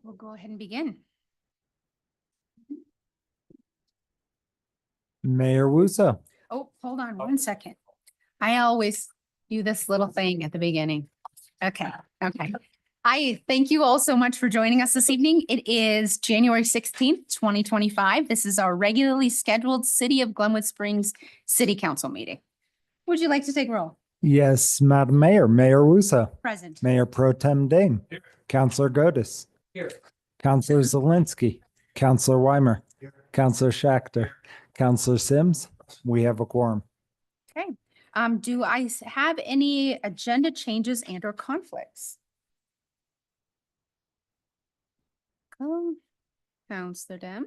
We'll go ahead and begin. Mayor Wusa. Oh, hold on 1 second. I always do this little thing at the beginning. Okay. I thank you all so much for joining us this evening. It is January 16th, 2025. This is our regularly scheduled City of Glenwood Springs City Council meeting. Would you like to take roll? Yes, Madam Mayor. Mayor Wusa. Present. Mayor Pro Tem Dane. Here. Councilor Godus. Here. Councilor Zelinski. Councilor Weimer. Councilor Schachter. Councilor Sims. We have a quorum. Okay. Do I have any agenda changes and or conflicts? Councilor Dem.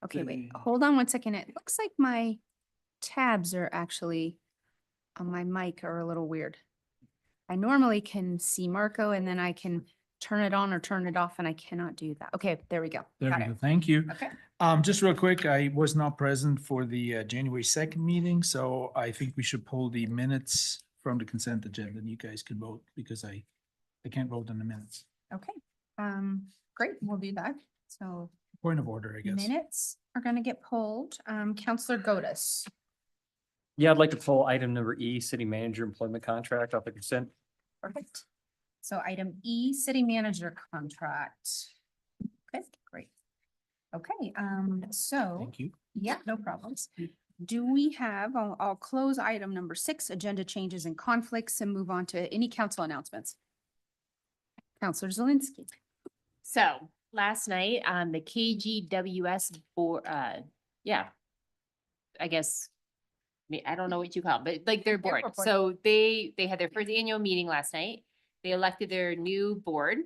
Okay, wait, hold on 1 second. It looks like my tabs are actually on my mic are a little weird. I normally can see Marco and then I can turn it on or turn it off and I cannot do that. Okay, there we go. There Got we it. go. Thank you. Okay. Just real quick, I was not present for the January 2nd meeting, so I think we should pull the minutes from the consent agenda and you guys can vote because I can't vote on the minutes. Okay, great, we'll do that. So Point of order, I guess. minutes are gonna get pulled. Counselor Godus. Yeah, I'd like to pull item number E, city manager employment contract off the consent. Perfect. So item E, city manager contract. Okay, great. Okay, so, Thank you. yeah, no problems. Do we have, I'll close item number 6, agenda changes and conflicts and move on to any council announcements. Counselor Zelinski. So last night on the KGWS board, I guess, I don't know what you call it, but like their board. board. So they had their first annual meeting last night. They elected their new board.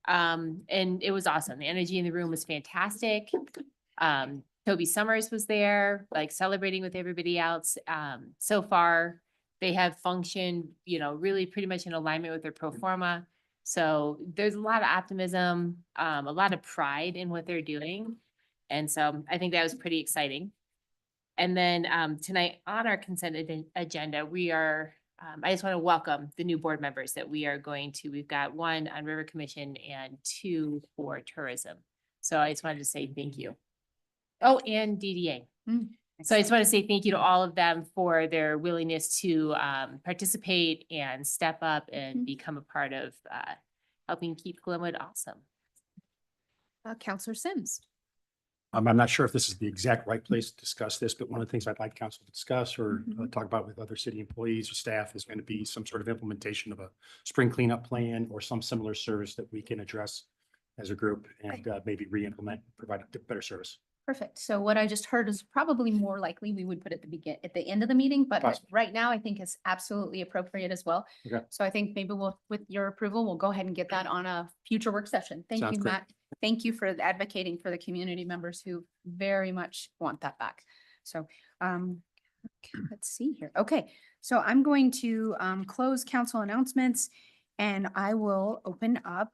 And it was awesome. The energy in the room was fantastic. Toby Summers was there, like celebrating with everybody else. So far, they have functioned, really pretty much in alignment with their pro forma. So there's a lot of optimism, a lot of pride in what they're doing. And so I think that was pretty exciting. And then tonight on our consent agenda, we are, I just want to welcome the new board members that we are going to, we've got 1 on River Commission and 2 for tourism. So I just wanted to say thank you. Oh, and DDA. So I just want to say thank you to all of them for their willingness to participate and step up and become a part of helping keep Glenwood awesome. Counselor Sims. I'm not sure if this is the exact right place to discuss this, but one of the things I'd like council to discuss or talk about with other city employees or staff is going to be some sort of implementation of a spring cleanup plan or some similar service that we can address as a group and maybe re-implement, provide a better service. Perfect. So what I just heard is probably more likely we would put at the end of the meeting, but Possible. right now I think it's absolutely appropriate as well. Okay. So I think maybe with your approval, we'll go ahead and get that on a future work session. Thank Sounds you, great. Matt. Thank you for advocating for the community members who very much want that back. So, let's see here. Okay, so I'm going to close council announcements and I will open up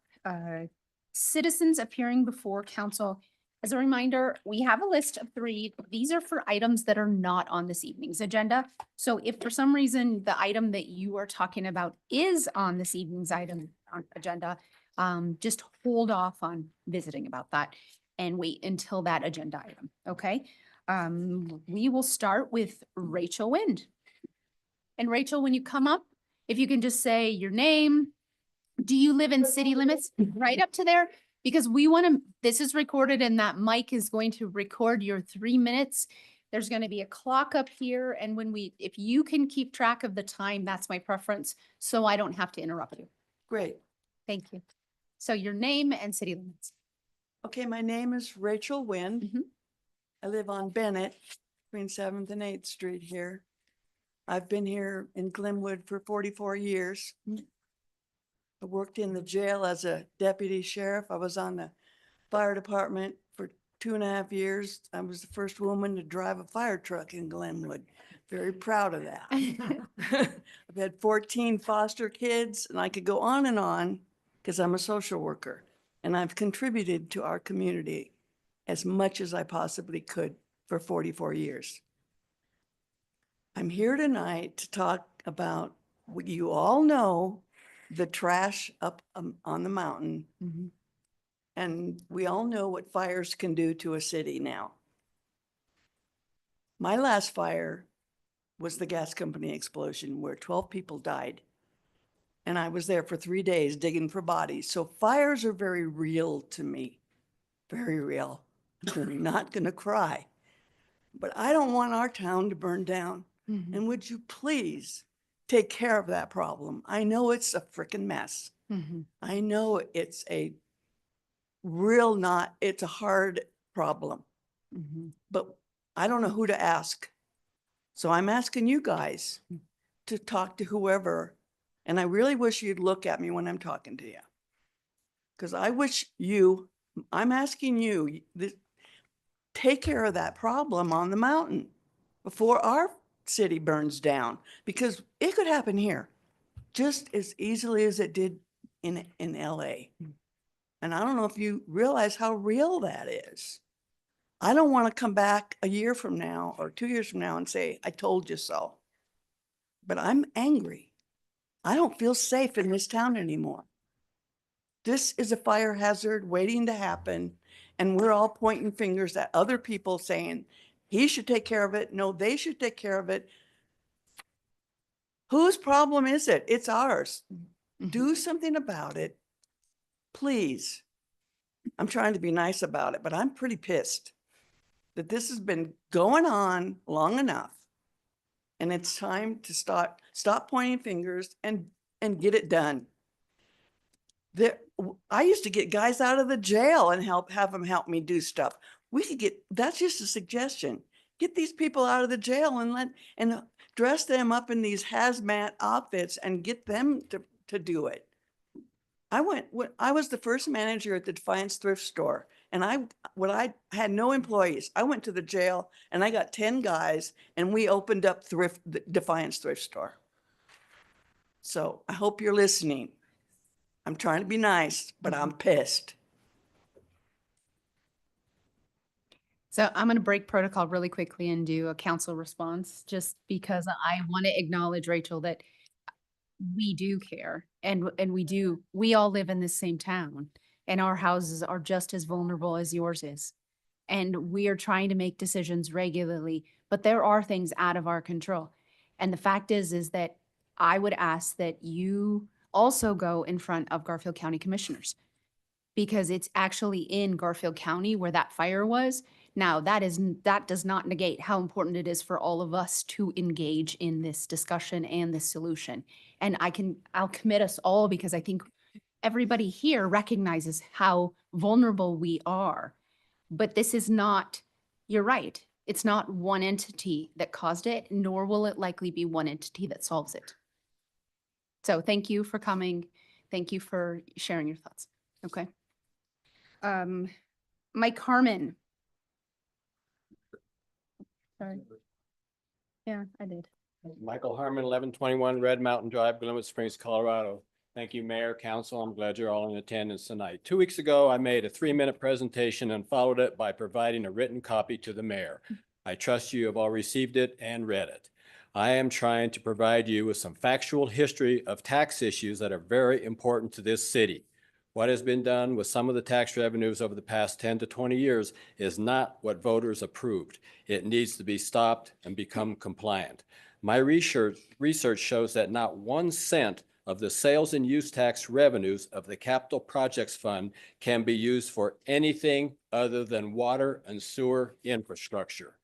citizens appearing before council. As a reminder, we have a list of 3. These are for items that are not on this evening's agenda. So if for some reason the item that you are talking about is on this evening's agenda, just hold off on visiting about that and wait until that agenda item, okay? We will start with Rachel Wind. And Rachel, when you come up, if you can just say your name, do you live in city limits? Right up to there. Because we want to, this is recorded and that mic is going to record your 3 minutes. There's going to be a clock up here. And if you can keep track of the time, that's my preference. So I don't have to interrupt you. Great. Thank you. So your name and city limits. Okay, my name is Rachel Wind. Mhm. I live on Bennett between 7th and 8th Street here. I've been here in Glenwood for 44 years. I worked in the jail as a deputy sheriff. I was on the fire department for 2.5 years. I was the first woman to drive a fire truck in Glenwood. Very proud of that. I've had 14 foster kids and I could go on because I'm a social worker and I've contributed to our community as much as I possibly could for 44 years. I'm here tonight to talk about what you all know, the trash up on the mountain And we all know what fires can do to a city now. My last fire was the gas company explosion where 12 people died. And I was there for 3 days digging for bodies. So fires are very real to me, very real. I'm not going to cry. But I don't want our town to burn down. Mhm. And would you please take care of that problem? I know it's a freaking mess. Mhm. I know it's a it's a hard problem, Mhm. but I don't know who to ask. So I'm asking you guys to talk to whoever, and I really wish you'd look at me when I'm talking to you. Because I'm asking you, take care of that problem on the mountain before our city burns down, because it could happen here just as easily as it did in LA. And I don't know if you realize how real that is. I don't want to come back a year from now or 2 years from now and say, I told you so. But I'm angry. I don't feel safe in this town anymore. This is a fire hazard waiting to happen. And we're all pointing fingers at other people saying, he should take care of it. No, they should take care of it. Whose problem is it? It's ours. Do something about it, please. I'm trying to be nice about it, but I'm pretty pissed that this has been going on long enough. And it's time to stop pointing fingers and get it done. I used to get guys out of the jail and have them help me do stuff. That's just a suggestion. Get these people out of the jail and dress them up in these hazmat outfits and get them to do it. I was the first manager at the Defiance Thrift Store, and I had no employees. I went to the jail and I got 10 guys and we opened up the Defiance Thrift Store. So I hope you're listening. I'm trying to be nice, but I'm pissed. So I'm going to break protocol really quickly and do a council response, just because I want to acknowledge, Rachel, that we do care and we all live in the same town and our houses are just as vulnerable as yours is. And we are trying to make decisions regularly, but there are things out of our control. And the fact is that I would ask that you also go in front of Garfield County Commissioners, because it's actually in Garfield County where that fire was. Now, that does not negate how important it is for all of us to engage in this discussion and this solution. And I'll commit us all, because I think everybody here recognizes how vulnerable we are. But this is not, you're right, it's not one entity that caused it, nor will it likely be one entity that solves it. So thank you for coming. Thank you for sharing your thoughts. Okay. Mike Harmon. Sorry. Yeah, I did. Michael Harmon, 1121 Red Mountain Drive, Glenwood Springs, Colorado. Thank you, Mayor, Council. I'm glad you're all in attendance tonight. 2 weeks ago, I made a 3-minute presentation and followed it by providing a written copy to the mayor. I trust you have all received it and read it. I am trying to provide you with some factual history of tax issues that are very important to this city. What has been done with some of the tax revenues over the past 10 to 20 years is not what voters approved. It needs to be stopped and become compliant. My research shows that not 1 cent of the sales and use tax revenues of the Capital Projects Fund can be used for anything other than water and sewer infrastructure.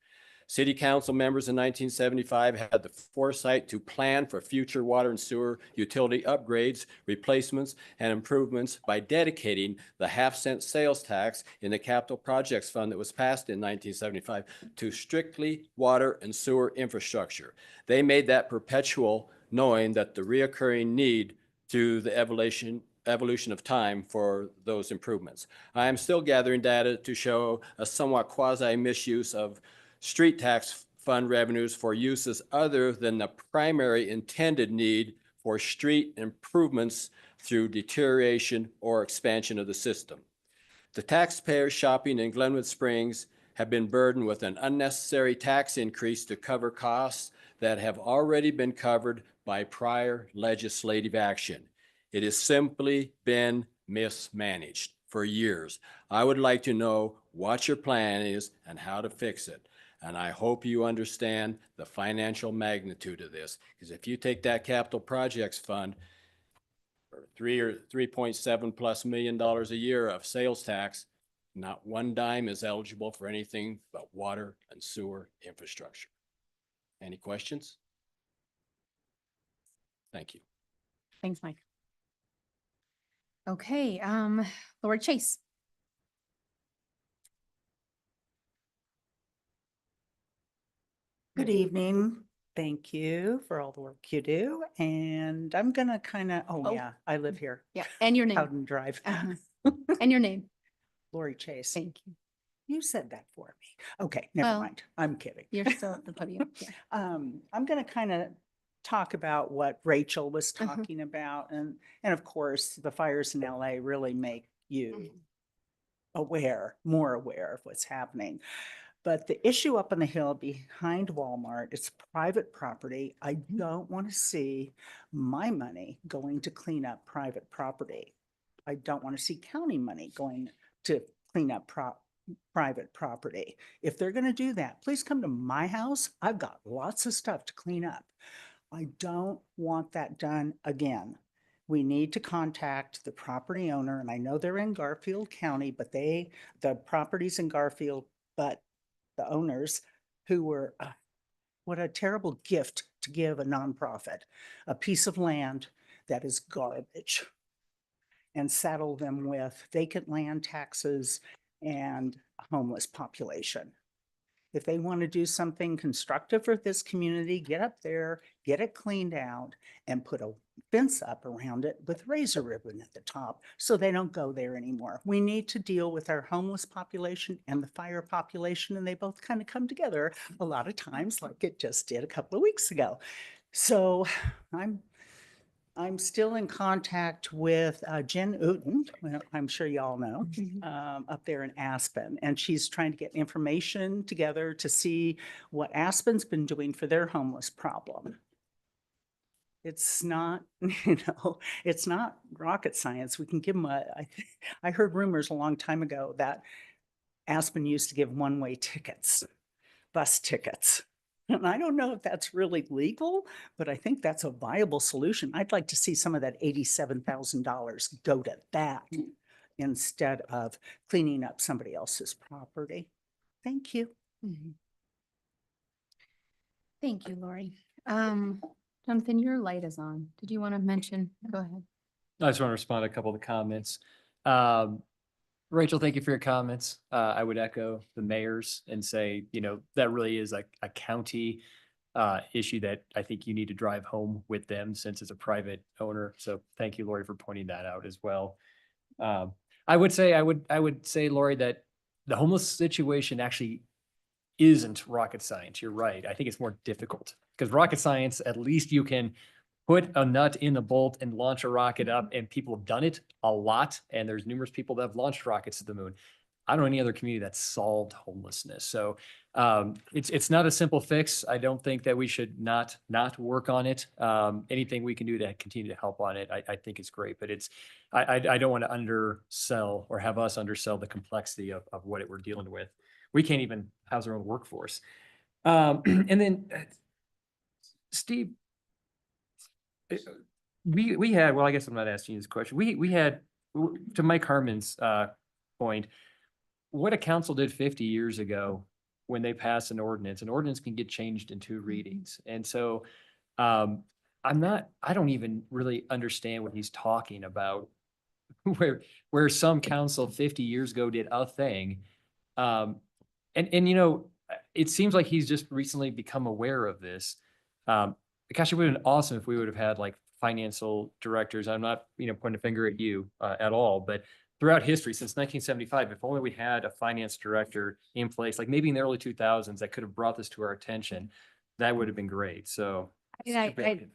City council members in 1975 had the foresight to plan for future water and sewer utility upgrades, replacements, and improvements by dedicating the half-cent sales tax in the Capital Projects Fund that was passed in 1975 to strictly water and sewer infrastructure. They made that perpetual, knowing that the reoccurring need to the evolution of time for those improvements. I am still gathering data to show a somewhat quasi-misuse of street tax fund revenues for uses other than the primary intended need for street improvements through deterioration or expansion of the system. The taxpayers shopping in Glenwood Springs have been burdened with an unnecessary tax increase to cover costs that have already been covered by prior legislative action. It has simply been mismanaged. for years. I would like to know what your plan is and how to fix it. And I hope you understand the financial magnitude of this, because if you take that capital projects fund for 3.7+ million a year of sales tax, not one dime is eligible for anything but water and sewer infrastructure. Any questions? Thank you. Thanks, Mike. Okay, Lori Chase. Good evening. Thank you for all the work you do. And I'm gonna Oh. yeah, I live here, Yeah, and your name. Howden Drive. Uh-huh. And your name. Lori Chase. Thank you. You said that for me. Okay, never Well, mind. I'm kidding. You're still at the podium. Yeah. I'm gonna kind of talk about what Rachel was Uh-huh. talking about. And of course, the fires in LA really make you more aware of what's happening. But the issue up on the hill behind Walmart, it's private property. I don't want to see my money going to clean up private property. I don't want to see county money going to clean up private property. If they're going to do that, please come to my house. I've got lots of stuff to clean up. I don't want that done again. We need to contact the property owner, and I know they're in Garfield County, but the property's in Garfield, but the owners who were, what a terrible gift to give a nonprofit, a piece of land that is garbage, and saddle them with vacant land taxes and a homeless population. If they want to do something constructive for this community, get up there, get it cleaned out, and put a fence up around it with razor ribbon at the top so they don't go there anymore. We need to deal with our homeless population and the fire population, and they both kind of come together a lot of times, like it just did a couple of weeks ago. So I'm still in contact with Jen Uten, well, I'm sure y'all know, up there in Aspen, and she's trying to get information together to see what Aspen's been doing for their homeless problem. It's not, it's not rocket science. We can give them I heard rumors a long time ago that Aspen used to give one-way tickets, bus tickets. And I don't know if that's really legal, but I think that's a viable solution. I'd like to see some of that $87,000 go to that instead of cleaning up somebody else's property. Thank you. Mhm. Thank you, Lori. Jonathan, your light is on. Did you want to mention? Go ahead. I just want to respond to a couple of the comments. Rachel, thank you for your comments. I would echo the mayor's and say, that really is a county issue that I think you need to drive home with them since it's a private owner. So thank you, Lori, for pointing that out as well. I would say, Lori, that the homeless situation actually isn't rocket science. You're right. I think it's more difficult because rocket science, at least you can put a nut in the bolt and launch a rocket up, and people have done it a lot. And there's numerous people that have launched rockets to the moon. I don't know any other community that's solved homelessness. So it's not a simple fix. I don't think that we should not work on it. Anything we can do to continue to help on it, I think is great. But I don't want to undersell or have us undersell the complexity of what we're dealing with. We can't even house our own workforce. And then Steve, we had, well, I guess I'm not asking you this question. We had, to Mike Harmon's point, what a council did 50 years ago when they passed an ordinance can get changed in 2 readings. And so I don't even really understand what he's talking about, where some council 50 years ago did a thing. It seems like he's just recently become aware of this. Gosh, it would have been awesome if we would have had like financial directors. I'm not, pointing a finger at you at all, but throughout history since 1975, if only we had a finance director in place, like maybe in the early 2000s, that could have brought this to our attention, that would have been great. So To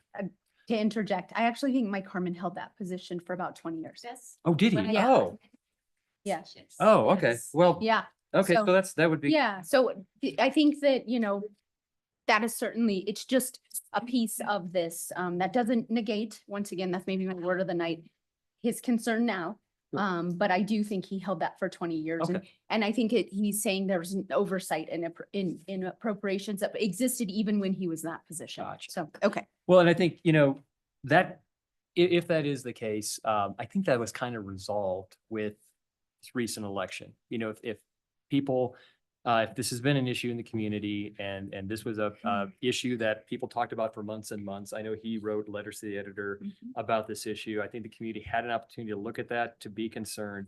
interject, I actually think Mike Harmon held that position for about 20 years. Yes. oh, did he? Yeah. Oh, Yeah. oh, okay. Well, Yeah. okay. So- So that would be. Yeah. So I think that, that is certainly, it's just a piece of this that doesn't negate, once again, that's maybe my word of the night, his concern now. But I do think he held that for 20 years. Okay. And I think he's saying there was an oversight in appropriations that existed even when he was in that position. Gotcha. So, okay. Well, and I think, you know, that, if that is the case, I think that was kind of resolved with this recent election. You know, if people, if this has been an issue in the community and this was a issue that people talked about for months and months. I know he wrote letters to the editor about this issue. I think the community had an opportunity to look at that, to be concerned,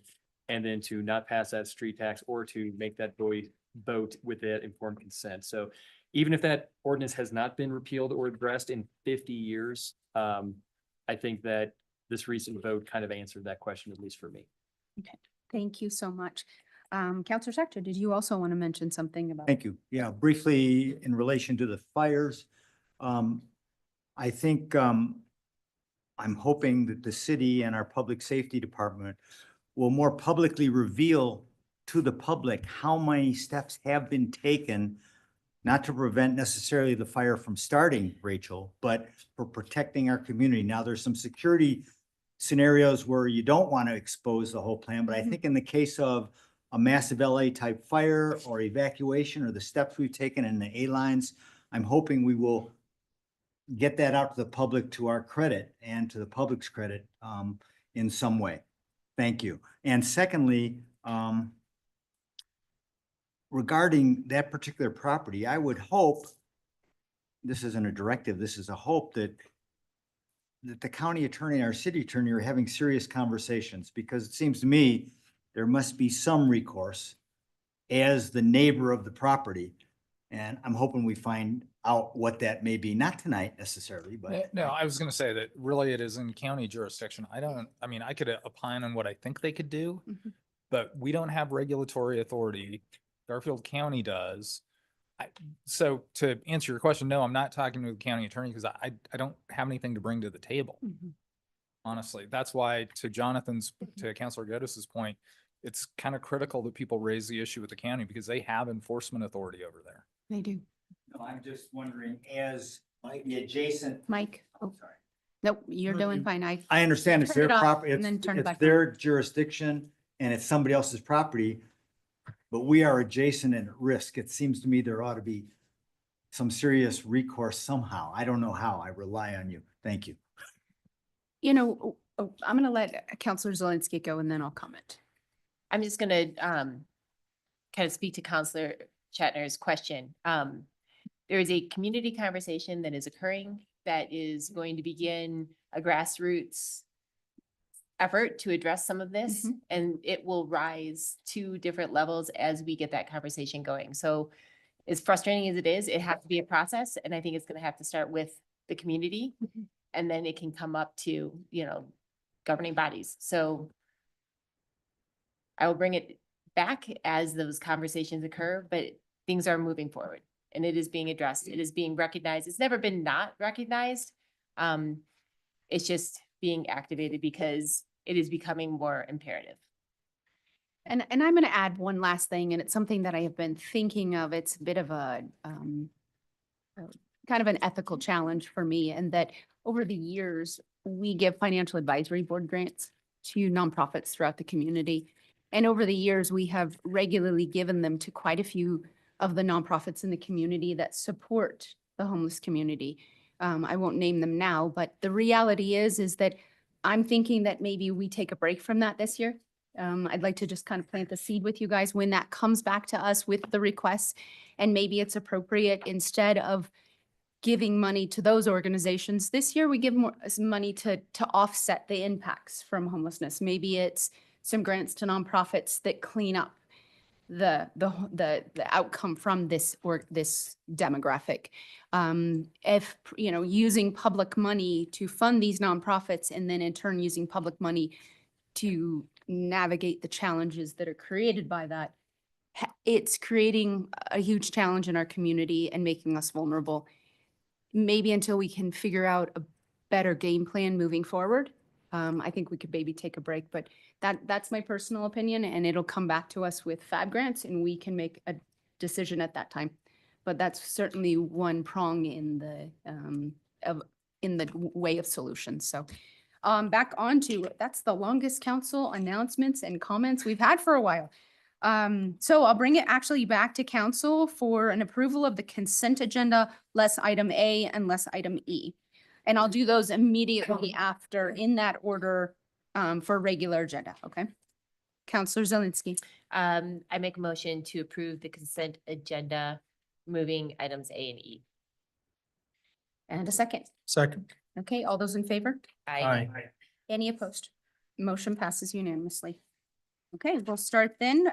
and then to not pass that street tax or to make that vote with that informed consent. So even if that ordinance has not been repealed or addressed in 50 years, I think that this recent vote kind of answered that question, at least for me. Okay. Thank you so much. Counselor Sector, did you also want to mention something about? Thank you. Yeah, briefly in relation to the fires. I think I'm hoping that the city and our public safety department will more publicly reveal to the public how many steps have been taken, not to prevent necessarily the fire from starting, Rachel, but for protecting our community. Now, there's some security scenarios where you don't want to expose the whole plan, but I think in the case of a massive LA type fire or evacuation or the steps we've taken in the A lines, I'm hoping we will get that out to the public to our credit and to the public's credit in some way. Thank you. And secondly, regarding that particular property, I would hope, this isn't a directive, this is a hope that the county attorney and our city attorney are having serious conversations, because it seems to me there must be some recourse as the neighbor of the property. And I'm hoping we find out what that may be, not tonight necessarily, but. No, I was gonna say that really it is in county jurisdiction. I mean, I could opine on what I think they could do, but we don't have regulatory authority. Garfield County does. So to answer your question, no, I'm not talking to the county attorney because I don't have anything to bring to the table. Honestly, that's why, to Jonathan's, to Councilor Geddes' point, it's kind of critical that people raise the issue with the county because they have enforcement authority over there. They do. No, I'm just wondering, as the adjacent. Mike, oh, Sorry. nope, you're doing fine. I understand it's Turn it their off property, and then turn it it's back their jurisdiction and it's somebody else's property, but we are adjacent and at risk. It seems to me there ought to be some serious recourse somehow. I don't know how. I rely on you. Thank you. You know, I'm going to let Counselor Zelinski go and then I'll comment. I'm just gonna kind of speak to Counselor Shatner's question. There is a community conversation that is occurring that is going to begin a grassroots effort to address some of this, and it will rise to different levels as we get that conversation going. So as frustrating as it is, it has to be a process, and I think it's gonna have to start with the community, and then it can come up to, you know, governing bodies. So I will bring it back as those conversations occur, but things are moving forward and it is being addressed. It is being recognized. It's never been not recognized. It's just being activated because it is becoming more imperative. And I'm going to add one last thing, and it's something that I have been thinking of. It's a bit of a kind of an ethical challenge for me, and that over the years, we give financial advisory board grants to nonprofits throughout the community. And over the years, we have regularly given them to quite a few of the nonprofits in the community that support the homeless community. I won't name them now, but the reality is that I'm thinking that maybe we take a break from that this year. I'd like to just kind of plant the seed with you guys when that comes back to us with the requests. And maybe it's appropriate, instead of giving money to those organizations, this year we give more money to offset the impacts from homelessness. Maybe it's some grants to nonprofits that clean up the outcome from this demographic. If, you know, using public money to fund these nonprofits and then in turn using public money to navigate the challenges that are created by that, it's creating a huge challenge in our community and making us vulnerable. Maybe until we can figure out a better game plan moving forward, I think we could maybe take a break, but that's my personal opinion, and it'll come back to us with FAB grants and we can make a decision at that time. But that's certainly one prong in the way of solutions. So back onto, that's the longest council announcements and comments we've had for a while. So I'll bring it actually back to council for an approval of the consent agenda, less item A and less item E. And I'll do those immediately after in that order, for regular agenda, okay? Counselor Zelinski. I make a motion to approve the consent agenda, moving items A and E. And a second. Second. Okay, all those in favor? Aye. Any opposed? Motion passes unanimously. Okay, we'll start then.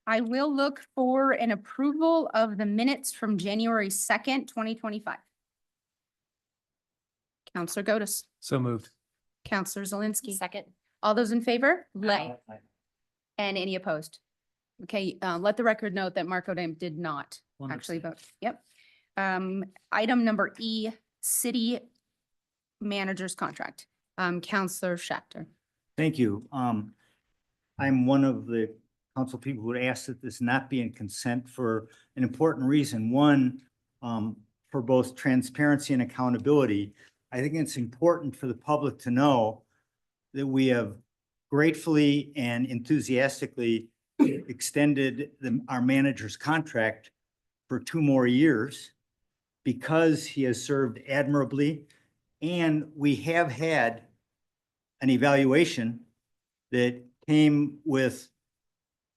I will look for an approval of the minutes from January 2nd, 2025. Counselor Gotis, So moved. Counselor Zelinski. Second. All those in favor? Aye. And any opposed? Okay, let the record note that Marco Dam did not actually vote. Yep. Item number E, city manager's contract. Counselor Schachter. Thank you. I'm one of the council people who would ask that this not be in consent for an important reason. One, for both transparency and accountability. I think it's important for the public to know that we have gratefully and enthusiastically extended our manager's contract for 2 more years because he has served admirably. And we have had an evaluation that came with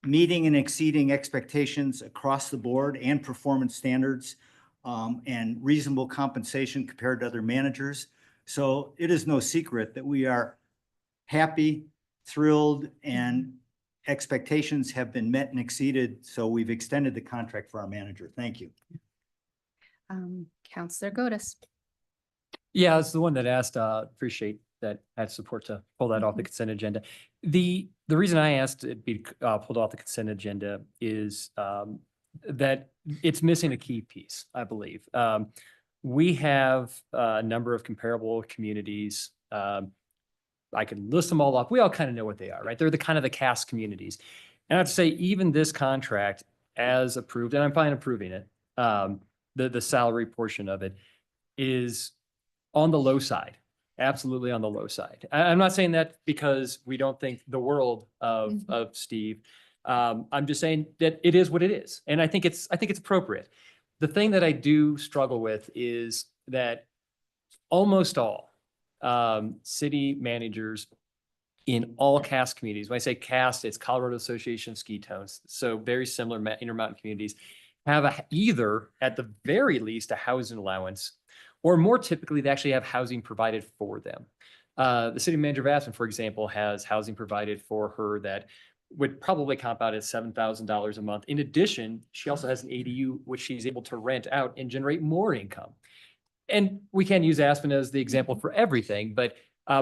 meeting and exceeding expectations across the board and performance standards, and reasonable compensation compared to other managers. So it is no secret that we are happy, thrilled, and expectations have been met and exceeded. So we've extended the contract for our manager. Thank you. Counselor Gotis. Yeah, it's the one that asked, appreciate that had support to pull that off the consent agenda. The reason I asked it be pulled off the consent agenda is that it's missing a key piece, I believe. We have a number of comparable communities. I can list them all off. We all kind of know what they are, right? They're the kind of the CAS communities. And I have to say, even this contract as approved, and I'm fine approving it, the salary portion of it is on the low side, absolutely on the low side. I'm not saying that because we don't think the world of Steve. I'm just saying that it is what it is. And I think it's appropriate. The thing that I do struggle with is that almost all city managers in all CAS communities, when I say CAS, it's Colorado Association of Ski Towns. So very similar Intermountain communities have either at the very least a housing allowance, or more typically, they actually have housing provided for them. The city manager of Aspen, for example, has housing provided for her that would probably comp out at $7,000 a month. In addition, she also has an ADU, which she's able to rent out and generate more income. And we can't use Aspen as the example for everything, but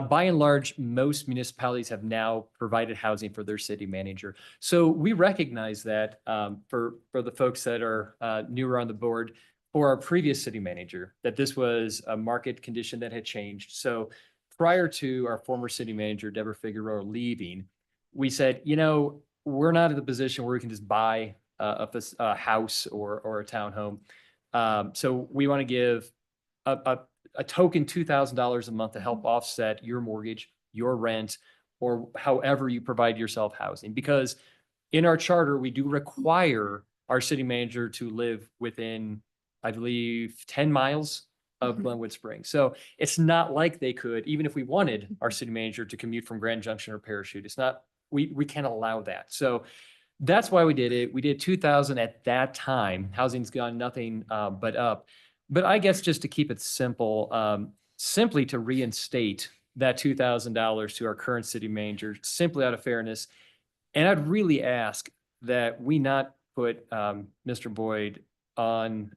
by and large, most municipalities have now provided housing for their city manager. So we recognize that for the folks that are newer on the board, for our previous city manager, that this was a market condition that had changed. So prior to our former city manager, Deborah Figueroa, leaving, we said, you know, we're not in the position where we can just buy a house or a townhome. So we want to give a token $2,000 a month to help offset your mortgage, your rent, or however you provide yourself housing. Because in our charter, we do require our city manager to live within, I believe, 10 miles of Glenwood Springs. So it's not like they could, even if we wanted our city manager to commute from Grand Junction or Parachute, it's not, we can't allow that. So that's why we did it. We did 2,000 at that time. Housing's gone nothing but up. But I guess just to keep it simple, simply to reinstate that $2,000 to our current city manager, simply out of fairness. And I'd really ask that we not put Mr. Boyd on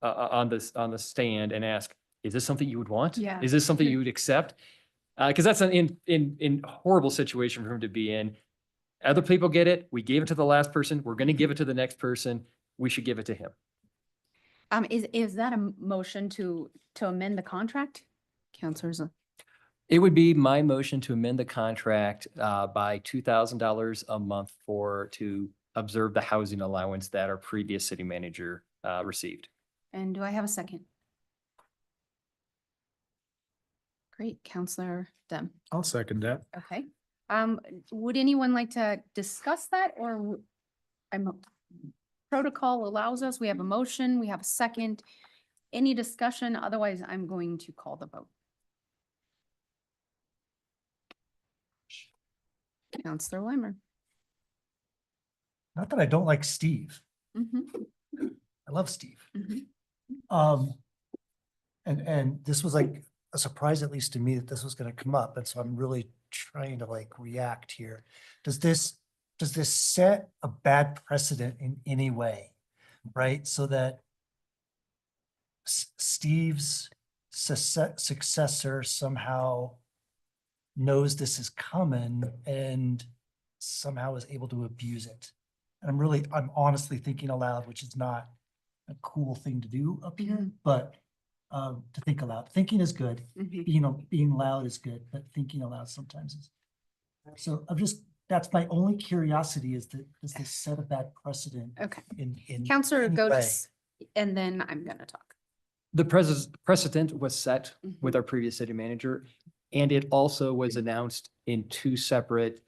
the stand and ask, is this something you would want? Yeah. Is this something you would accept? Because that's an in horrible situation for him to be in. Other people get it. We gave it to the last person. We're going to give it to the next person. We should give it to him. Is that a motion to amend the contract? Counselors? It would be my motion to amend the contract by $2,000 a month to observe the housing allowance that our previous city manager received. And do I have a second? Great, Counselor Dem. I'll second that. Okay. Would anyone like to discuss that or protocol allows us, we have a motion, we have a second. Any discussion? Otherwise, I'm going to call the vote. Counselor Weimer. Not that I don't like Steve. Mhm, I love Steve. mhm. And this was like a surprise, at least to me, that this was gonna come up. And so I'm really trying to like react here. Does this set a bad precedent in any way? Right? So that Steve's successor somehow knows this is coming and somehow is able to abuse it. And I'm honestly thinking aloud, which is not a cool thing to do up here, but to think aloud. Thinking is good. Mhm. Being loud is good, but thinking aloud sometimes is. So that's my only curiosity is that, does this set a bad precedent Okay. in Counselor any way? Gotis, and then I'm gonna talk. The precedent was set with our previous city manager, and it also was announced in two separate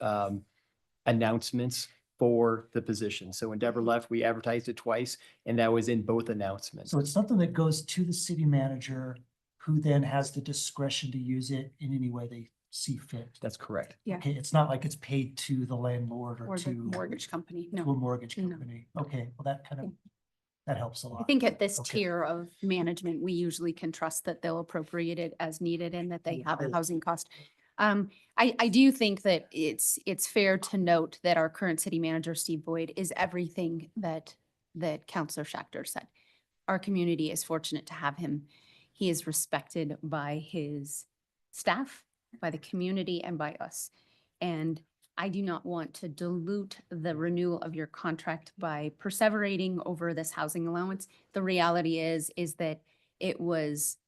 announcements for the position. So when Deborah left, we advertised it twice, and that was in both announcements. So it's something that goes to the city manager, who then has the discretion to use it in any way they see fit. That's correct. Yeah. Okay, it's not like it's paid to the landlord Or or the to mortgage company, to a no. mortgage No. company. Okay, well, that helps a lot. I think at this Okay. tier of management, we usually can trust that they'll appropriate it as needed and that they have a housing cost. I do think that it's fair to note that our current city manager, Steve Boyd, is everything that Counselor Schachter said. Our community is fortunate to have him. He is respected by his staff, by the community, and by us. And I do not want to dilute the renewal of your contract by perseverating over this housing allowance. The reality is that it was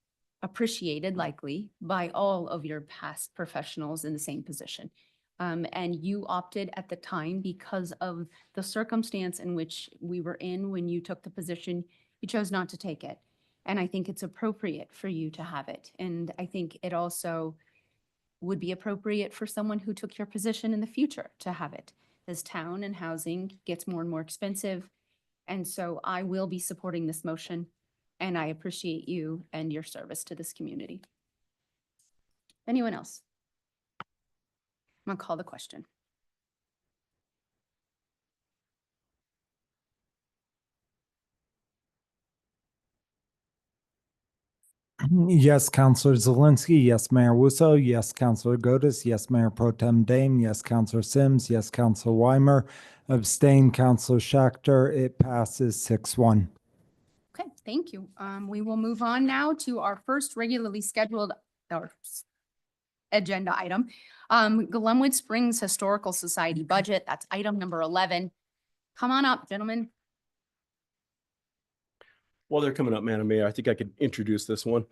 appreciated likely by all of your past professionals in the same position. And you opted at the time because of the circumstance in which we were in when you took the position, you chose not to take it. And I think it's appropriate for you to have it. And I think it also would be appropriate for someone who took your position in the future to have it. As town and housing gets more and more expensive. And so I will be supporting this motion, and I appreciate you and your service to this community. Anyone else? I'm gonna call the question. Yes, Counselor Zawinski. Yes, Mayor Wusso. Yes, Counselor Gotis. Yes, Mayor Pro Tem Dame. Yes, Counselor Sims. Yes, Counselor Weimer. Abstain, Counselor Schachter. It passes 6-1. Okay, thank you. We will move on now to our first regularly scheduled agenda item. Glenwood Springs Historical Society budget. That's item number 11. Come on up, gentlemen. While they're coming up, Madam Mayor, I think I could introduce this one.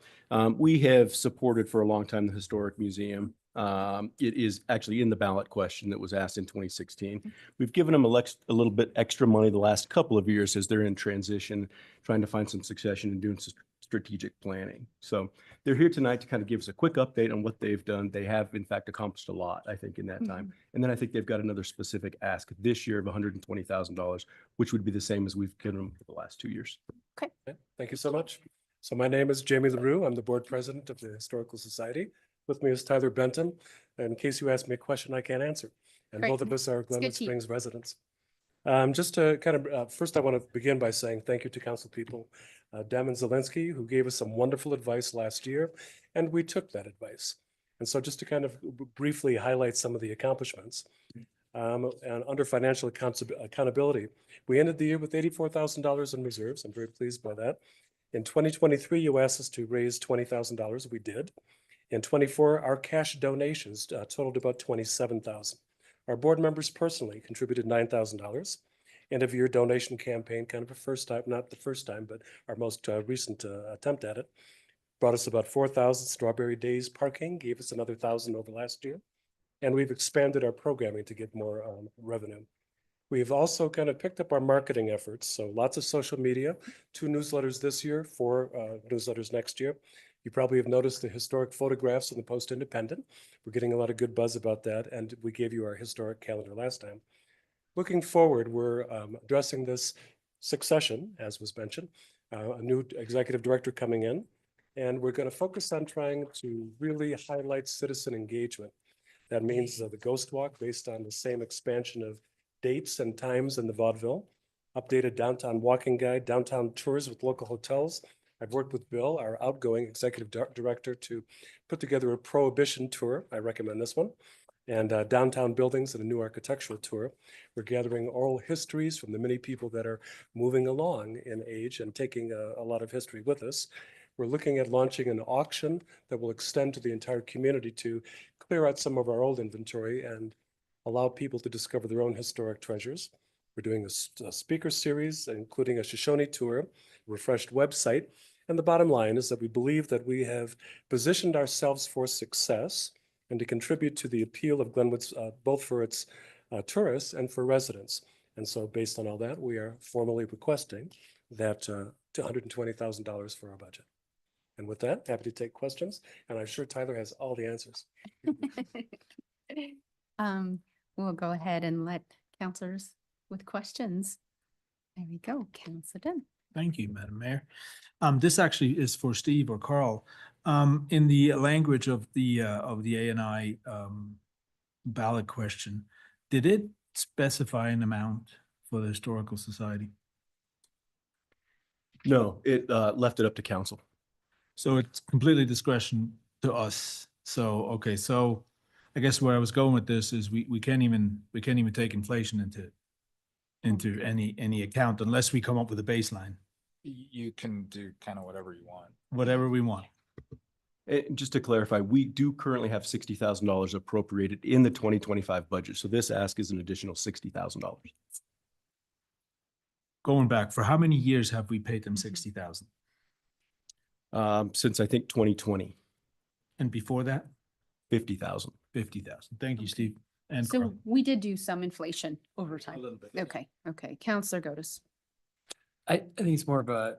We have supported for a long time the Historic Museum. It is actually in the ballot question that was asked in 2016. We've given them a little bit extra money the last couple of years as they're in transition, trying to find some succession and doing some strategic planning. So they're here tonight to kind of give us a quick update on what they've done. They have in fact accomplished a lot, I think, in that time. And then I think they've got another specific ask this year of $120,000, which would be the same as we've given them for the last 2 years. Okay. Thank you so much. So my name is Jamie LaRue. I'm the board president of the Historical Society. With me is Tyler Benton. And in case you ask me a question I can't answer. And Great. both of us are good Glenwood team. Springs residents. Just to kind of, first I want to begin by saying thank you to council people, Dem and Zelensky, who gave us some wonderful advice last year, and we took that advice. And so just to kind of briefly highlight some of the accomplishments. And under financial accountability, we ended the year with $84,000 in reserves. I'm very pleased by that. In 2023, you asked us to raise $20,000. We did. In 24, our cash donations totaled about $27,000. Our board members personally contributed $9,000. End of year donation campaign, kind of a first time, not the first time, but our most recent attempt at it, brought us about 4,000. Strawberry Days Parking gave us another 1,000 over last year. And we've expanded our programming to get more revenue. We've also kind of picked up our marketing efforts. So lots of social media, 2 newsletters this year, 4 newsletters next year. You probably have noticed the historic photographs in the Post Independent. We're getting a lot of good buzz about that, and we gave you our historic calendar last time. Looking forward, we're addressing this succession, as was mentioned, a new executive director coming in, and we're going to focus on trying to really highlight citizen engagement. That means the Ghost Walk, based on the same expansion of dates and times in the vaudeville, updated downtown walking guide, downtown tours with local hotels. I've worked with Bill, our outgoing executive director, to put together a prohibition tour. I recommend this one. And downtown buildings and a new architectural tour. We're gathering oral histories from the many people that are moving along in age and taking a lot of history with us. We're looking at launching an auction that will extend to the entire community to clear out some of our old inventory and allow people to discover their own historic treasures. We're doing a speaker series, including a Shoshone tour, refreshed website. And the bottom line is that we believe that we have positioned ourselves for success and to contribute to the appeal of Glenwood, both for its tourists and for residents. And so based on all that, we are formally requesting that $220,000 for our budget. And with that, happy to take questions. And I'm sure Tyler has all the answers. We'll go ahead and let counselors with questions. There we go, Counselor Dunn. Thank you, Madam Mayor. This actually is for Steve or Carl. In the language of the A&I ballot question, did it specify an amount for the Historical Society? No, it left it up to council. So it's completely discretion to us. So, okay, so I guess where I was going with this is we can't even take inflation into any account unless we come up with a baseline, You can do kind of whatever you want. whatever we want. And just to clarify, we do currently have $60,000 appropriated in the 2025 budget. So this ask is an additional $60,000. Going back, for how many years have we paid them 60,000? Since I think 2020, And before that, 50,000. 50,000. Thank you, Steve. And So Carl. we did do some inflation over time. little bit. Okay, Counselor Gotis. I think it's more of a,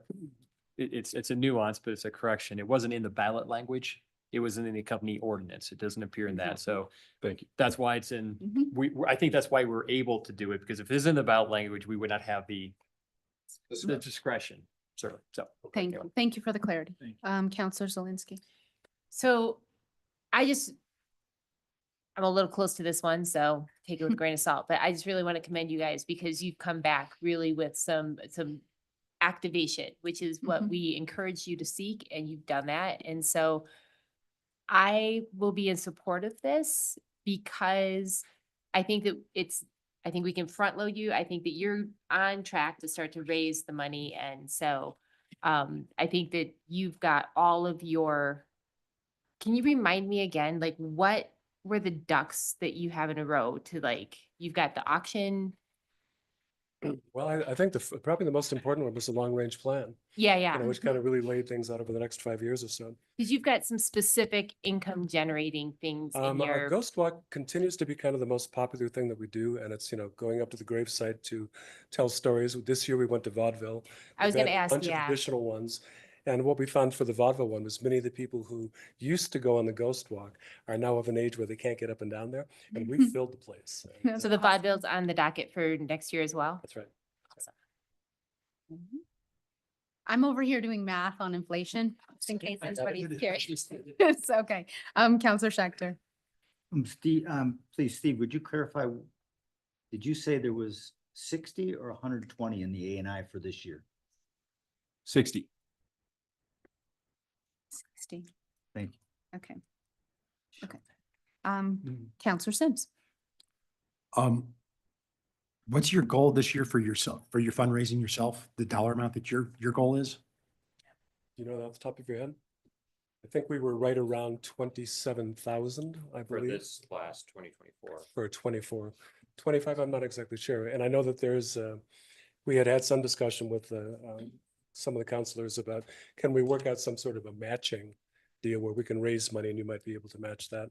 it's a nuance, but it's a correction. It wasn't in the ballot language. It wasn't in the company ordinance. It doesn't appear in that. So Thank you. that's why it's in, Mhm. I think that's why we're able to do it, because if it's in the ballot language, we would not have the discretion. Certainly. So. Thank you for the clarity. Thank Counselor Zelinski. So I'm a little close to this one, so take it with a grain of salt, but I just really want to commend you guys because you've come back really with some activation, which is what Mhm. we encouraged you to seek, and you've done that. And so I will be in support of this because I think we can front load you. I think that you're on track to start to raise the money. And so I think that you've got all of can you remind me again, like what were the ducks that you have in a row to you've got the auction? Well, I think probably the most important one was the long-range plan, Yeah. which kind of really laid things out over the next 5 years or so. Because you've got some specific income generating things in Our your, Ghost Walk continues to be kind of the most popular thing that we do, and it's, going up to the gravesite to tell stories. This year we went to vaudeville. I was We've gonna had a ask, bunch of yeah. additional ones. And what we found for the vaudeville one was many of the people who used to go on the Ghost Walk are now of an age where they can't get up and down there, and we filled the place. And, so the vaudeville's on the docket for next year as well? That's right. Mhm. I'm over here doing math on inflation, just in case anybody's curious. It's okay. Counselor Schechter. Steve, please, Steve, would you clarify? Did you say there was 60 or 120 in the A&I for this year? 60. 60. Thank you. Okay. Counselor Sims. What's your goal this year for yourself, for your fundraising yourself, the dollar amount that your goal is? Do you know that off the top of your head? I think we were right around 27,000, I For believe. this last 2024. For 24, 25, I'm not exactly sure. And I know that we had some discussion with some of the counselors about, can we work out some sort of a matching deal where we can raise money and you might be able to match that.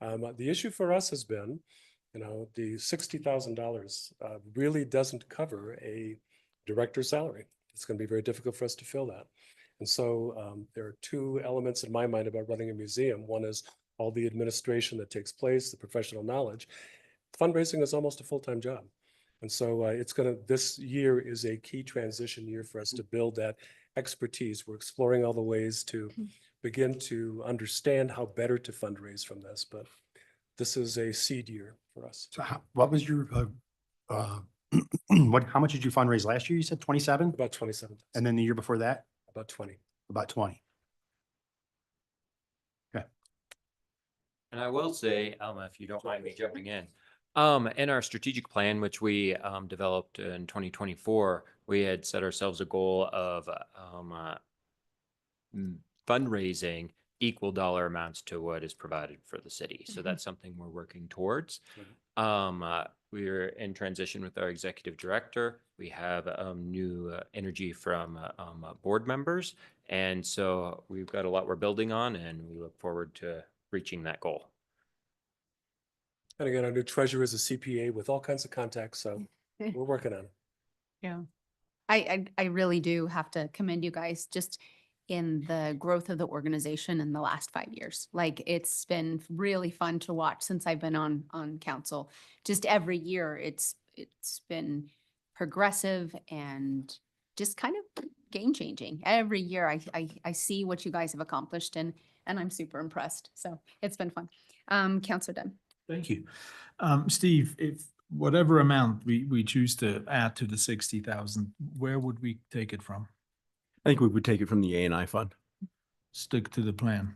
The issue for us has been, the $60,000 really doesn't cover a director's salary. It's going to be very difficult for us to fill that. And so there are two elements in my mind about running a museum. One is all the administration that takes place, the professional knowledge. Fundraising is almost a full-time job. And so this year is a key transition year for us to build that expertise. We're exploring all the ways to begin to understand how better to fundraise from this, but this is a seed year for us. So what was your, how much did you fundraise last year? You said 27? About 27, And then the year before that, about 20. about 20. And I will say, Alma, if you don't mind me jumping in our strategic plan, which we developed in 2024, we had set ourselves a goal of fundraising equal dollar amounts to what is provided for the city. So that's something we're working towards. We're in transition with our executive director. We have new energy from board members. And so we've got a lot we're building on, and we look forward to reaching that goal. And again, our new treasurer is a CPA with all kinds of contacts, so we're working on it. Yeah. I really do have to commend you guys just in the growth of the organization in the last 5 years. Like, it's been really fun to watch since I've been on council. Just every year it's been progressive and just kind of game changing. Every year I see what you guys have accomplished, and I'm super impressed. So it's been fun. Councilor Dunn. Thank you. Steve, if whatever amount we choose to add to the 60,000, where would we take it from? I think we would take it from the A&I fund. Stick to the plan.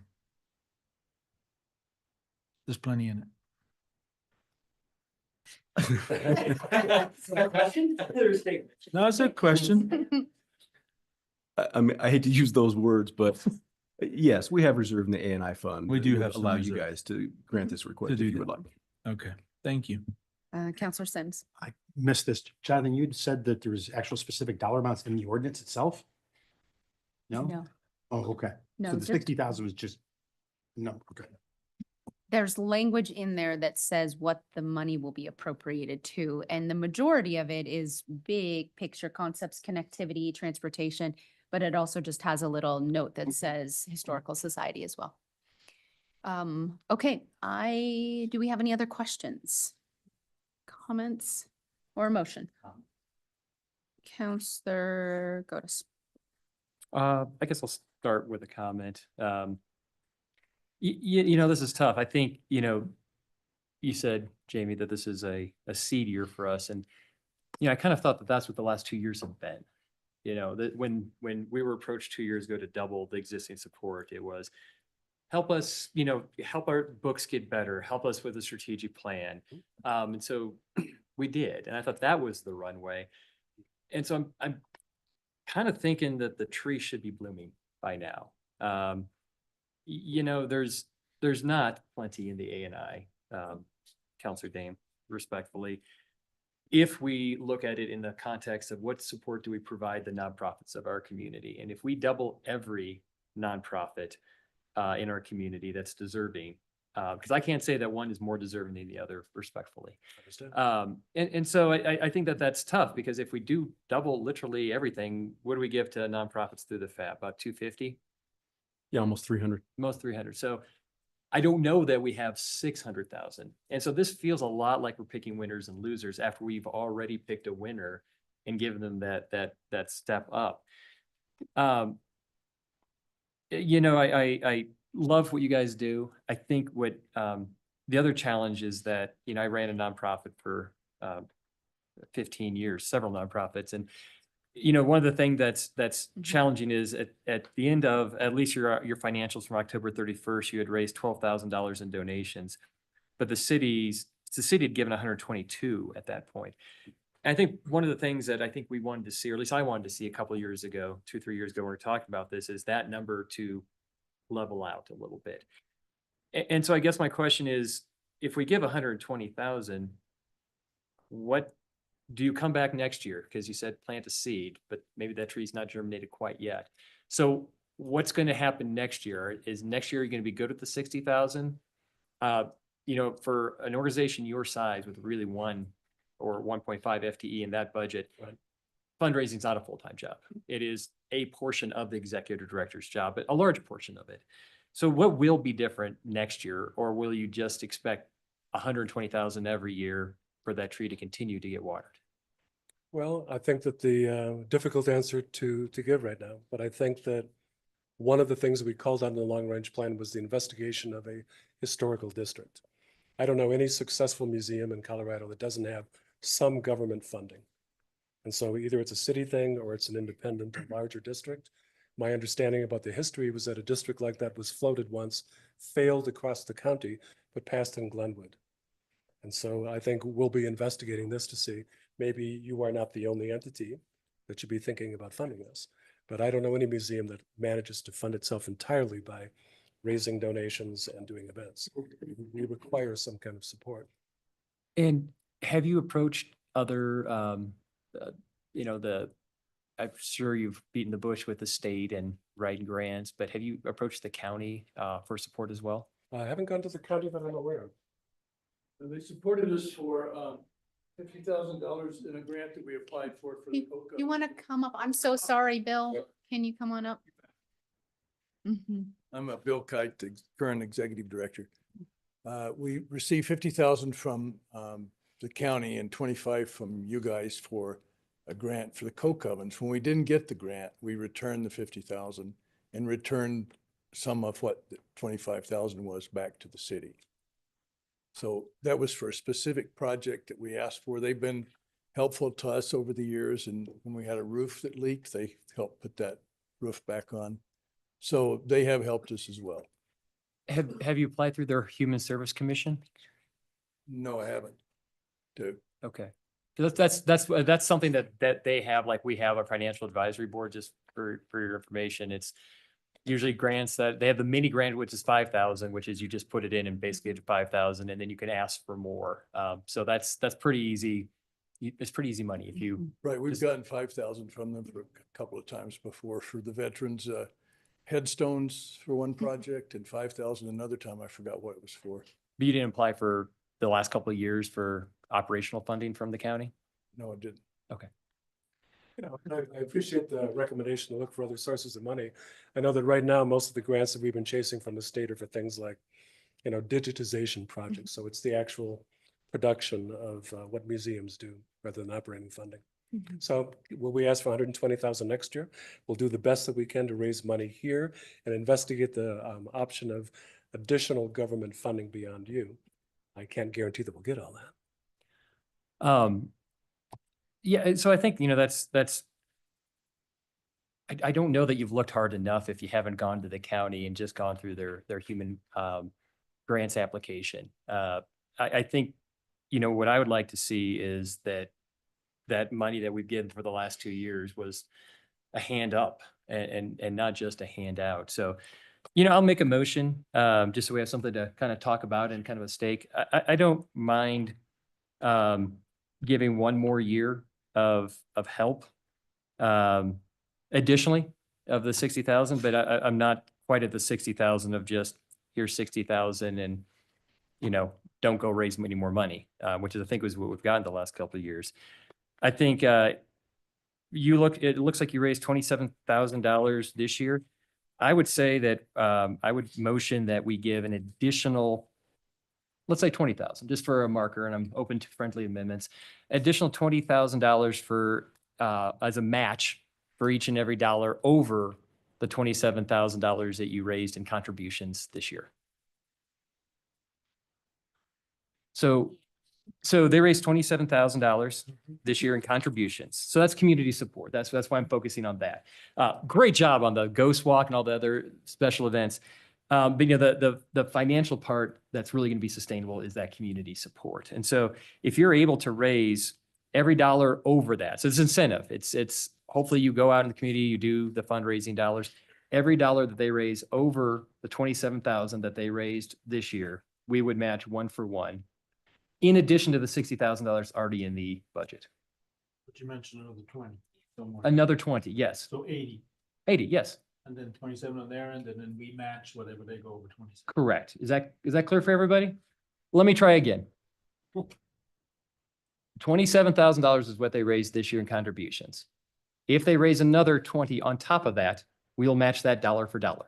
There's plenty in it. No, it's a question. I mean, I hate to use those words, but yes, we have reserved in the A&I fund. We do that have some allow you reserve. guys to grant this request if do you that. would like. Okay, thank you. Councilor Sims. I missed this. Jonathan, you'd said that there was actual specific dollar amounts in the ordinance itself? No? No, Oh, okay. no, So the just- 60,000 was just, no, okay. there's language in there that says what the money will be appropriated to, and the majority of it is big picture concepts, connectivity, transportation, but it also just has a little note that says Historical Society as well. Okay, do we have any other questions? Comments or motion? Counselor Gotis. I guess I'll start with a comment. This is tough. I think, you said, Jamie, that this is a seed year for us. And, I kind of thought that that's what the last 2 years have been. That when we were approached 2 years ago to double the existing support, it was help us, help our books get better, help us with a strategic plan. And so we did. And I thought that was the runway. And so I'm kind of thinking that the tree should be blooming by now. There's not plenty in the A&I, Counselor Dame, respectfully. If we look at it in the context of what support do we provide the nonprofits of our community, and if we double every nonprofit in our community that's deserving, because I can't say that one is more deserving than the other, respectfully. Understood. And so I think that that's tough, because if we do double literally everything, what do we give to nonprofits through the FAB? About 250? Yeah, almost 300. Most 300. So I don't know that we have 600,000. And so this feels a lot like we're picking winners and losers after we've already picked a winner and given them that step up. I love what you guys do. I think what the other challenge is that, I ran a nonprofit for 15 years, several nonprofits. And, one of the things that's challenging is at the end of at least your financials from October 31st, you had raised $12,000 in donations, but the city had given 122 at that point. And I think one of the things that I think we wanted to see, or at least I wanted to see a couple of years ago, 2-3 years ago, when we were talking about this, is that number to level out a little bit. And so I guess my question is, if we give 120,000, what do you come back next year? Because you said plant a seed, but maybe that tree's not germinated quite yet. So what's going to happen next year? Is next year going to be good at the 60,000? For an organization your size with really 1 or 1.5 FTE in that budget, Right. fundraising is not a full-time job. It is a portion of the executive director's job, but a large portion of it. So what will be different next year, or will you just expect 120,000 every year for that tree to continue to get watered? Well, I think that the difficult answer to give right now, but I think that one of the things that we called out in the long range plan was the investigation of a historical district. I don't know any successful museum in Colorado that doesn't have some government funding. And so either it's a city thing or it's an independent or larger district. My understanding about the history was that a district like that was floated once, failed across the county, but passed in Glenwood. And so I think we'll be investigating this to see, maybe you are not the only entity that should be thinking about funding this. But I don't know any museum that manages to fund itself entirely by raising donations and doing events. We require some kind of support. And have you approached other, I'm sure you've beaten the bush with the state and writing grants, but have you approached the county for support as well? I haven't gone to the county that I'm aware of. They supported us for $50,000 in a grant that we applied for the COCA. You want to come up? I'm so sorry, Bill. Can you come on up? I'm Bill Kite, the current executive director. We received 50,000 from the county and 25 from you guys for a grant for the coke ovens. When we didn't get the grant, we returned the 50,000 and returned some of what the 25,000 was back to the city. So that was for a specific project that we asked for. They've been helpful to us over the years. And when we had a roof that leaked, they helped put that roof back on. So they have helped us as well. Have you applied through their Human Service Commission? No, I haven't. Okay. That's something that they have, like we have a financial advisory board, just for your information. It's usually grants that they have the mini grant, which is 5,000, which is you just put it in and basically get 5,000 and then you can ask for more. So that's pretty easy. It's pretty easy money if you. Right. We've gotten 5,000 from them for a couple of times before for the veterans headstones for one project and 5,000 another time. I forgot what it was for. But you didn't apply for the last couple of years for operational funding from the county? No, I didn't. Okay. I appreciate the recommendation to look for other sources of money. I know that right now, most of the grants that we've been chasing from the state are for things like, digitization projects. So it's the actual production of what museums do rather than operating funding. So will we ask for 120,000 next year? We'll do the best that we can to raise money here and investigate the option of additional government funding beyond you. I can't guarantee that we'll get all that. Yeah, so I think, I don't know that you've looked hard enough if you haven't gone to the county and just gone through their human grants application. I think, what I would like to see is that money that we've given for the last 2 years was a hand up and not just a handout. So, I'll make a motion just so we have something to kind of talk about and kind of a stake. I don't mind giving one more year of help additionally of the 60,000, but I'm not quite at the 60,000 of just here's 60,000 and, don't go raise any more money, which I think was what we've gotten the last couple of years. I think it looks like you raised $27,000 this year. I would say that I would motion that we give an additional, let's say 20,000, just for a marker, and I'm open to friendly amendments, additional $20,000 for as a match for each and every dollar over the $27,000 that you raised in contributions this year. So they raised $27,000 this year in contributions. So that's community support. That's why I'm focusing on that. Great job on the Ghost Walk and all the other special events. But the financial part that's really going to be sustainable is that community support. And so if you're able to raise every dollar over that, so it's incentive. It's hopefully you go out in the community, you do the fundraising dollars. Every dollar that they raise over the $27,000 that they raised this year, we would match 1 for 1. In addition to the $60,000 already in the budget. But you mentioned another 20 somewhere. Another 20, yes. So 80. 80, yes. And then 27 on their end, and then we match whatever they go over 27. Correct. Is that clear for everybody? Let me try again. $27,000 is what they raised this year in contributions. If they raise another 20 on top of that, we'll match that dollar for dollar.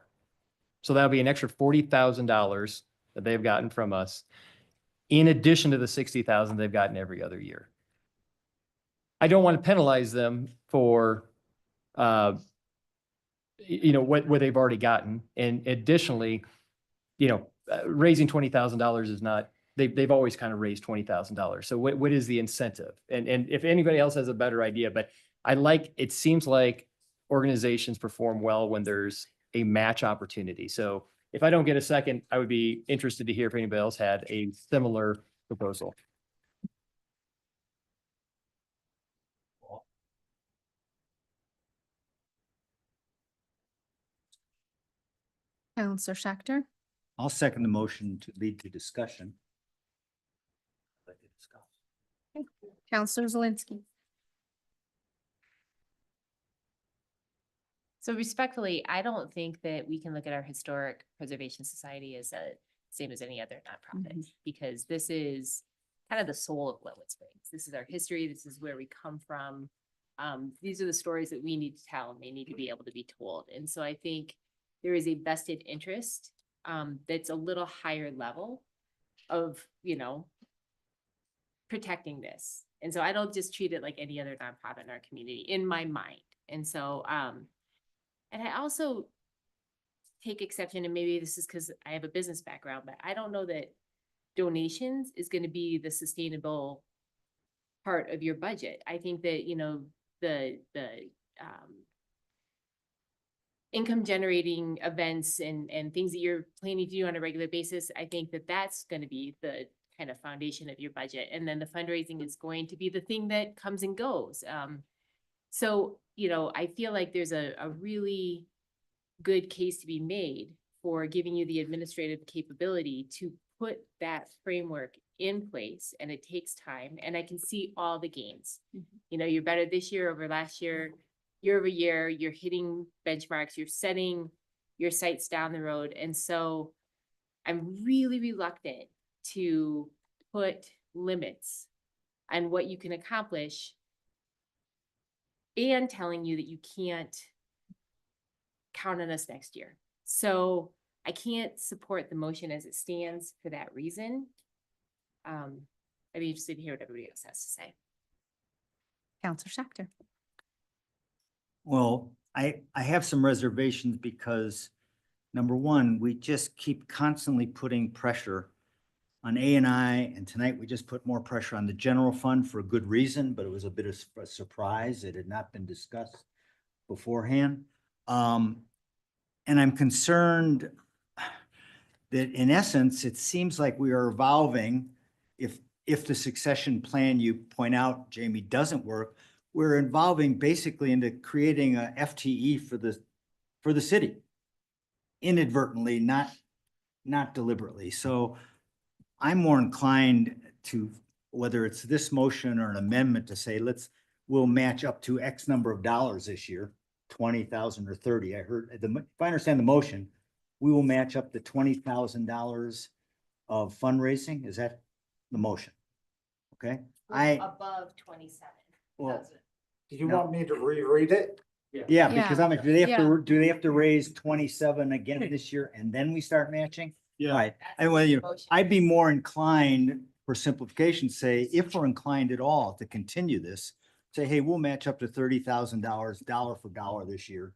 So that'll be an extra $40,000 that they've gotten from us, in addition to the 60,000 they've gotten every other year. I don't want to penalize them for, what they've already gotten. And additionally, raising $20,000 is not, they've always kind of raised $20,000. So what is the incentive? And if anybody else has a better idea, but it seems like organizations perform well when there's a match opportunity. So if I don't get a second, I would be interested to hear if anybody else had a similar proposal. Counselor Schechter, I'll second the motion to lead to discussion. Counselor Zelinski. So respectfully, I don't think that we can look at our Historic Preservation Society as the same as any other nonprofit, because this is kind of the soul of Glenwood Springs. This is our history. This is where we come from. These are the stories that we need to tell, and they need to be able to be told. And so I think there is a vested interest that's a little higher level of, protecting this. And so I don't just treat it like any other nonprofit in our community, in my mind. And so, and I also take exception, and maybe this is because I have a business background, but I don't know that donations is going to be the sustainable part of your budget. I think that, the income generating events and things that you're planning to do on a regular basis, I think that that's going to be the kind of foundation of your budget. And then the fundraising is going to be the thing that comes and goes. So, I feel like there's a really good case to be made for giving you the administrative capability to put that framework in place, and it takes time, and I can see all the gains. You're better this year over last year, year over year, you're hitting benchmarks, you're setting your sights down the road. And so I'm really reluctant to put limits on what you can accomplish and telling you that you can't count on us next year. So I can't support the motion as it stands for that reason. I'd be interested to hear what everybody else has to say. Counselor Schechter. Well, I have some reservations because, number one, we just keep constantly putting pressure on A&I, and tonight we just put more pressure on the general fund for a good reason, but it was a bit of a surprise. It had not been discussed beforehand. And I'm concerned that in essence, it seems like we are evolving. If the succession plan you point out, Jamie, doesn't work, we're evolving basically into creating a FTE for the city inadvertently, not deliberately. So I'm more inclined to, whether it's this motion or an amendment, to say, we'll match up to X number of dollars this year, 20,000 or 30. I heard, if I understand the motion, we will match up to $20,000 of fundraising. Is that the motion? Okay. Above 27,000. Do you want me to reread it? Yeah, because Yeah. I'm like, do they have to raise 27 again this year and then we start matching? Yeah. Right. And well, I'd be more inclined, for simplification, say, if we're inclined at all to continue this, say, hey, we'll match up to $30,000 dollar for dollar this year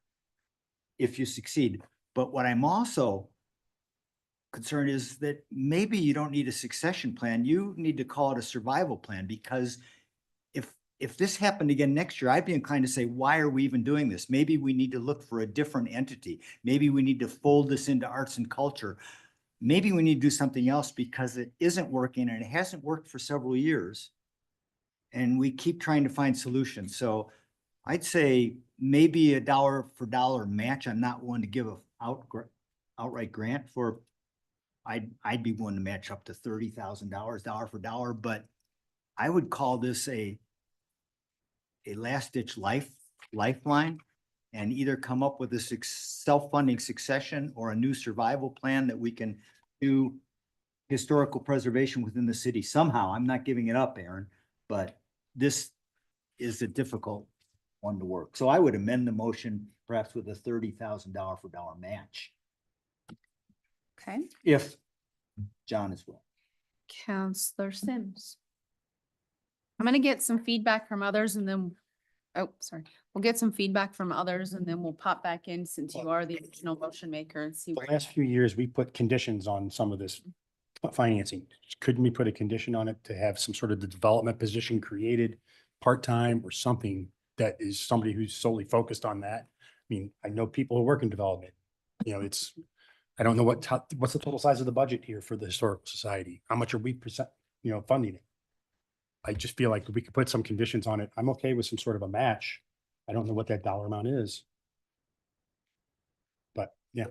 if you succeed. But what I'm also concerned is that maybe you don't need a succession plan. You need to call it a survival plan, because if this happened again next year, I'd be inclined to say, why are we even doing this? Maybe we need to look for a different entity. Maybe we need to fold this into arts and culture. Maybe we need to do something else because it isn't working, and it hasn't worked for several years. And we keep trying to find solutions. So I'd say maybe a dollar for dollar match. I'm not willing to give a outright grant for, I'd be willing to match up to $30,000 dollar for dollar, but I would call this a last ditch lifeline, and either come up with a self-funding succession or a new survival plan that we can do historical preservation within the city somehow. I'm not giving it up, Aaron, but this is a difficult one to work. So I would amend the motion perhaps with a $30,000 for dollar match, Okay, if John is willing. Counselor Sims. I'm gonna get some feedback from others and then, oh, sorry. We'll get some feedback from others and then we'll pop back in since you are the original motion maker and see. The where last few years, we put conditions on some of this financing. Couldn't we put a condition on it to have some sort of the development position created part-time or something that is somebody who's solely focused on that? I mean, I know people who work in development, you know, I don't know what's the total size of the budget here for the Historical Society? How much are we funding it? I just feel like we could put some conditions on it. I'm okay with some sort of a match. I don't know what that dollar amount is. But yeah.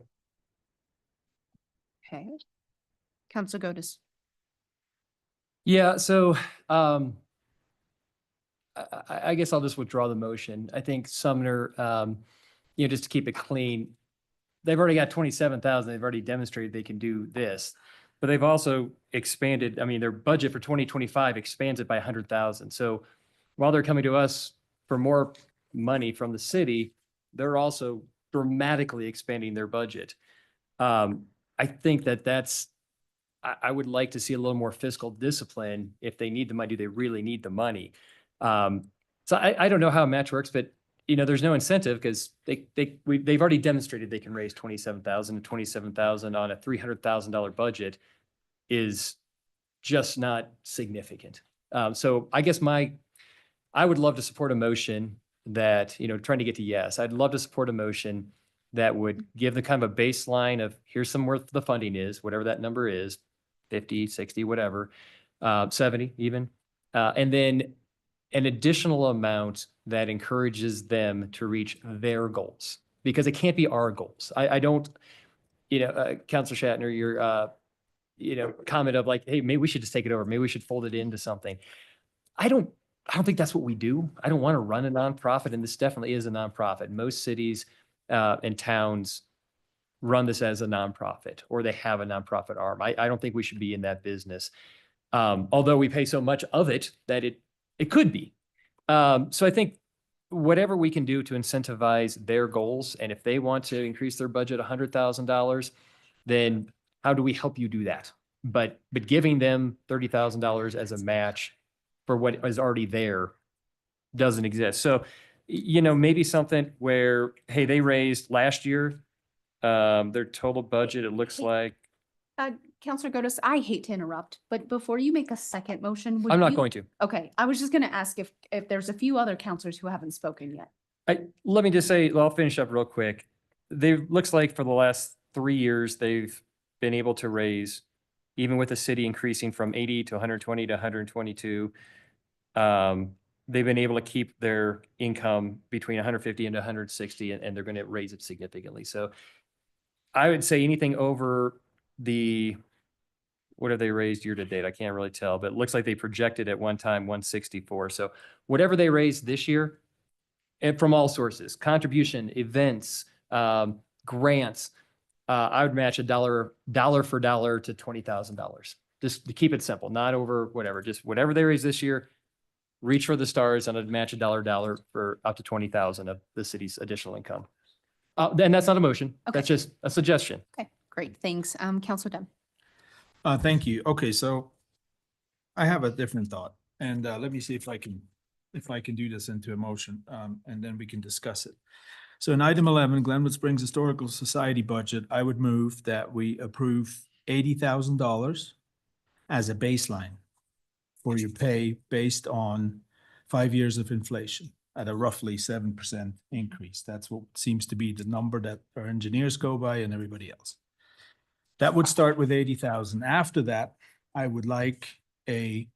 Okay. Counselor Gotis. Yeah, so I guess I'll just withdraw the motion. I think Sumner, just to keep it clean, they've already got 27,000. They've already demonstrated they can do this, but they've also expanded. I mean, their budget for 2025 expands it by 100,000. So while they're coming to us for more money from the city, they're also dramatically expanding their budget. I think I would like to see a little more fiscal discipline. If they need the money, do they really need the money? So I don't know how a match works, but there's no incentive because they've already demonstrated they can raise 27,000 to 27,000 on a $300,000 budget is just not significant. So I guess I would love to support a motion that, trying to get to yes, I'd love to support a motion that would give the kind of a baseline of here's some where the funding is, whatever that number is, 50, 60, whatever, 70 even. And then an additional amount that encourages them to reach their goals, because it can't be our goals. I don't, Counselor Shatner, your, comment of like, hey, maybe we should just take it over. Maybe we should fold it into something. I don't think that's what we do. I don't want to run a nonprofit, and this definitely is a nonprofit. Most cities and towns run this as a nonprofit, or they have a nonprofit arm. I don't think we should be in that business. Although we pay so much of it that it could be. So I think whatever we can do to incentivize their goals, and if they want to increase their budget $100,000, then how do we help you do that? But giving them $30,000 as a match for what is already there doesn't exist. So, maybe something where, hey, they raised last year, their total budget, it looks like. Counselor Gotis, I hate to interrupt, but before you make a second motion. I'm not going to. Okay, I was just gonna ask if there's a few other counselors who haven't spoken yet. Let me just say, I'll finish up real quick. Looks like for the last 3 years, they've been able to raise, even with the city increasing from 80 to 120 to 122, they've been able to keep their income between 150 and 160, and they're going to raise it significantly. So I would say anything over what have they raised year to date? I can't really tell, but it looks like they projected at one time 164. So whatever they raised this year, and from all sources, contribution, events, grants, I would match a dollar for dollar to $20,000. Just to keep it simple, not over whatever, just whatever they raise this year, reach for the stars, and I'd match a dollar for up to 20,000 of the city's additional income. And that's not a motion. Okay. That's just a suggestion. Okay, great, thanks. Counselor Dunn. Thank you. Okay, so I have a different thought, and let me see if I can do this into a motion, and then we can discuss it. So in item 11, Glenwood Springs Historical Society budget, I would move that we approve $80,000 as a baseline for your pay based on 5 years of inflation at a roughly 7% increase. That's what seems to be the number that our engineers go by and everybody else. That would start with 80,000. After that, I would like a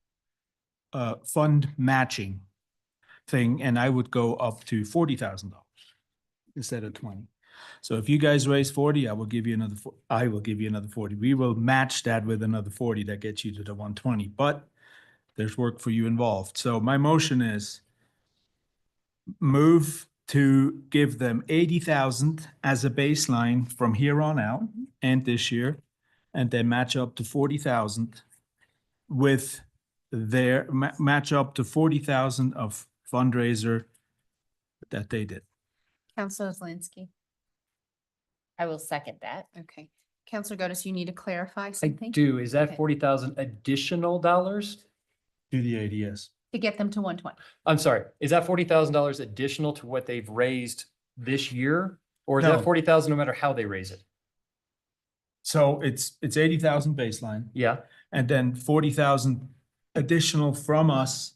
fund matching thing, and I would go up to $40,000 instead of 20. So if you guys raise 40, I will give you another 40. We will match that with another 40. That gets you to the 120, but there's work for you involved. So my motion is move to give them 80,000 as a baseline from here on out and this year, and then match up to 40,000 with their match up to 40,000 of fundraiser that they did. Counselor Zelinski. I will second that. Okay. Counselor Gotis, you need to clarify I something? do. Is that Okay. 40,000 additional dollars? To the ADS. To get them to 120. I'm sorry, is that $40,000 additional to what they've raised this year? Or is No. that 40,000 no matter how they raise it? So it's 80,000 baseline Yeah, and then 40,000 additional from us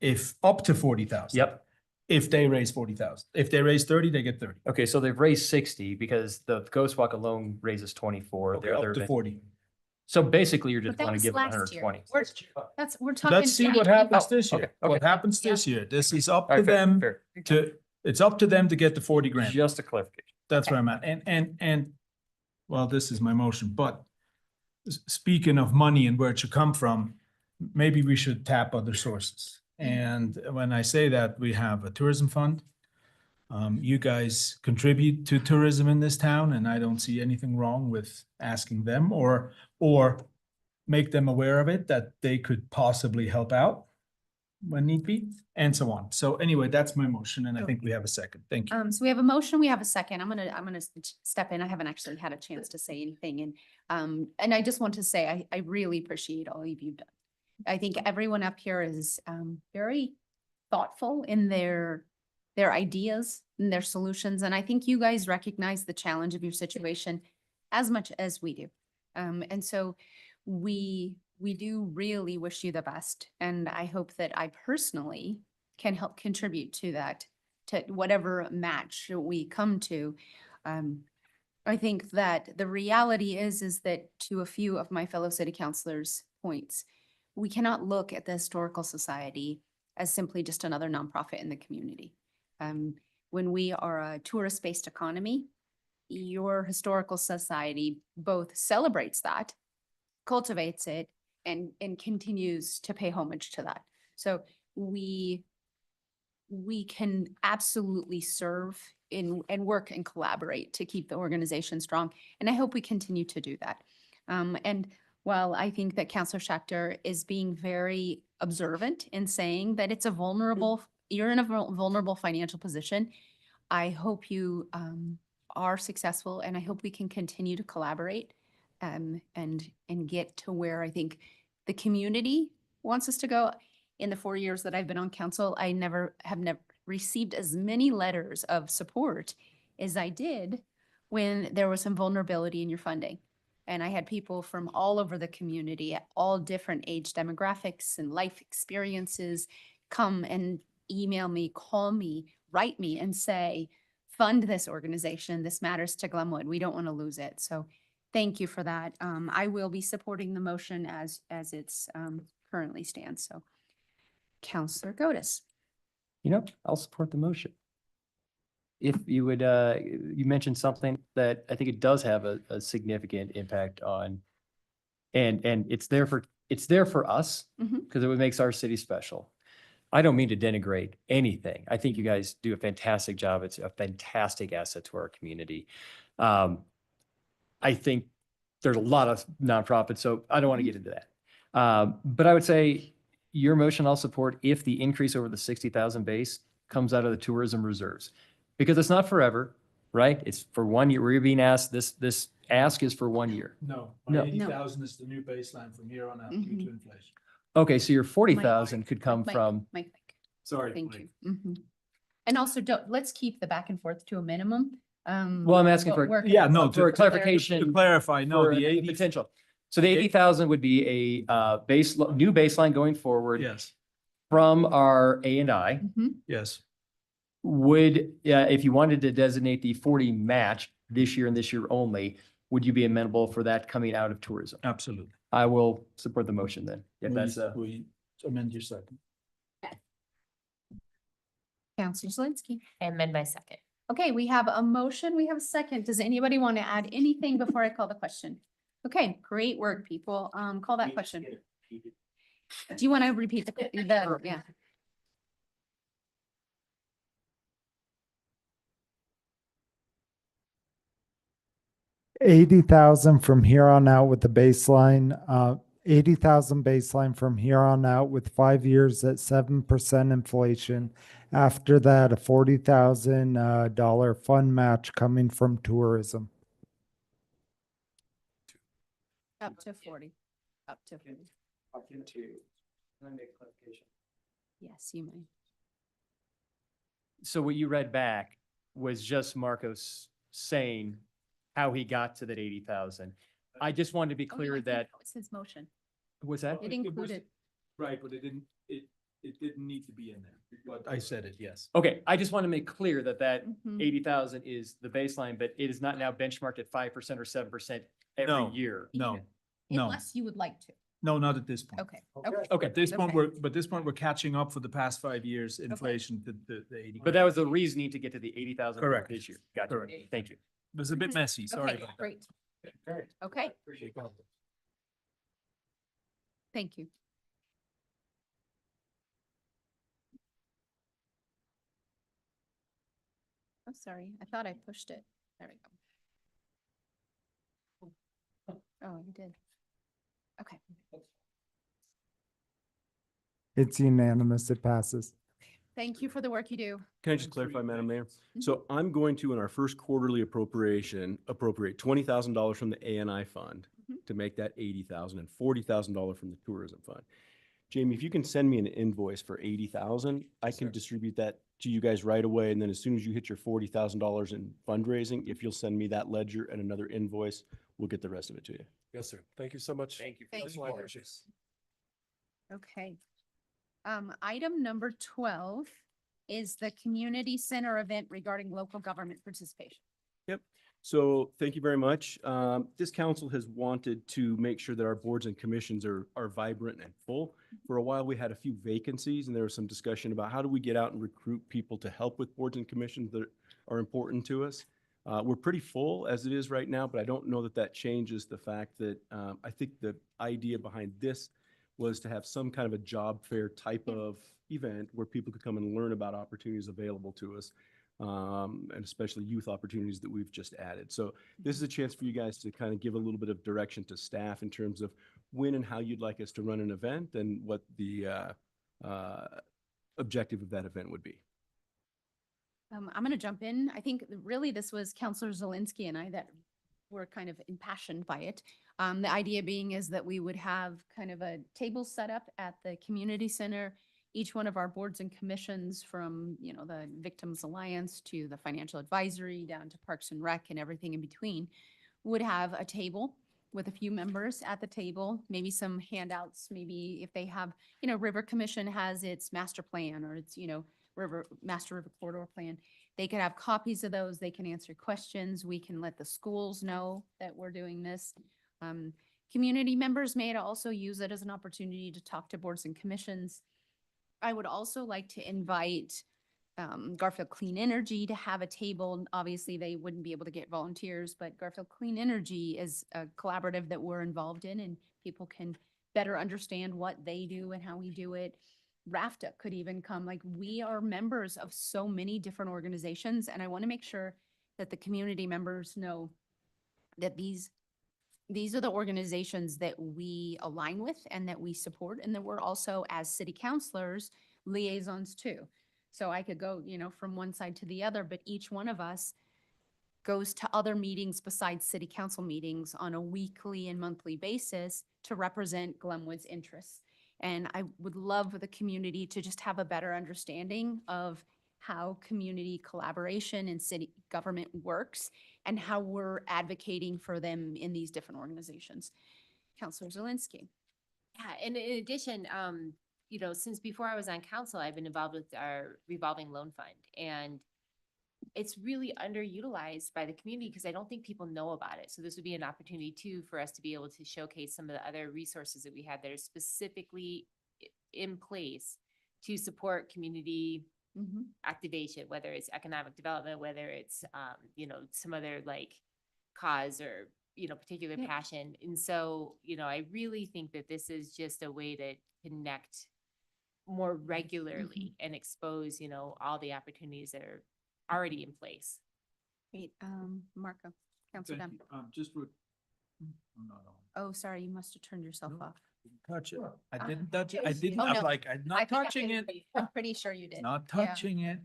if up to 40,000. yep. If they raise 40,000. If they raise 30, they get 30. Okay, so they've raised 60 because the Ghost Walk alone raises 24. Okay, The up other to event- 40. So basically, you're But just that want to was give them last year. 120. We're talking. Let's see what 2025. happens this year. okay, What okay. happens this year? This is up All to right, fair, them fair. it's up to them to get the 40 grand. Just a clarification. That's Okay. where I'm at. And, well, this is my motion, but speaking of money and where it should come from, maybe we should tap other sources. And when I say that, we have a tourism fund. You guys contribute to tourism in this town, and I don't see anything wrong with asking them or make them aware of it, that they could possibly help out when need be, and so on. So anyway, that's my motion, and I think we have a second. Thank you. So we have a motion, we have a second. I'm gonna step in. I haven't actually had a chance to say anything and I just want to say, I really appreciate all of you've done. I think everyone up here is very thoughtful in their ideas and their solutions. And I think you guys recognize the challenge of your situation as much as we do. And so we do really wish you the best. And I hope that I personally can help contribute to that, to whatever match we come to. I think that the reality is that to a few of my fellow city councilors' points, we cannot look at the Historical Society as simply just another nonprofit in the community. When we are a tourist-based economy, your Historical Society both celebrates that, cultivates it, and continues to pay homage to that. So we can absolutely serve in and work and collaborate to keep the organization strong. And I hope we continue to do that. And while I think that Councilor Schachter is being very observant in saying that it's a vulnerable, you're in a vulnerable financial position, I hope you are successful, and I hope we can continue to collaborate and get to where I think the community wants us to go. In the 4 years that I've been on council, I have never received as many letters of support as I did when there was some vulnerability in your funding. And I had people from all over the community at all different age demographics and life experiences come and email me, call me, write me and say, fund this organization. This matters to Glenwood. We don't want to lose it. So thank you for that. I will be supporting the motion as it's currently stands. So Councilor Gotis. I'll support the motion. If you would, you mentioned something that I think it does have a significant impact on, and it's there for us Mhm. because it makes our city special. I don't mean to denigrate anything. I think you guys do a fantastic job. It's a fantastic asset to our community. I think there's a lot of nonprofits, so I don't want to get into that. But I would say your motion I'll support if the increase over the 60,000 base comes out of the tourism reserves. Because it's not forever, right? It's for 1 year. We're being asked, this ask is for 1 year. No, No. 80,000 is the new baseline from here on out due to inflation. Okay, so your 40,000 could come Mike, from, Mike. Sorry. Thank you. Mhm. And also let's keep the back and forth to a minimum. well, I'm asking for, Yeah, no, for to clarification. clarify, no, for the 80, potential. So the 80,000 would be a new baseline going forward yes, from our A&I. yes. Would, if you wanted to designate the 40 match this year and this year only, would you be amenable for that coming out of tourism? Absolutely. I will support the motion then. If that's We amend your second. Councilor Zelinski. I amend my second. Okay, we have a motion, we have a second. Does anybody want to add anything before I call the question? Okay, great work, people. Call that question. Do you want to repeat yeah. $80,000 from here on out with the baseline, 80,000 baseline from here on out with 5 years at 7% inflation After that, a $40,000 dollar fund match coming from tourism. Up to 40, up to 40. Can I make a clarification? Yes, you may. So what you read back was just Marcos saying how he got to that 80,000. I just wanted to be Oh, no, I clear think that, was his motion. was that? It included. Right, but it didn't need to be in there, but I said it, yes. Okay, I just want to make clear that that Mhm. 80,000 is the baseline, but it is not now benchmarked at 5% or 7% every No. year. No, no, Unless you would like to. no, not at this point. Okay. Okay. Okay, At this point, Okay. but this point, we're catching up for the past 5 years, inflation, the 80. but that was the reasoning to get to the 80,000 Correct. this year. Gotcha. Correct. Thank you. It was a bit messy, sorry Okay, about that. great. Okay, Appreciate it. thank you. I'm sorry, I thought I pushed it. There we go. Oh, you did. Okay. It's unanimous. It passes. Thank you for the work you do. Can I just clarify, Madam Mayor? So I'm going to, in our first quarterly appropriation, appropriate $20,000 from the ANI fund Mhm. to make that 80,000 and $40,000 from the tourism fund. Jamie, if you can send me an invoice for 80,000, I can distribute that to you guys right away. And then as soon as you hit your $40,000 in fundraising, if you'll send me that ledger and another invoice, we'll get the rest of it to you. Yes, sir. Thank you so much. Thank you. Thank That's you. my appreciation. Okay. Item number 12 is the community center event regarding local government participation. So thank you very much. This council has wanted to make sure that our boards and commissions are vibrant and full. For a while, we had a few vacancies and there was some discussion about how do we get out and recruit people to help with boards and commissions that are important to us. We're pretty full as it is right now, but I don't know that that changes the fact that I think the idea behind this was to have some kind of a job fair type of event where people could come and learn about opportunities available to us. And especially youth opportunities that we've just added. So this is a chance for you guys to kind of give a little bit of direction to staff in terms of when and how you'd like us to run an event and what the objective of that event would be. I'm going to jump in. I think really this was Counselor Zelinski and I that were kind of impassioned by it. The idea being is that we would have kind of a table set up at the community center. Each one of our boards and commissions from, you know, the Victims Alliance to the Financial Advisory down to Parks and Rec and everything in between would have a table with a few members at the table, maybe some handouts, maybe if they have, you know, River Commission has its master plan or its, you know, Master River Corridor Plan. They could have copies of those. They can answer questions. We can let the schools know that we're doing this. Community members may also use it as an opportunity to talk to boards and commissions. I would also like to invite Garfield Clean Energy to have a table. Obviously, they wouldn't be able to get volunteers, but Garfield Clean Energy is a collaborative that we're involved in and people can better understand what they do and how we do it. RAFTA could even come. Like, we are members of so many different organizations, and I want to make sure that the community members know that these are the organizations that we align with and that we support, and that we're also, as city councilors, liaisons too. So I could go, you know, from one side to the other, but each one of us goes to other meetings besides city council meetings on a weekly and monthly basis to represent Glenwood's interests. And I would love the community to just have a better understanding of how community collaboration and city government works and how we're advocating for them in these different organizations. Counselor Zelinski. Yeah, and in addition, you know, since before I was on council, I've been involved with our revolving loan fund. And it's really underutilized by the community because I don't think people know about it. So this would be an opportunity too for us to be able to showcase some of the other resources that we have that are specifically in place to support community activation, whether it's economic development, whether it's, you know, some other like cause or, you know, particular passion. And so, you know, I really think that this is just a way to connect more regularly and expose, you know, all the opportunities that are already in place. Great, Marco, Counselor Dunn. I'm not on. Oh, sorry, you must have turned yourself off. Touch it. I Ah, didn't touch it. I oh, didn't, no. I'm like, I'm I not think I touching did. it. I'm pretty sure you did. Not Yeah. touching it.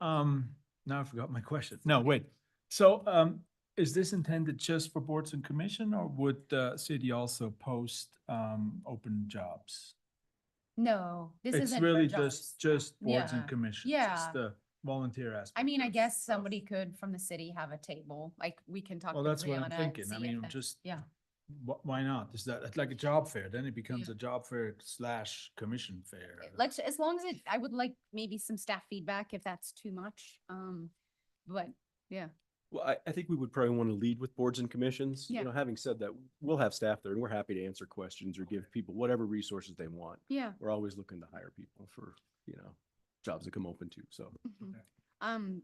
Now I forgot my question. No, wait. So, is this intended just for boards and commission, or would the city also post, open jobs? No, this It's isn't for really jobs. just boards and Yeah. commissions. Yeah. It's the volunteer aspect. I mean, I of- guess somebody could from the city have a table, like we can talk Well, to that's what I'm Brianna and thinking. I see mean, if that- just, Yeah, why not? Is that it's like a job fair? Then it becomes Yeah. a job fair / commission fair. let's, as long as it, I would like maybe some staff feedback if that's too much. But yeah, Well, I think we would probably want to lead with boards and commissions. Yeah. You know, having said that, we'll have staff there and we're happy to answer questions or give people whatever resources they want. yeah. We're always looking to hire people for, jobs that come open too, so. Mhm.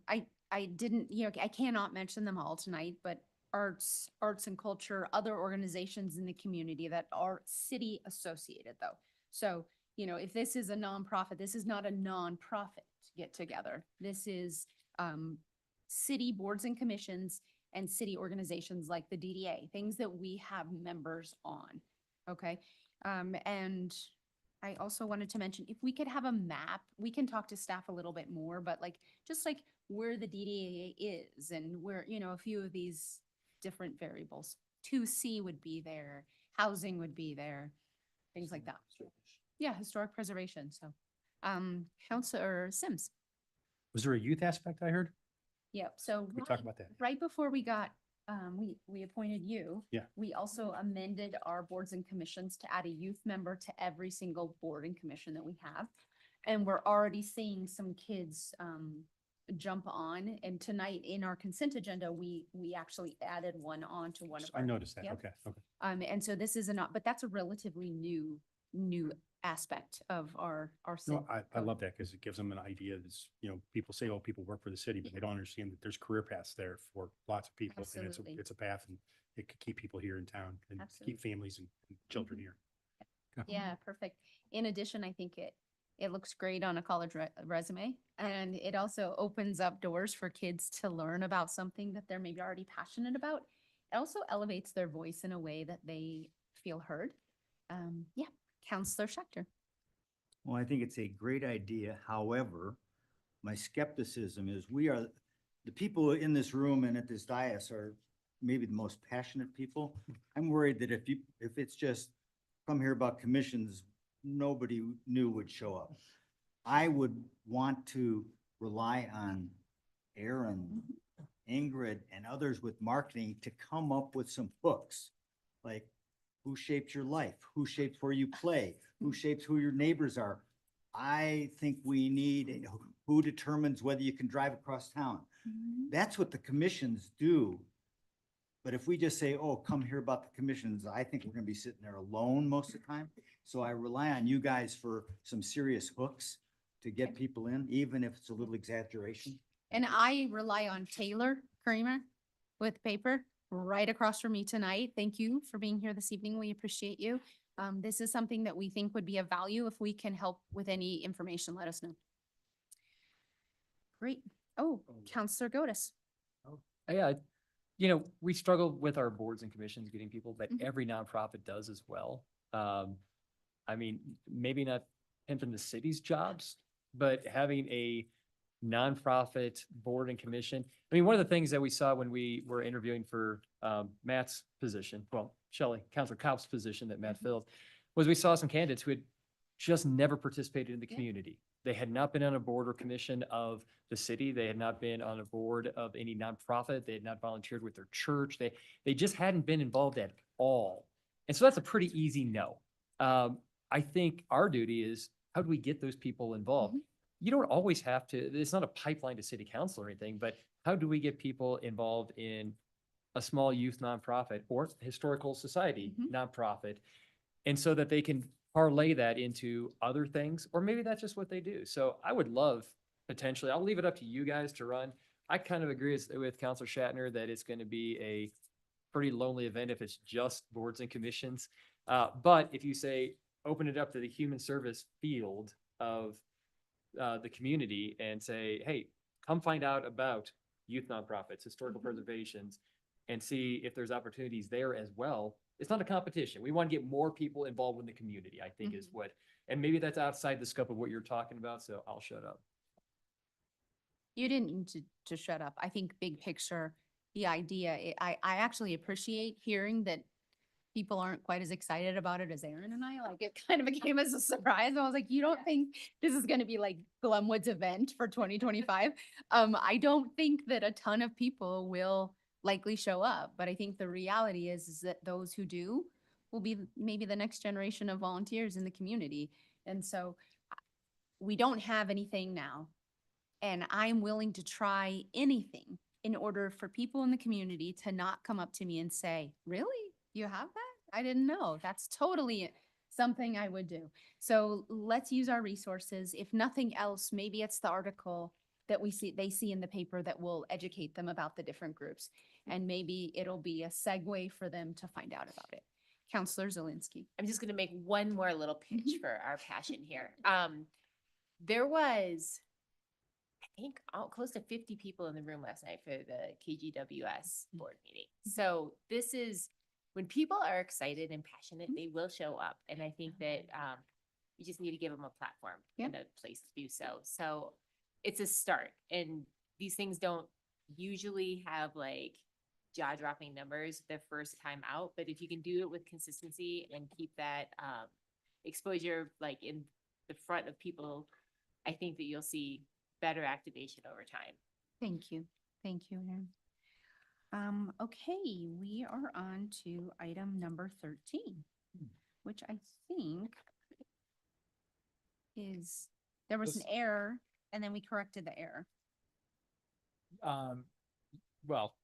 I didn't, I cannot mention them all tonight, but arts and culture, other organizations in the community that are city associated though. So, if this is a nonprofit, this is not a nonprofit get together. This is, city boards and commissions and city organizations like the DDA, things that we have members on. Okay. And I also wanted to mention, if we could have a map, we can talk to staff a little bit more, but just like where the DDA is and where, a few of these different variables. 2C would be there, housing would be there, things like that. Yeah, historic preservation. So, Counselor Sims. Was there a youth aspect I heard? Yep. So We talk about that. right before we got, we appointed you. Yeah. We also amended our boards and commissions to add a youth member to every single board and commission that we have. And we're already seeing some kids, jump on. And tonight in our consent agenda, we actually added one on to one of I our. noticed that. Yep. Okay, okay. And so this is but that's a relatively new aspect of our No, city I code. love that because it gives them an idea. That's, people say, oh, people work for the city, but they don't understand that there's career paths there for lots of people. And Absolutely. it's a path and it could keep people here in town and Absolutely. keep families and children Mhm. here. Okay. Yeah, perfect. In addition, I think it looks great on a college resume, and it also opens up doors for kids to learn about something that they're maybe already passionate about. It also elevates their voice in a way that they feel heard. Yeah, Counselor Schechter. Well, I think it's a great idea. However, my skepticism is the people in this room and at this dais are maybe the most passionate people. I'm worried that if it's just come here about commissions, nobody new would show up. I would want to rely on Aaron, Ingrid, and others with marketing to come up with some hooks. Like, who shaped your life? Who shapes where you play? Who shapes who your neighbors are? I think we need, who determines whether you can drive across town? That's what the commissions do. But if we just say, oh, come hear about the commissions, I think we're gonna be sitting there alone most of the time. So I rely on you guys for some serious hooks to get people in, even if it's a little exaggeration. And I rely on Taylor Kramer with paper right across from me tonight. Thank you for being here this evening. We appreciate you. This is something that we think would be of value. If we can help with any information, let us know. Great. Oh, Counselor Godus. Yeah, we struggle with our boards and commissions getting people, but Mhm. every nonprofit does as well. I mean, maybe not pimping the city's jobs, but having a nonprofit board and commission. I mean, one of the things that we saw when we were interviewing for Matt's position, well, Counselor Kopp's position that Matt filled, was we saw some candidates who had just never participated in the Yeah. community. They had not been on a board or commission of the city. They had not been on a board of any nonprofit. They had not volunteered with their church. They just hadn't been involved at all. And so that's a pretty easy no. I think our duty is, how do we get those people involved? You don't always have to, it's not a pipeline to city council or anything, but how do we get people involved in a small youth nonprofit or historical society nonprofit? And so that they can parlay that into other things, or maybe that's just what they do. So I would love potentially, I'll leave it up to you guys to run. I kind of agree with Counselor Shatner that it's going to be a pretty lonely event if it's just boards and commissions. But if you say, open it up to the human service field of the community and say, hey, come find out about youth nonprofits, historical preservations, and see if there's opportunities there as well, it's not a competition. We want to get more people involved in the community, I think is Mhm. what, and maybe that's outside the scope of what you're talking about, so I'll shut up. You didn't need to shut up. I think big picture, the idea, I actually appreciate hearing that people aren't quite as excited about it as Aaron and I. Like, it kind of came as a surprise. I was like, you don't think this is gonna be like Glenwood's event for 2025? I don't think that a ton of people will likely show up, but I think the reality is that those who do will be maybe the next generation of volunteers in the community. And so we don't have anything now. And I'm willing to try anything in order for people in the community to not come up to me and say, really? You have that? I didn't know. That's totally something I would do. So let's use our resources. If nothing else, maybe it's the article that they see in the paper that will educate them about the different groups. And maybe it'll be a segue for them to find out about it. Counselor Zelinski. I'm just gonna make one more little pitch for our passion here. There was, I think, close to 50 people in the room last night for the KGWS board meeting. So this is, when people are excited and passionate, they will show up. And I think that you just need to give them a platform and a place to do so. So it's a start. And these things don't usually have like jaw-dropping numbers the first time out, but if you can do it with consistency and keep that exposure like in the front of people, I think that you'll see better activation over time. Thank you. Thank you, Aaron. Okay, we are on to item number 13, which I think is, there was an error and then we corrected the error. Well,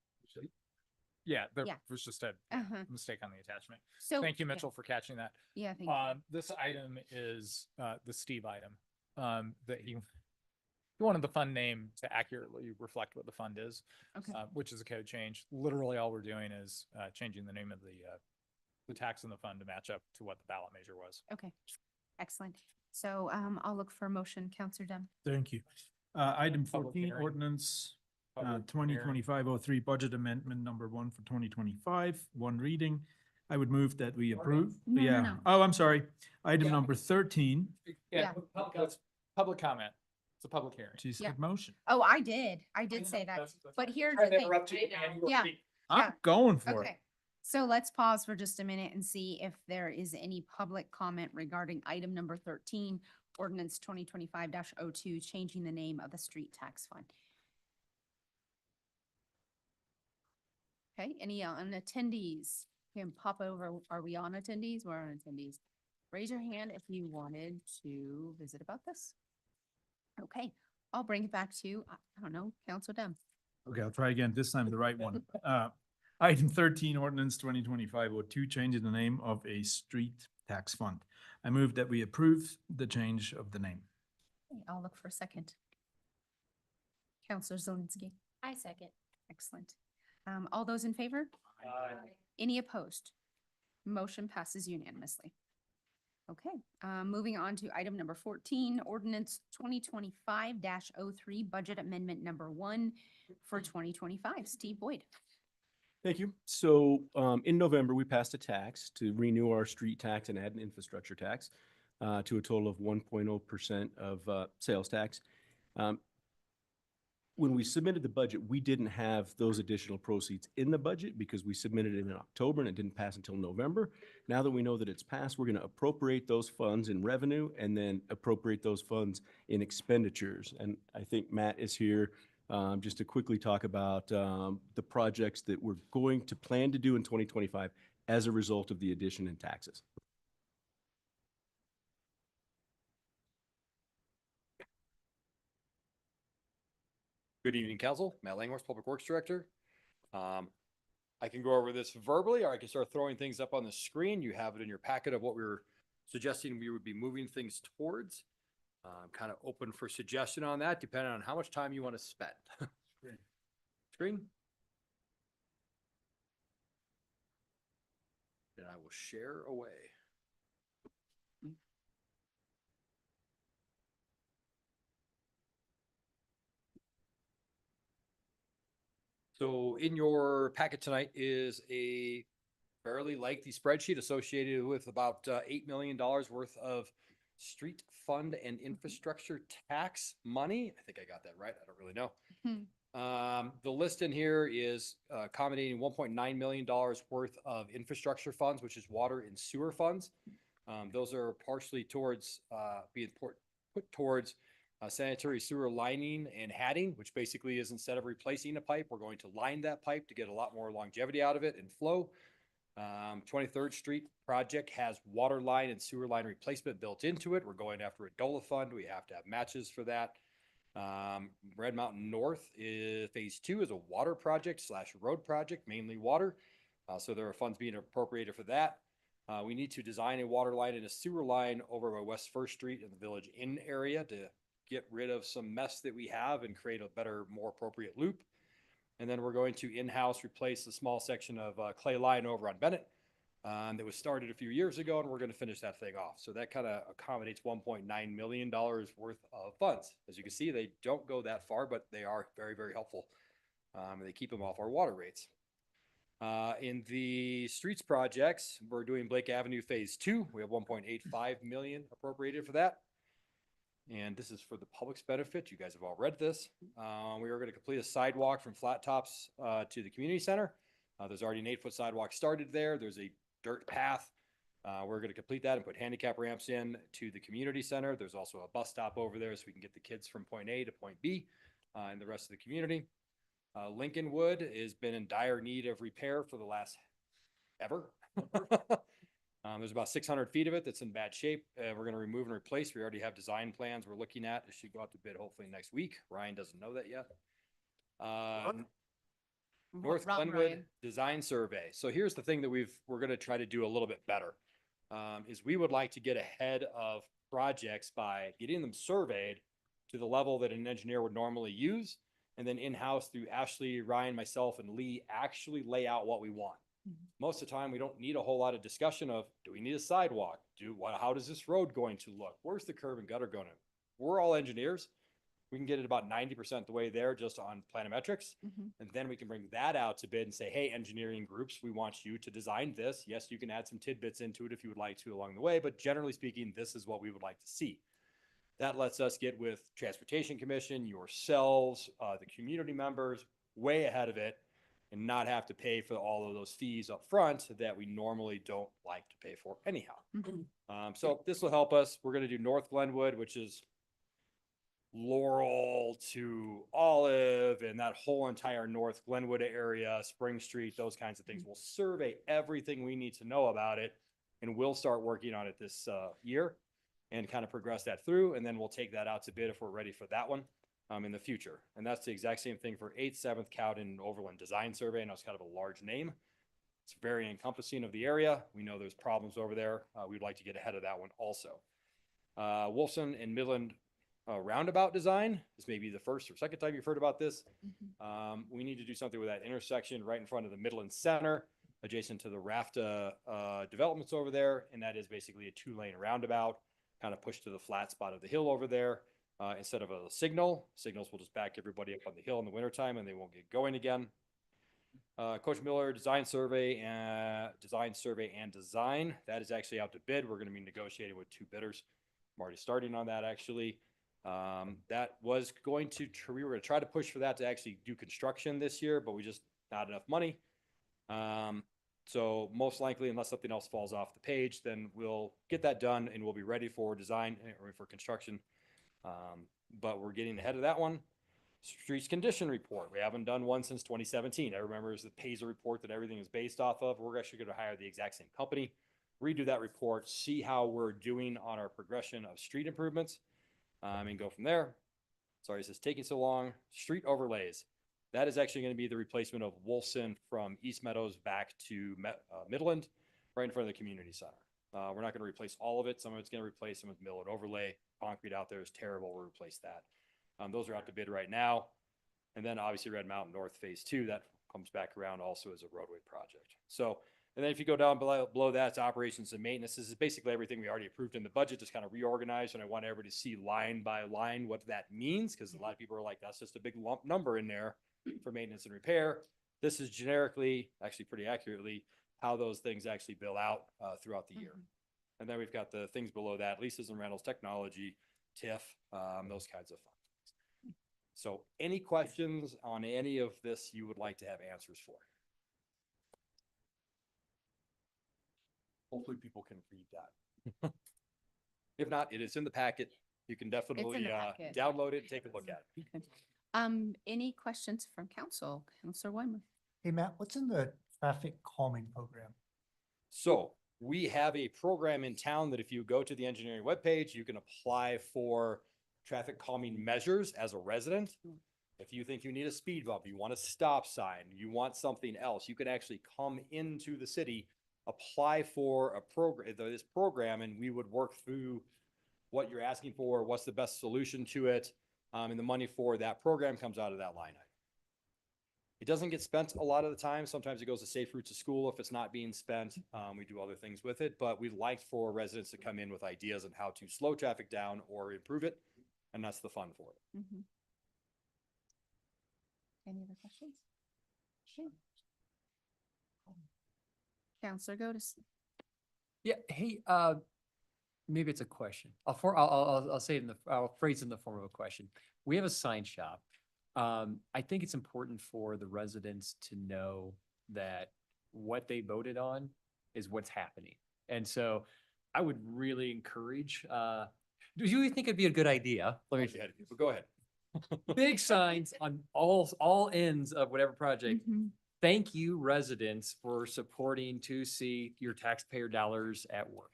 yeah, there Yeah. was just a Uh-huh. mistake on the attachment. So. Thank you, yeah. Mitchell, for catching that. Yeah, thank you. This item is the Steve item. That he wanted the fund name to accurately reflect what the fund is, Okay. which is a code change. Literally, all we're doing is changing the name of the tax in the fund to match up to what the ballot measure was. Okay, excellent. So I'll look for a motion, Counselor Dem. Thank you. Item Public 14, hearing. ordinance Public 2025-03, budget amendment number 1 for 2025, one reading. I would move that we approve. No, no, Yeah. no. Oh, I'm sorry. Item Yeah. number 13, Yeah. Public comment. It's a public hearing. she Yeah. said motion. Oh, I did say that. But here's the thing. Yeah. I'm Yeah. going for it. Okay, so let's pause for just a minute and see if there is any public comment regarding item number 13, ordinance 2025-02, changing the name of the street tax fund. Okay, any on attendees can pop over. Are we on attendees? We're on attendees. Raise your hand if you wanted to visit about this. Okay, I'll bring it back to, I don't know, Council Dem. Okay, I'll try again. This time the right one. Item 13, ordinance 2025-02, changing the name of a street tax fund. I move that we approve the change of the name. Okay, I'll look for a second. Counselor Zelinski. I second. Excellent. All those in favor? Any opposed? Motion passes unanimously. Okay, moving on to item number 14, ordinance 2025-03, budget amendment number 1 for 2025. Steve Boyd. Thank you. So in November, we passed a tax to renew our street tax and add an infrastructure tax to a total of 1.0% of sales tax. When we submitted the budget, we didn't have those additional proceeds in the budget because we submitted it in October and it didn't pass until November. Now that we know that it's passed, we're going to appropriate those funds in revenue and then appropriate those funds in expenditures. And I think Matt is here just to quickly talk about the projects that we're going to plan to do in 2025 as a result of the addition in taxes. Good evening, Council. Matt Langworth, Public Works Director. I can go over this verbally, or I can start throwing things up on the screen. You have it in your packet of what we were suggesting we would be moving things towards. I'm kind of open for suggestion on that, depending on how much time you want to spend. Screen. And I will share away. So in your packet tonight is a fairly lengthy spreadsheet associated with about $8 million worth of street fund and infrastructure tax money. I think I got that right. I don't really know. The list in here is accommodating $1.9 million worth of infrastructure funds, which is water and sewer funds. Those are partially towards being put towards sanitary sewer lining and hatting, which basically is instead of replacing a pipe, we're going to line that pipe to get a lot more longevity out of it and flow. 23rd Street project has water line and sewer line replacement built into it. We're going after a DOLA fund. We have to have matches for that. Red Mountain North is phase 2 is a water project / road project, mainly water. So there are funds being appropriated for that. We need to design a water line and a sewer line over by West First Street in the Village Inn area to get rid of some mess that we have and create a better, more appropriate loop. And then we're going to in-house replace a small section of clay line over on Bennett that was started a few years ago, and we're going to finish that thing off. So that kind of accommodates $1.9 million worth of funds. As you can see, they don't go that far, but they are very, very helpful. They keep them off our water rates. In the streets projects, we're doing Blake Avenue Phase 2. We have 1.85 million appropriated for that. And this is for the public's benefit. You guys have all read this. We are going to complete a sidewalk from Flat Tops to the community center. There's already an 8-foot sidewalk started there. There's a dirt path. We're going to complete that and put handicap ramps in to the community center. There's also a bus stop over there so we can get the kids from point A to point B and the rest of the community. Lincolnwood has been in dire need of repair for the last ever. There's about 600 feet of it that's in bad shape. We're going to remove and replace. We already have design plans we're looking at. It should go out to bid hopefully next week. Ryan doesn't know that yet. North Glenwood Design Survey. So here's the thing that we're going to try to do a little bit better. Is we would like to get ahead of projects by getting them surveyed to the level that an engineer would normally use, and then in-house through Ashley, Ryan, myself, and Lee actually lay out what we want. Most of the time, we don't need a whole lot of discussion of, do we need a sidewalk? How does this road going to look? Where's the curb and gutter going to? We're all engineers. We can get it about 90% the way there just on planometrics. And then we can bring that out to bid and say, hey, engineering groups, we want you to design this. Yes, you can add some tidbits into it if you would like to along the way, but generally speaking, this is what we would like to see. That lets us get with Transportation Commission, yourselves, the community members, way ahead of it, and not have to pay for all of those fees up front that we normally don't like to pay for anyhow. So this will help us. We're going to do North Glenwood, which is Laurel to Olive and that whole entire North Glenwood area, Spring Street, those kinds of things. We'll survey everything we need to know about it, and we'll start working on it this year and kind of progress that through. And then we'll take that out to bid if we're ready for that one in the future. And that's the exact same thing for 8th, 7th Cowden Overland Design Survey. I know it's kind of a large name. It's very encompassing of the area. We know there's problems over there. We'd like to get ahead of that one also. Wolfson and Midland roundabout design. This may be the first or second time you've heard about this. We need to do something with that intersection right in front of the Midland Center, adjacent to the RAFTA developments over there. And that is basically a 2-lane roundabout, kind of pushed to the flat spot of the hill over there. Instead of a signals will just back everybody up on the hill in the wintertime and they won't get going again. Coach Miller Design Survey and Design. That is actually out to bid. We're going to be negotiating with 2 bidders. I'm already starting on that actually. That was going to, we were going to try to push for that to actually do construction this year, but we just not enough money. So most likely, unless something else falls off the page, then we'll get that done and we'll be ready for design or for construction. But we're getting ahead of that one. Streets condition report. We haven't done one since 2017. I remember it's the PASA report that everything is based off of. We're actually going to hire the exact same company, redo that report, see how we're doing on our progression of street improvements, and go from there. Sorry, this is taking so long. Street overlays. That is actually going to be the replacement of Wolfson from East Meadows back to Midland, right in front of the community center. We're not going to replace all of it. Some of it's going to replace some with mill and overlay. Concrete out there is terrible. We'll replace that. Those are out to bid right now. And then obviously Red Mountain North Phase 2, that comes back around also as a roadway project. So, and then if you go down below that, it's operations and maintenance. This is basically everything we already approved in the budget, just kind of reorganized. And I want everybody to see line by line what that means, because a lot of people are like, that's just a big lump number in there for maintenance and repair. This is generically, actually pretty accurately, how those things actually bill out throughout the year. And then we've got the things below that, leases and rentals, technology, TIF, those kinds of funds. So any questions on any of this you would like to have answers for? Hopefully people can read that. If not, it is in the packet. You can definitely packet. download it, take a look at it. Okay. Any questions from council? Counselor Weimer? Hey, Matt, what's in the traffic calming program? So we have a program in town that if you go to the engineering webpage, you can apply for traffic calming measures as a resident. If you think you need a speed bump, you want a stop sign, you want something else, you can actually come into the city, apply for a program, this program, and we would work through what you're asking for, what's the best solution to it. And the money for that program comes out of that line item. It doesn't get spent a lot of the time. Sometimes it goes to Safe Routes to School. If it's not being spent, we do other things with it, but we'd like for residents to come in with ideas on how to slow traffic down or improve it. And that's the fun for it. Any other questions? Sure. Counselor Gotis? Yeah, hey, maybe it's a question. I'll say it I'll phrase it in the form of a question. We have a sign shop. I think it's important for the residents to know that what they voted on is what's happening. And so I would really encourage, do you think it'd be a good idea? Let me, Go ahead. big signs on all ends of whatever project. Thank you, residents, for supporting to see your taxpayer dollars at work.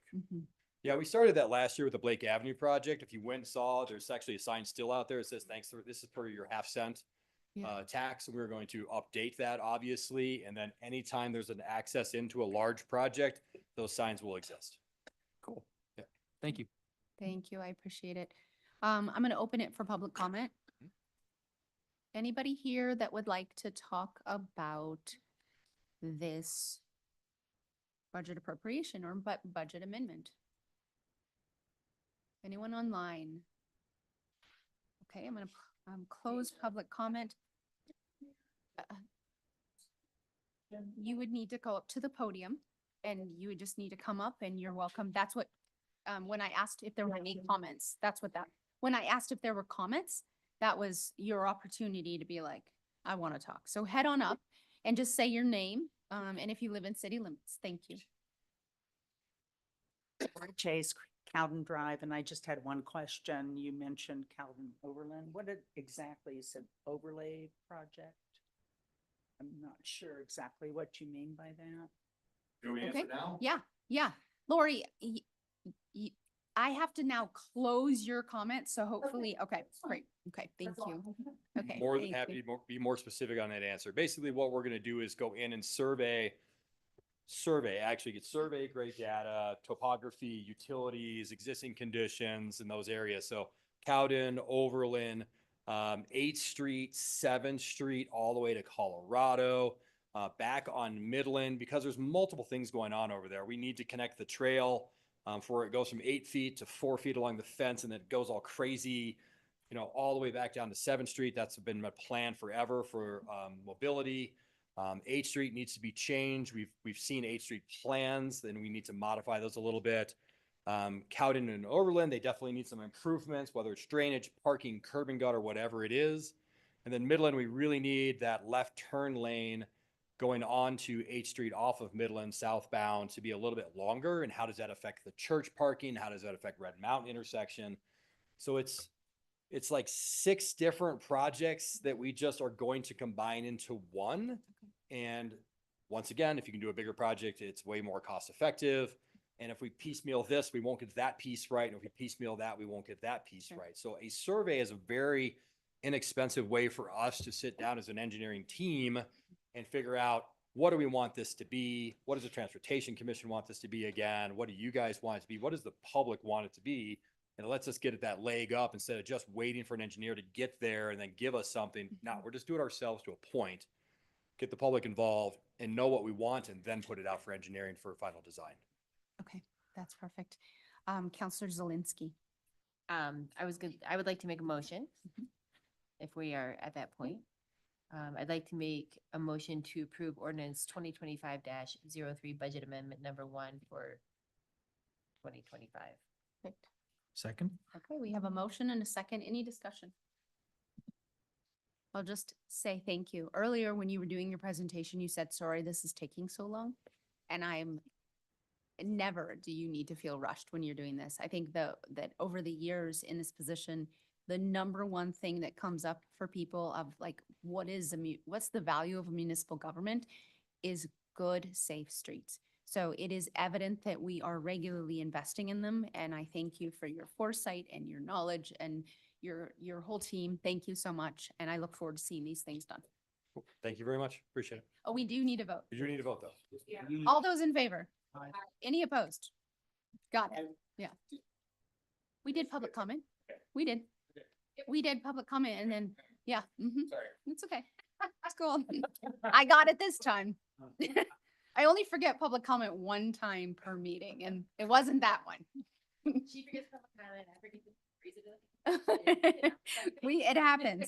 Yeah, we started that last year with the Blake Avenue project. If you went and saw, there's actually a sign still out there that says, thanks for, this is per your half-cent tax. And we're going to update that, obviously. And then anytime there's an access into a large project, those signs will exist. Cool. Yeah. Thank you. Thank you. I appreciate it. I'm going to open it for public comment. Anybody here that would like to talk about this budget appropriation or budget amendment? Anyone online? Okay, I'm going to close public comment. You would need to go up to the podium and you would just need to come up and you're welcome. That's what, when I asked if there were any comments, when I asked if there were comments, that was your opportunity to be like, I want to talk. So head on up and just say your name. And if you live in city limits, thank you. Chase, Cowden Drive, and I just had one question. You mentioned Cowden Overland. What exactly is an overlay project? I'm not sure exactly what you mean by that. Do we answer now? Yeah. Lori, I have to now close your comments, so hopefully, okay, great. Okay, thank you. Okay. More than thank happy you. to be more specific on that answer. Basically, what we're going to do is go in and survey, actually get survey grade data, topography, utilities, existing conditions in those areas. So Cowden, Overland, 8th Street, 7th Street, all the way to Colorado, back on Midland, because there's multiple things going on over there. We need to connect the trail for it goes from 8 feet to 4 feet along the fence, and then it goes all crazy, you know, all the way back down to 7th Street. That's been my plan forever for mobility. 8th Street needs to be changed. We've seen 8th Street plans, and we need to modify those a little bit. Cowden and Overland, they definitely need some improvements, whether it's drainage, parking, curb and gutter, whatever it is. And then Midland, we really need that left turn lane going on to 8th Street off of Midland southbound to be a little bit longer. And how does that affect the church parking? How does that affect Red Mountain intersection? So it's like 6 different projects that we just are going to combine into one. And once again, if you can do a bigger project, it's way more cost effective. And if we piecemeal this, we won't get that piece right. And if we piecemeal that, we won't get that piece right. So a survey is a very inexpensive way for us to sit down as an engineering team and figure out, what do we want this to be? What does the Transportation Commission want this to be again? What do you guys want it to be? What does the public want it to be? And it lets us get that leg up instead of just waiting for an engineer to get there and then give us something. No, we're just doing it ourselves to a point, get the public involved and know what we want, and then put it out for engineering for final design. Okay, that's perfect. Counselor Zelinski. I would like to make a motion if we are at that point. I'd like to make a motion to approve ordinance 2025-03 budget amendment number 1 for 2025. Perfect. Second? Okay, we have a motion and a second. Any discussion? I'll just say thank you. Earlier, when you were doing your presentation, you said, sorry, this is taking so long. And never do you need to feel rushed when you're doing this. I think that over the years in this position, the number one thing that comes up for people of like, what's the value of a municipal government is good, safe streets. So it is evident that we are regularly investing in them. And I thank you for your foresight and your knowledge and your whole team. Thank you so much. And I look forward to seeing these things done. Thank you very much. Appreciate it. Oh, we do need a vote. You do need to vote though. All those in favor? Any opposed? Got it. Yeah. We did public comment. We did. We did public comment and then, yeah. Sorry. It's okay. It's cool. I got it this time. I only forget public comment one time per meeting and it wasn't that one. She forgets public comment. I forget to freeze it.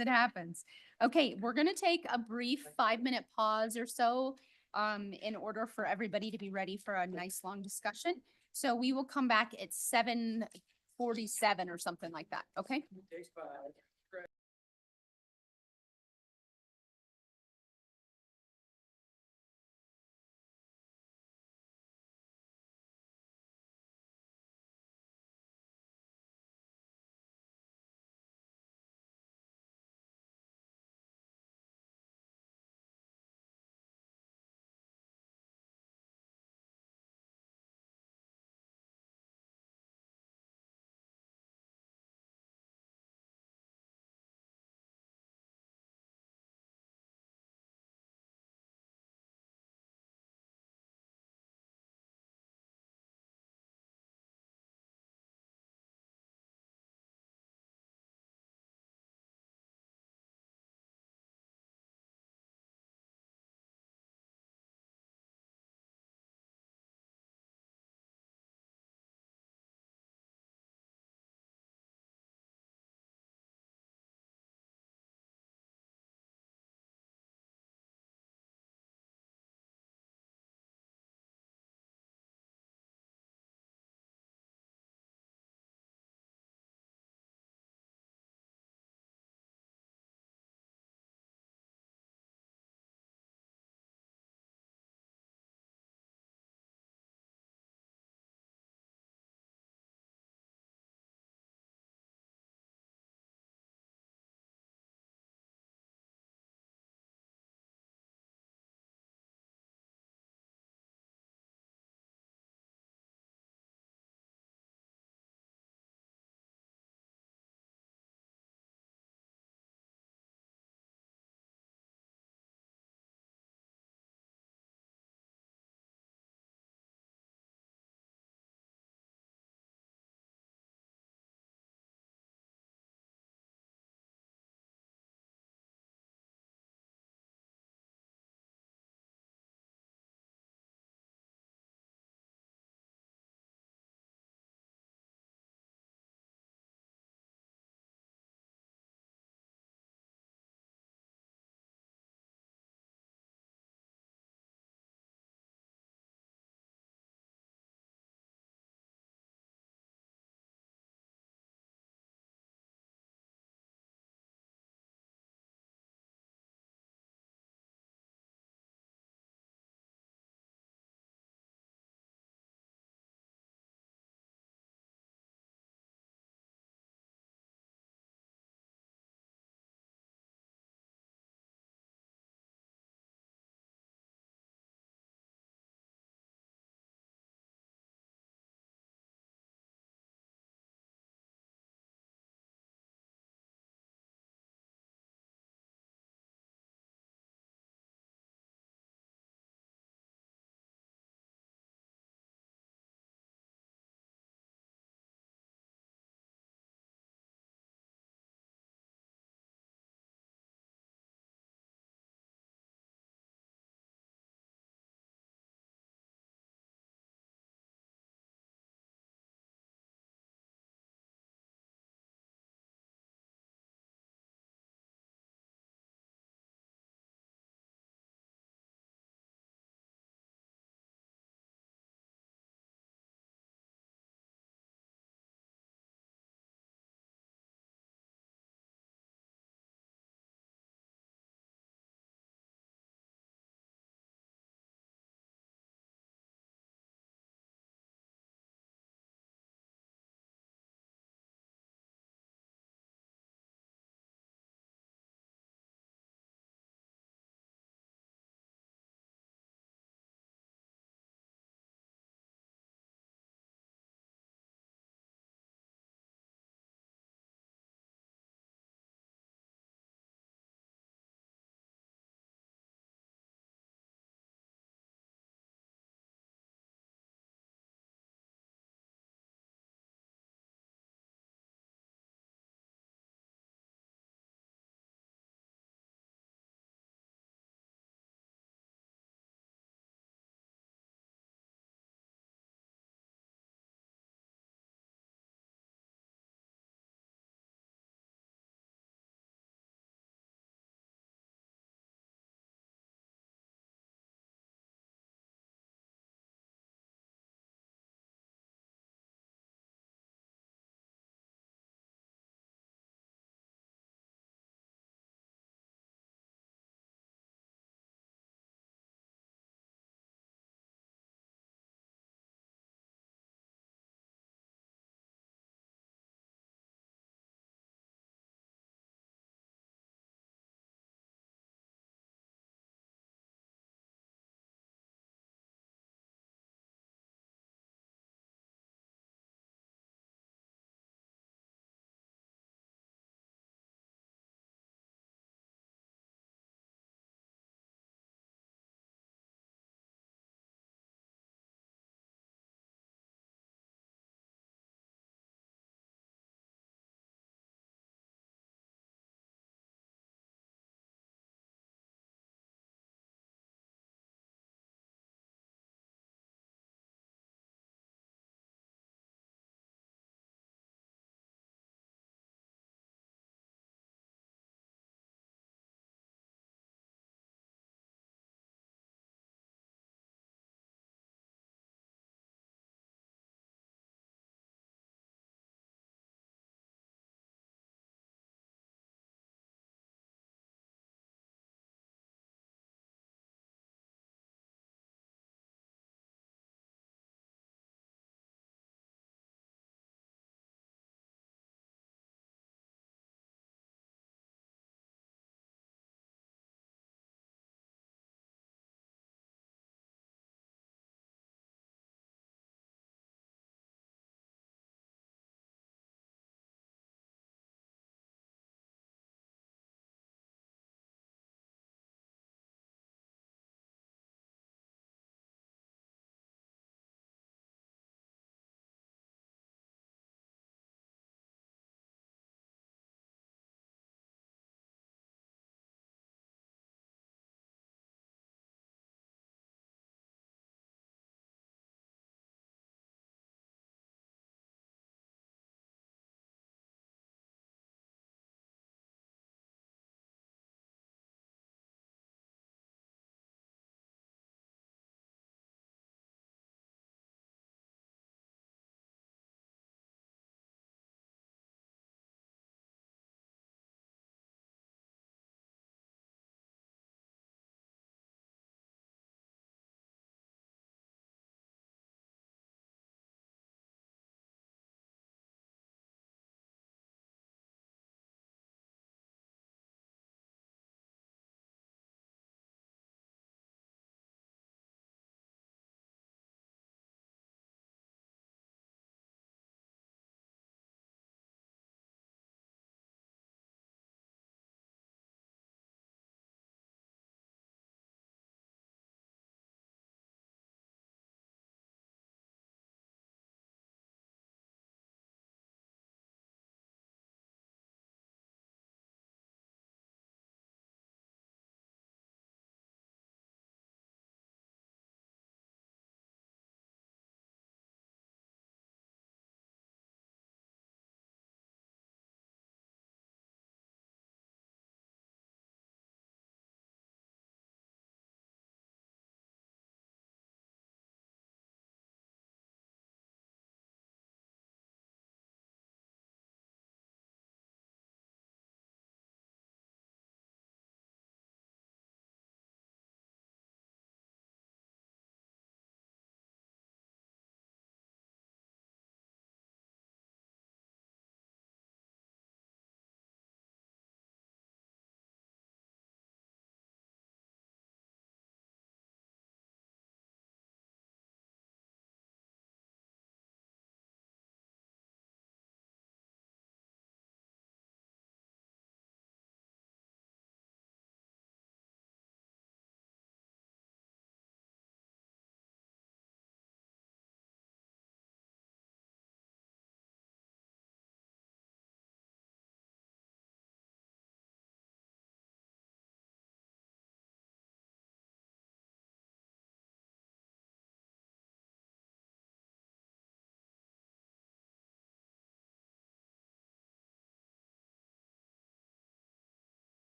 It happens. Okay, we're gonna take a brief 5-minute pause or so in order for everybody to be ready for a nice long discussion. So we will come back at 7:47 or something like that, okay?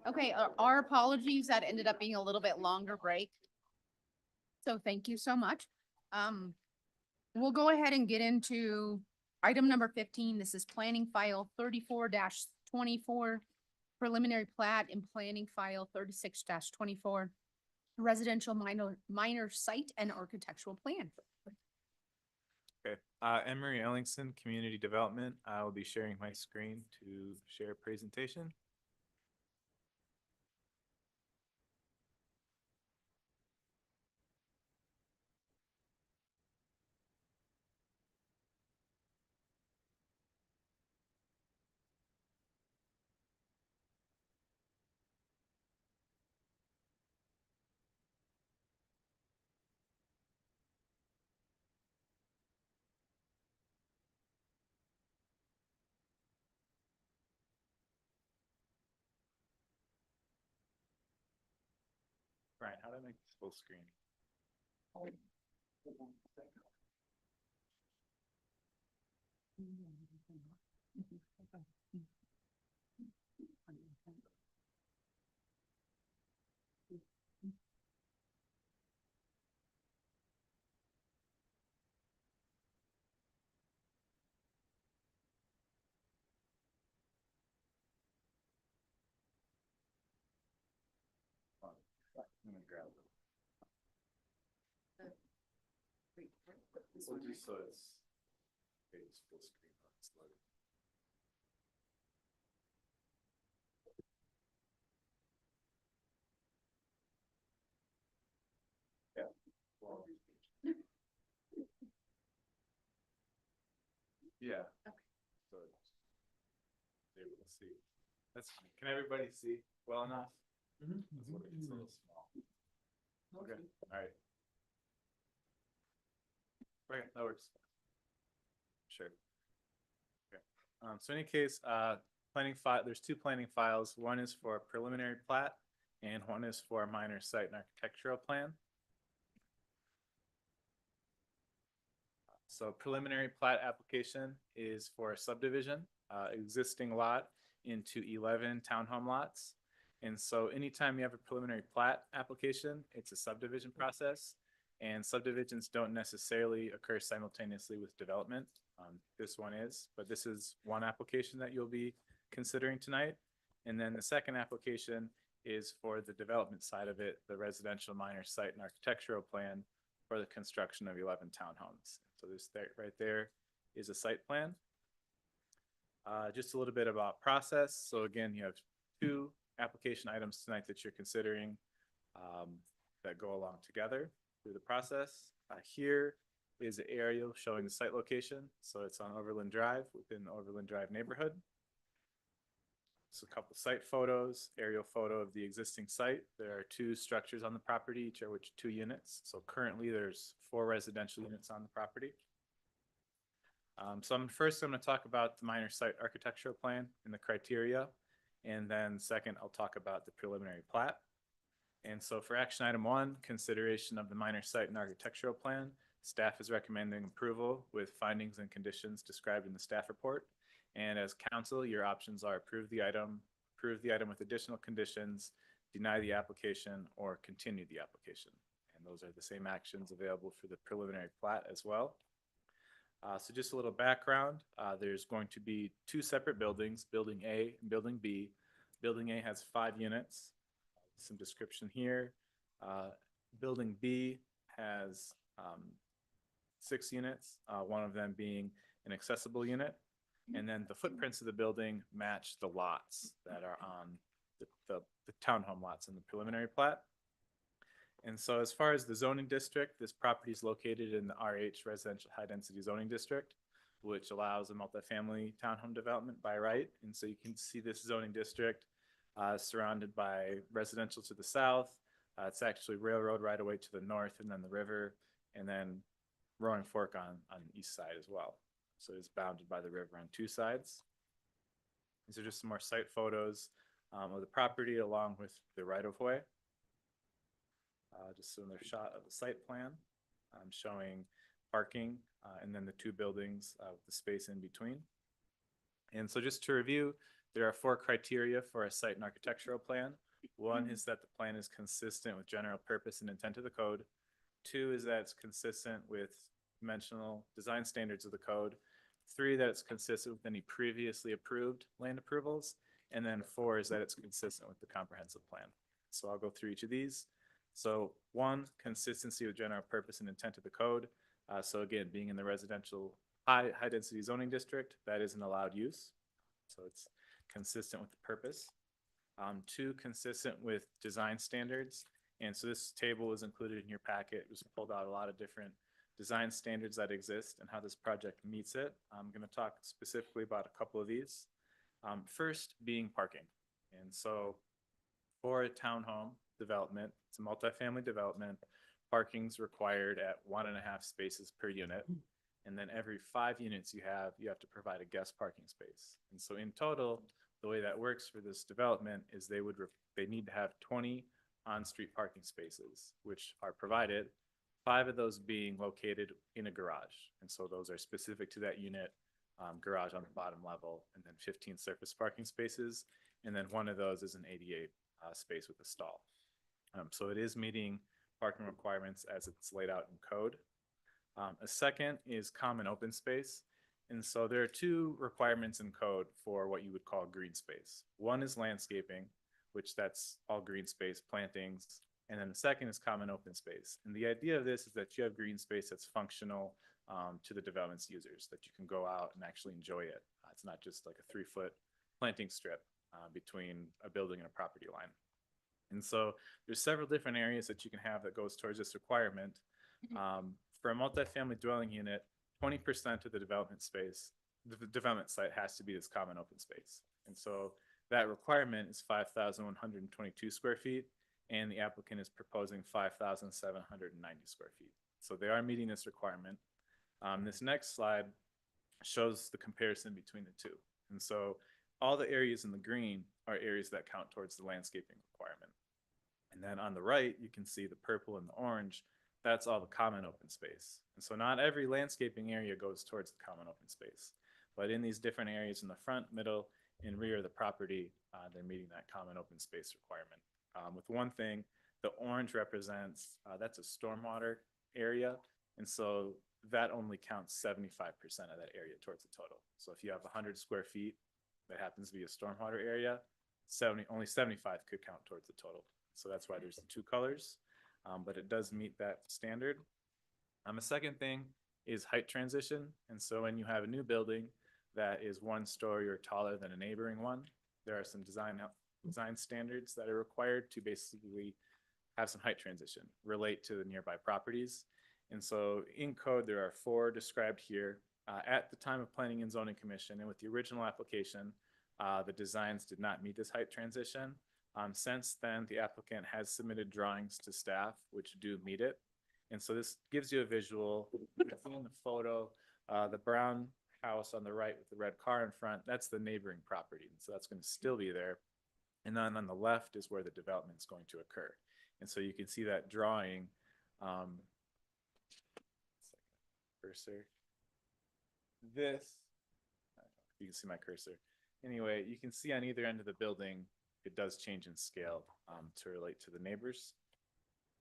Okay, our apologies. That ended up being a little bit longer break. So thank you so much. We'll go ahead and get into item number 15. This is planning file 34-24, preliminary plat, and planning file 36-24, residential minor site and architectural plan. Okay, Emery Ellingson, Community Development. I will be sharing my screen to share a presentation. Brian, how do I make this full screen? I'm gonna grab it. We'll do so it's full screen. It's loaded. Yeah. Well, yeah. So it's able to see. Can everybody see well enough? It's a little small. Okay, all right. Okay, that works. Sure. Okay. So in any case, planning file, there's two planning files. One is for a preliminary plat and one is for a minor site and architectural plan. So preliminary plat application is for a subdivision, existing lot into 11 townhome lots. And so anytime you have a preliminary plat application, it's a subdivision process, and subdivisions don't necessarily occur simultaneously with development. This one is, but this is one application that you'll be considering tonight. And then the second application is for the development side of it, the residential minor site and architectural plan for the construction of 11 townhomes. So this right there is a site plan. Just a little bit about process. So again, you have two application items tonight that you're considering that go along together through the process. Here is an aerial showing the site location. So it's on Overland Drive within the Overland Drive neighborhood. So a couple site photos, aerial photo of the existing site. There are two structures on the property, each of which 2 units. So currently there's 4 residential units on the property. So I'm going to talk about the minor site architectural plan and the criteria. And then second, I'll talk about the preliminary plat. And so for action item 1, consideration of the minor site and architectural plan, staff is recommending approval with findings and conditions described in the staff report. And as council, your options are approve the item with additional conditions, deny the application, or continue the application. And those are the same actions available for the preliminary plat as well. So just a little background, there's going to be 2 separate buildings, Building A and Building B. Building A has 5 units. Some description here. Building B has 6 units, one of them being an accessible unit. And then the footprints of the building match the lots that are on the townhome lots in the preliminary plat. And so as far as the zoning district, this property is located in the RH Residential High Density Zoning District, which allows a multifamily townhome development by right. And so you can see this zoning district surrounded by residential to the south. It's actually railroad right away to the north, and then the river, and then Roaring Fork on the east side as well. So it's bounded by the river on 2 sides. These are just some more site photos of the property along with the right-of-way. Just another shot of the site plan showing parking and then the 2 buildings with the space in between. And so just to review, there are 4 criteria for a site and architectural plan. One is that the plan is consistent with general purpose and intent of the code. 2 is that it's consistent with dimensional design standards of the code. 3, that it's consistent with any previously approved land approvals. And then 4 is that it's consistent with the comprehensive plan. So I'll go through each of these. So 1, consistency with general purpose and intent of the code. So again, being in the residential high density zoning district, that is an allowed use. So it's consistent with the purpose. 2, consistent with design standards. And so this table is included in your packet. It was pulled out a lot of different design standards that exist and how this project meets it. I'm going to talk specifically about a couple of these. First being parking. And so for a townhome development, it's a multifamily development, parking's required at 1.5 spaces per unit. And then every 5 units you have to provide a guest parking space. And so in total, the way that works for this development is they need to have 20 on-street parking spaces, which are provided, 5 of those being located in a garage. And so those are specific to that unit, garage on the bottom level, and then 15 surface parking spaces. And then 1 of those is an ADA space with a stall. So it is meeting parking requirements as it's laid out in code. A second is common open space. And so there are 2 requirements in code for what you would call green space. 1 is landscaping, which that's all green space, plantings. And then the second is common open space. And the idea of this is that you have green space that's functional to the development's users, that you can go out and actually enjoy it. It's not just like a 3-foot planting strip between a building and a property line. And so there's several different areas that you can have that goes towards this requirement. For a multifamily dwelling unit, 20% of the development space, the development site has to be this common open space. And so that requirement is 5,122 square feet, and the applicant is proposing 5,790 square feet. So they are meeting this requirement. This next slide shows the comparison between the 2. And so all the areas in the green are areas that count towards the landscaping requirement. And then on the right, you can see the purple and the orange. That's all the common open space. And so not every landscaping area goes towards the common open space, but in these different areas in the front, middle, and rear of the property, they're meeting that common open space requirement. With one thing, the orange represents, that's a stormwater area. And so that only counts 75% of that area towards the total. So if you have 100 square feet, that happens to be a stormwater area, only 75 could count towards the total. So that's why there's the 2 colors. But it does meet that standard. A second thing is height transition. And so when you have a new building that is 1 story or taller than a neighboring one, there are some design standards that are required to basically have some height transition, relate to the nearby properties. And so in code, there are 4 described here. At the time of Planning and Zoning Commission and with the original application, the designs did not meet this height transition. Since then, the applicant has submitted drawings to staff, which do meet it. And so this gives you a visual. In the photo, the brown house on the right with the red car in front, that's the neighboring property. And so that's going to still be there. And then on the left is where the development is going to occur. And so you can see that drawing. Cursor. You can see my cursor. Anyway, you can see on either end of the building, it does change in scale to relate to the neighbors.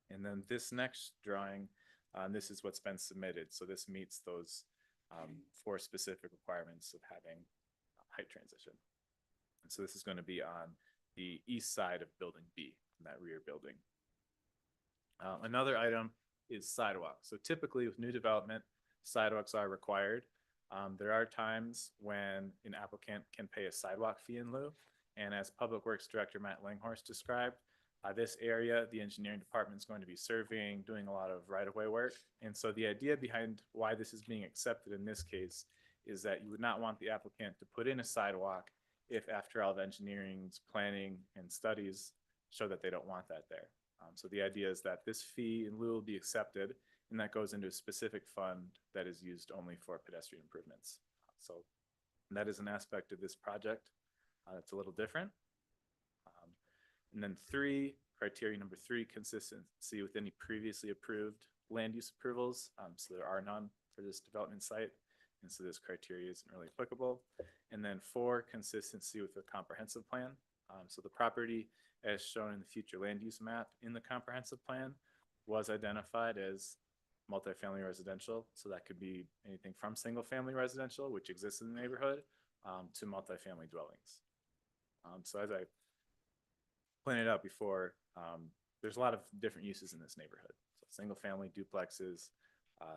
And then this next drawing, this is what's been submitted. So this meets those 4 specific requirements of having height transition. And so this is going to be on the east side of building B, in that rear building. Another item is sidewalks. So typically with new development, sidewalks are required. There are times when an applicant can pay a sidewalk fee in lieu. And as Public Works Director Matt Langhorst described, this area, the engineering department is going to be surveying, doing a lot of right-of-way work. And so the idea behind why this is being accepted in this case is that you would not want the applicant to put in a sidewalk if after all of engineering's planning and studies show that they don't want that there. So the idea is that this fee in lieu will be accepted, and that goes into a specific fund that is used only for pedestrian improvements. So that is an aspect of this project that's a little different. And then criteria number 3, consistency with any previously approved land use approvals. So there are none for this development site. And so this criteria isn't really applicable. And then 4, consistency with the comprehensive plan. So the property as shown in the future land use map in the comprehensive plan was identified as multifamily residential. So that could be anything from single family residential, which exists in the neighborhood, to multifamily dwellings. So as I pointed out before, there's a lot of different uses in this neighborhood. So single family duplexes,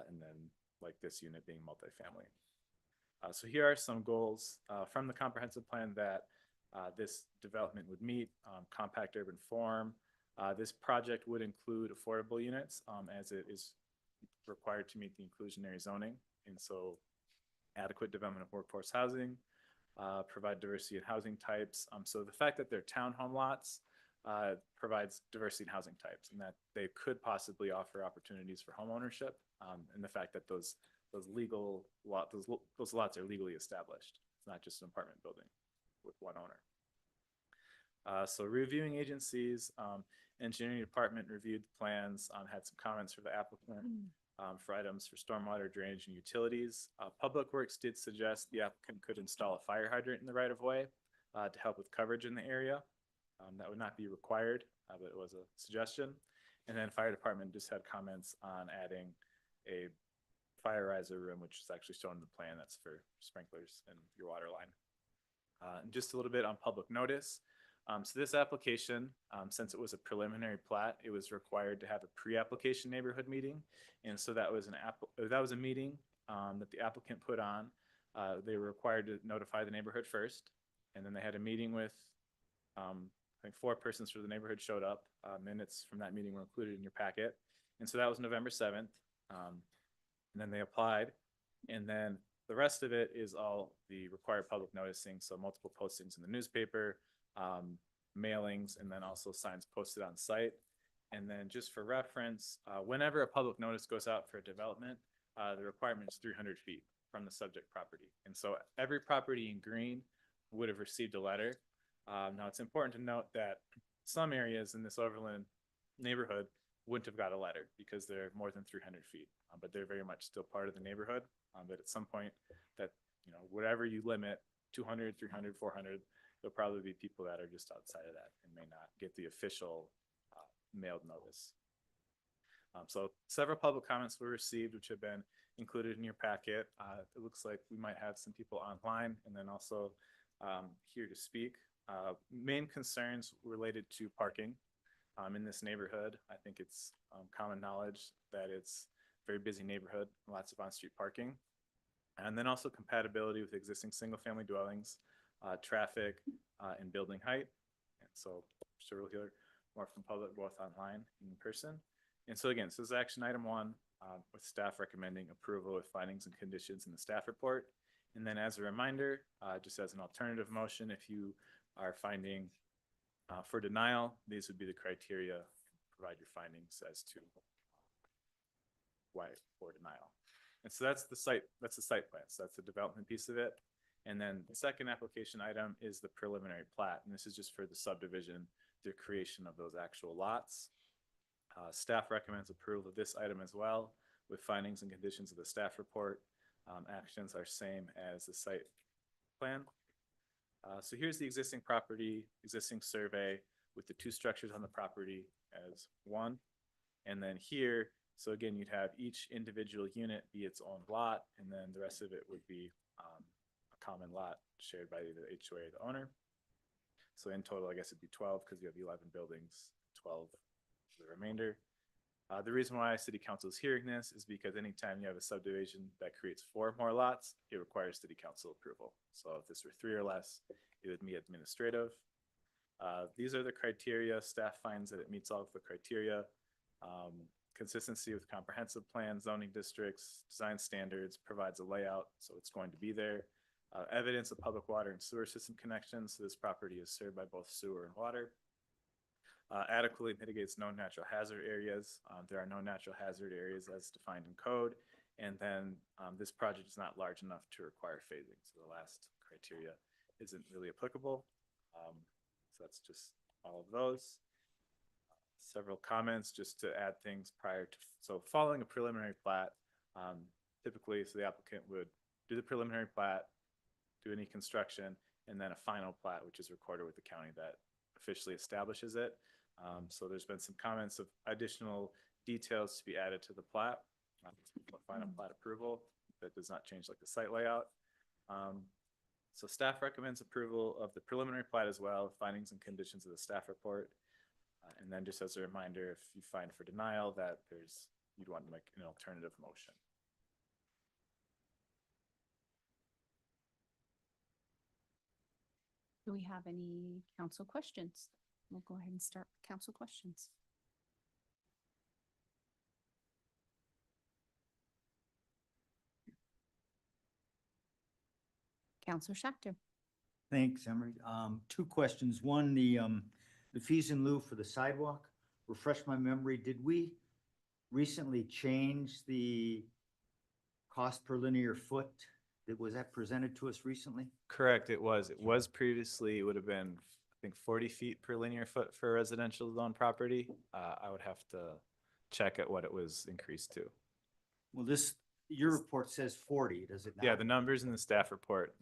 and then like this unit being multifamily. So here are some goals from the comprehensive plan that this development would meet. Compact urban form. This project would include affordable units as it is required to meet the inclusionary zoning. And so adequate development of workforce housing, provide diversity in housing types. So the fact that they're townhome lots provides diversity in housing types, and that they could possibly offer opportunities for home ownership, and the fact that those lots are legally established. It's not just an apartment building with one owner. So reviewing agencies, engineering department reviewed the plans, had some comments for the applicant for items for stormwater drainage and utilities. Public Works did suggest the applicant could install a fire hydrant in the right of way to help with coverage in the area. That would not be required, but it was a suggestion. And then fire department just had comments on adding a fire riser room, which is actually shown in the plan. That's for sprinklers and your water line. And just a little bit on public notice. So this application, since it was a preliminary plat, it was required to have a pre-application neighborhood meeting. And so that was a meeting that the applicant put on. They were required to notify the neighborhood first. And then they had a meeting with, I think 4 persons from the neighborhood showed up. Minutes from that meeting were included in your packet. And so that was November 7th. And then they applied. And then the rest of it is all the required public noticing. So multiple postings in the newspaper, mailings, and then also signs posted on site. And then just for reference, whenever a public notice goes out for a development, the requirement is 300 feet from the subject property. And so every property in green would have received a letter. Now it's important to note that some areas in this Overland neighborhood wouldn't have got a letter because they're more than 300 feet, but they're very much still part of the neighborhood. But at some point that, whatever you limit, 200, 300, 400, there'll probably be people that are just outside of that and may not get the official mailed notice. So several public comments were received, which have been included in your packet. It looks like we might have some people online and then also here to speak. Main concerns related to parking in this neighborhood. I think it's common knowledge that it's a very busy neighborhood, lots of on-street parking. And then also compatibility with existing single-family dwellings, traffic, and building height. And so sure we'll hear more from public both online and in person. And so again, so this is action item 1 with staff recommending approval with findings and conditions in the staff report. And then as a reminder, just as an alternative motion, if you are finding for denial, these would be the criteria. Provide your findings as to why for denial. And so that's the site plan. So that's the development piece of it. And then the second application item is the preliminary plat. And this is just for the subdivision, the creation of those actual lots. Staff recommends approval of this item as well with findings and conditions of the staff report. Actions are same as the site plan. So here's the existing property, existing survey with the 2 structures on the property as one. And then here, so again, you'd have each individual unit be its own lot, and then the rest of it would be a common lot shared by either the HOA or the owner. So in total, I guess it'd be 12 because you have 11 buildings, 12 for the remainder. The reason why City Council is hearing this is because anytime you have a subdivision that creates 4 more lots, it requires City Council approval. So if this were 3 or less, it would be administrative. These are the criteria. Staff finds that it meets all of the criteria. Consistency with comprehensive plan, zoning districts, design standards, provides a layout, so it's going to be there. Evidence of public water and sewer system connections, so this property is served by both sewer and water. Adequately mitigates known natural hazard areas. There are no natural hazard areas as defined in code. And then this project is not large enough to require phasing. So the last criteria isn't really applicable. So that's just all of those. Several comments just to add things prior to, so following a preliminary plat, typically, so the applicant would do the preliminary plat, do any construction, and then a final plat, which is recorded with the county that officially establishes it. So there's been some comments of additional details to be added to the plat, final plat approval that does not change like the site layout. So staff recommends approval of the preliminary plat as well, findings and conditions of the staff report. And then just as a reminder, if you find for denial that you'd want to make an alternative motion. Do we have any council questions? We'll go ahead and start with council questions. Counselor Schachter. Thanks, Emery. Two questions. One, the fees in lieu for the sidewalk. Refresh my memory, did we recently change the cost per linear foot? Was that presented to us recently? Correct, it was. It was previously, it would have been, I think, 40 feet per linear foot for residential zone property. I would have to check at what it was increased to. Well, your report says 40, does it not? Yeah, the numbers in the staff report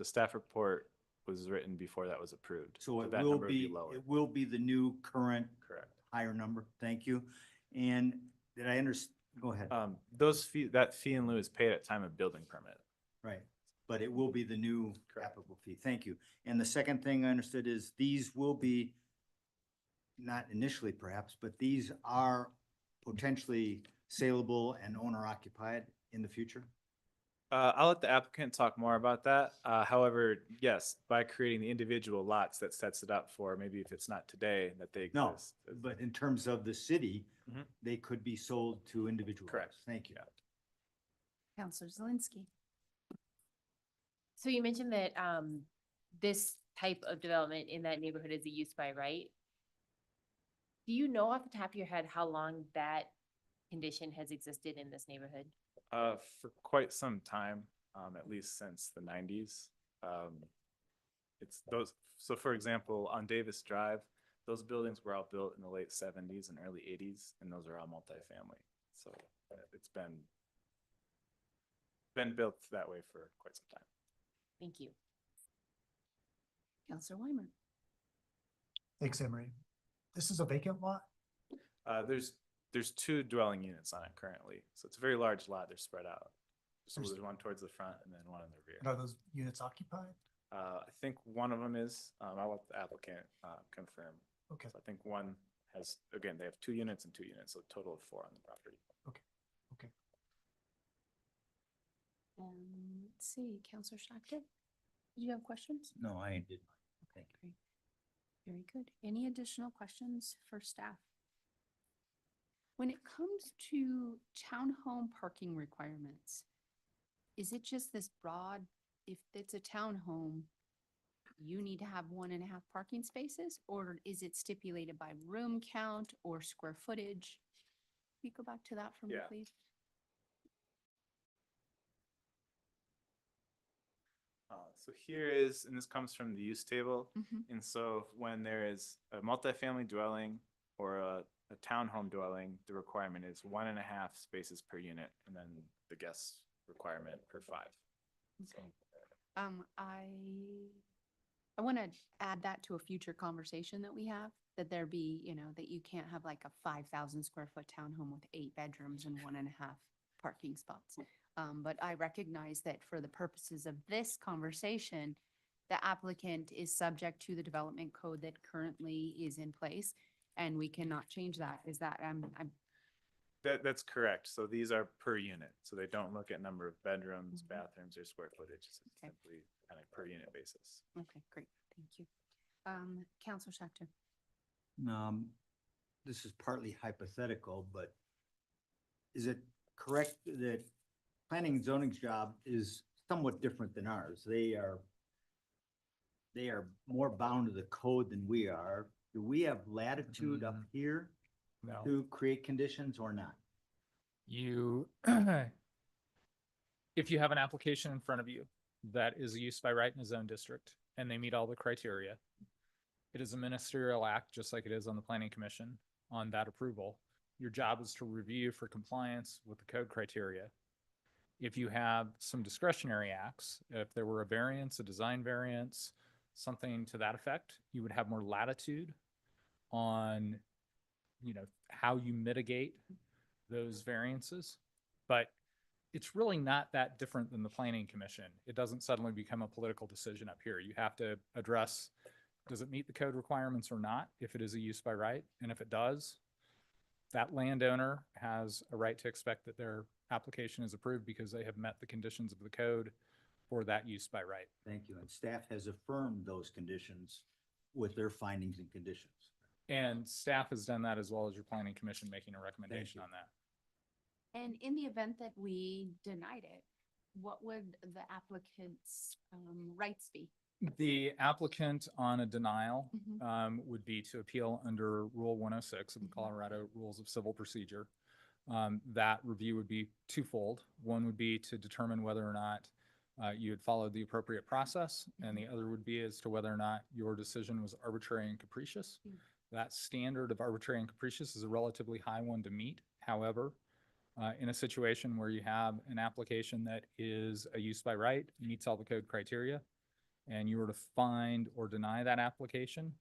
was written before that was approved. So it that will number would be, lower. it will be the new current Correct. higher number. Thank you. And did I understand? Go ahead. That fee in lieu is paid at time of building permit. Right, but it will be the new applicable fee. Thank you. And the second thing I understood is these will be, not initially perhaps, but these are potentially saleable and owner occupied in the future? I'll let the applicant talk more about that. However, yes, by creating the individual lots, that sets it up for maybe if it's not today, that they No, exist. but in terms of the city, Mhm. they could be sold to individuals. Correct. Thank you. Counselor Zelinski. So you mentioned that this type of development in that neighborhood is a use by right. Do you know off the top of your head how long that condition has existed in this neighborhood? For quite some time, at least since the 90s. It's those, so for example, on Davis Drive, those buildings were all built in the late 70s and early 80s, and those are all multifamily. So it's been built that way for quite some time. Thank you. Counselor Weimer. Thanks, Emery. This is a vacant lot? There's two dwelling units on it currently, so it's a very large lot. They're spread out. So There's- there's one towards the front and then one in the rear. And are those units occupied? I think one of them is. I'll let the applicant confirm. Okay. So I think one has, again, they have 2 units and 2 units, so a total of 4 on the property. Okay. Let's see, Counselor Schachter. Did you have questions? No, I did. Thank you. Great. Very good. Any additional questions for staff? When it comes to townhome parking requirements, is it just this broad, if it's a townhome, you need to have 1.5 parking spaces, or is it stipulated by room count or square footage? Can you go back to that for me, Yeah. please? So here is, and this comes from the use table. Mhm. And so when there is a multifamily dwelling or a townhome dwelling, the requirement is 1.5 spaces per unit, and then the guest requirement per 5. So I want to add that to a future conversation that we have, that there be, that you can't have like a 5,000 square foot townhome with 8 bedrooms and 1.5 parking spots. But I recognize that for the purposes of this conversation, the applicant is subject to the development code that currently is in place, and we cannot change that. Is that, that's correct. So these are per unit. So they don't look at number of bedrooms, bathrooms, or square footage. It's Okay. simply on a per unit basis. okay, great, thank you. Counselor Schachter. This is partly hypothetical, but is it correct that planning and zoning's job is somewhat different than ours? They are more bound to the code than we are. Do we have latitude up here No. to create conditions or not? You, if you have an application in front of you that is a use by right in a zone district and they meet all the criteria, it is a ministerial act, just like it is on the planning commission on that approval. Your job is to review for compliance with the code criteria. If you have some discretionary acts, if there were a variance, a design variance, something to that effect, you would have more latitude on, how you mitigate those variances. But it's really not that different than the planning commission. It doesn't suddenly become a political decision up here. You have to address, does it meet the code requirements or not, if it is a use by right? And if it does, that landowner has a right to expect that their application is approved because they have met the conditions of the code for that use by right. Thank you. And staff has affirmed those conditions with their findings and conditions. And staff has done that as well as your planning commission making a recommendation on that. And in the event that we denied it, what would the applicant's rights be? The applicant on a denial Mhm. would be to appeal under Rule 106 of the Colorado Rules of Civil Procedure. That review would be twofold. One would be to determine whether or not you had followed the appropriate process, and the other would be as to whether or not your decision was arbitrary and capricious. That standard of arbitrary and capricious is a relatively high one to meet. However, in a situation where you have an application that is a use by right, meets all the code criteria, and you were to find or deny that application,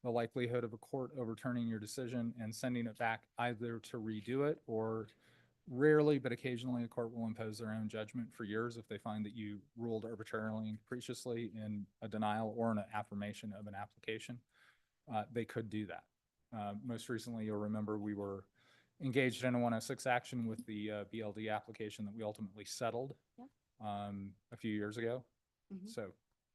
the likelihood of a court overturning your decision and sending it back either to redo it, or rarely, but occasionally, a court will impose their own judgment for years if they find that you ruled arbitrarily and capriciously in a denial or an affirmation of an application. They could do that. Most recently, you'll remember we were engaged in a 106 action with the BLD application that we ultimately settled a few years ago. Mhm.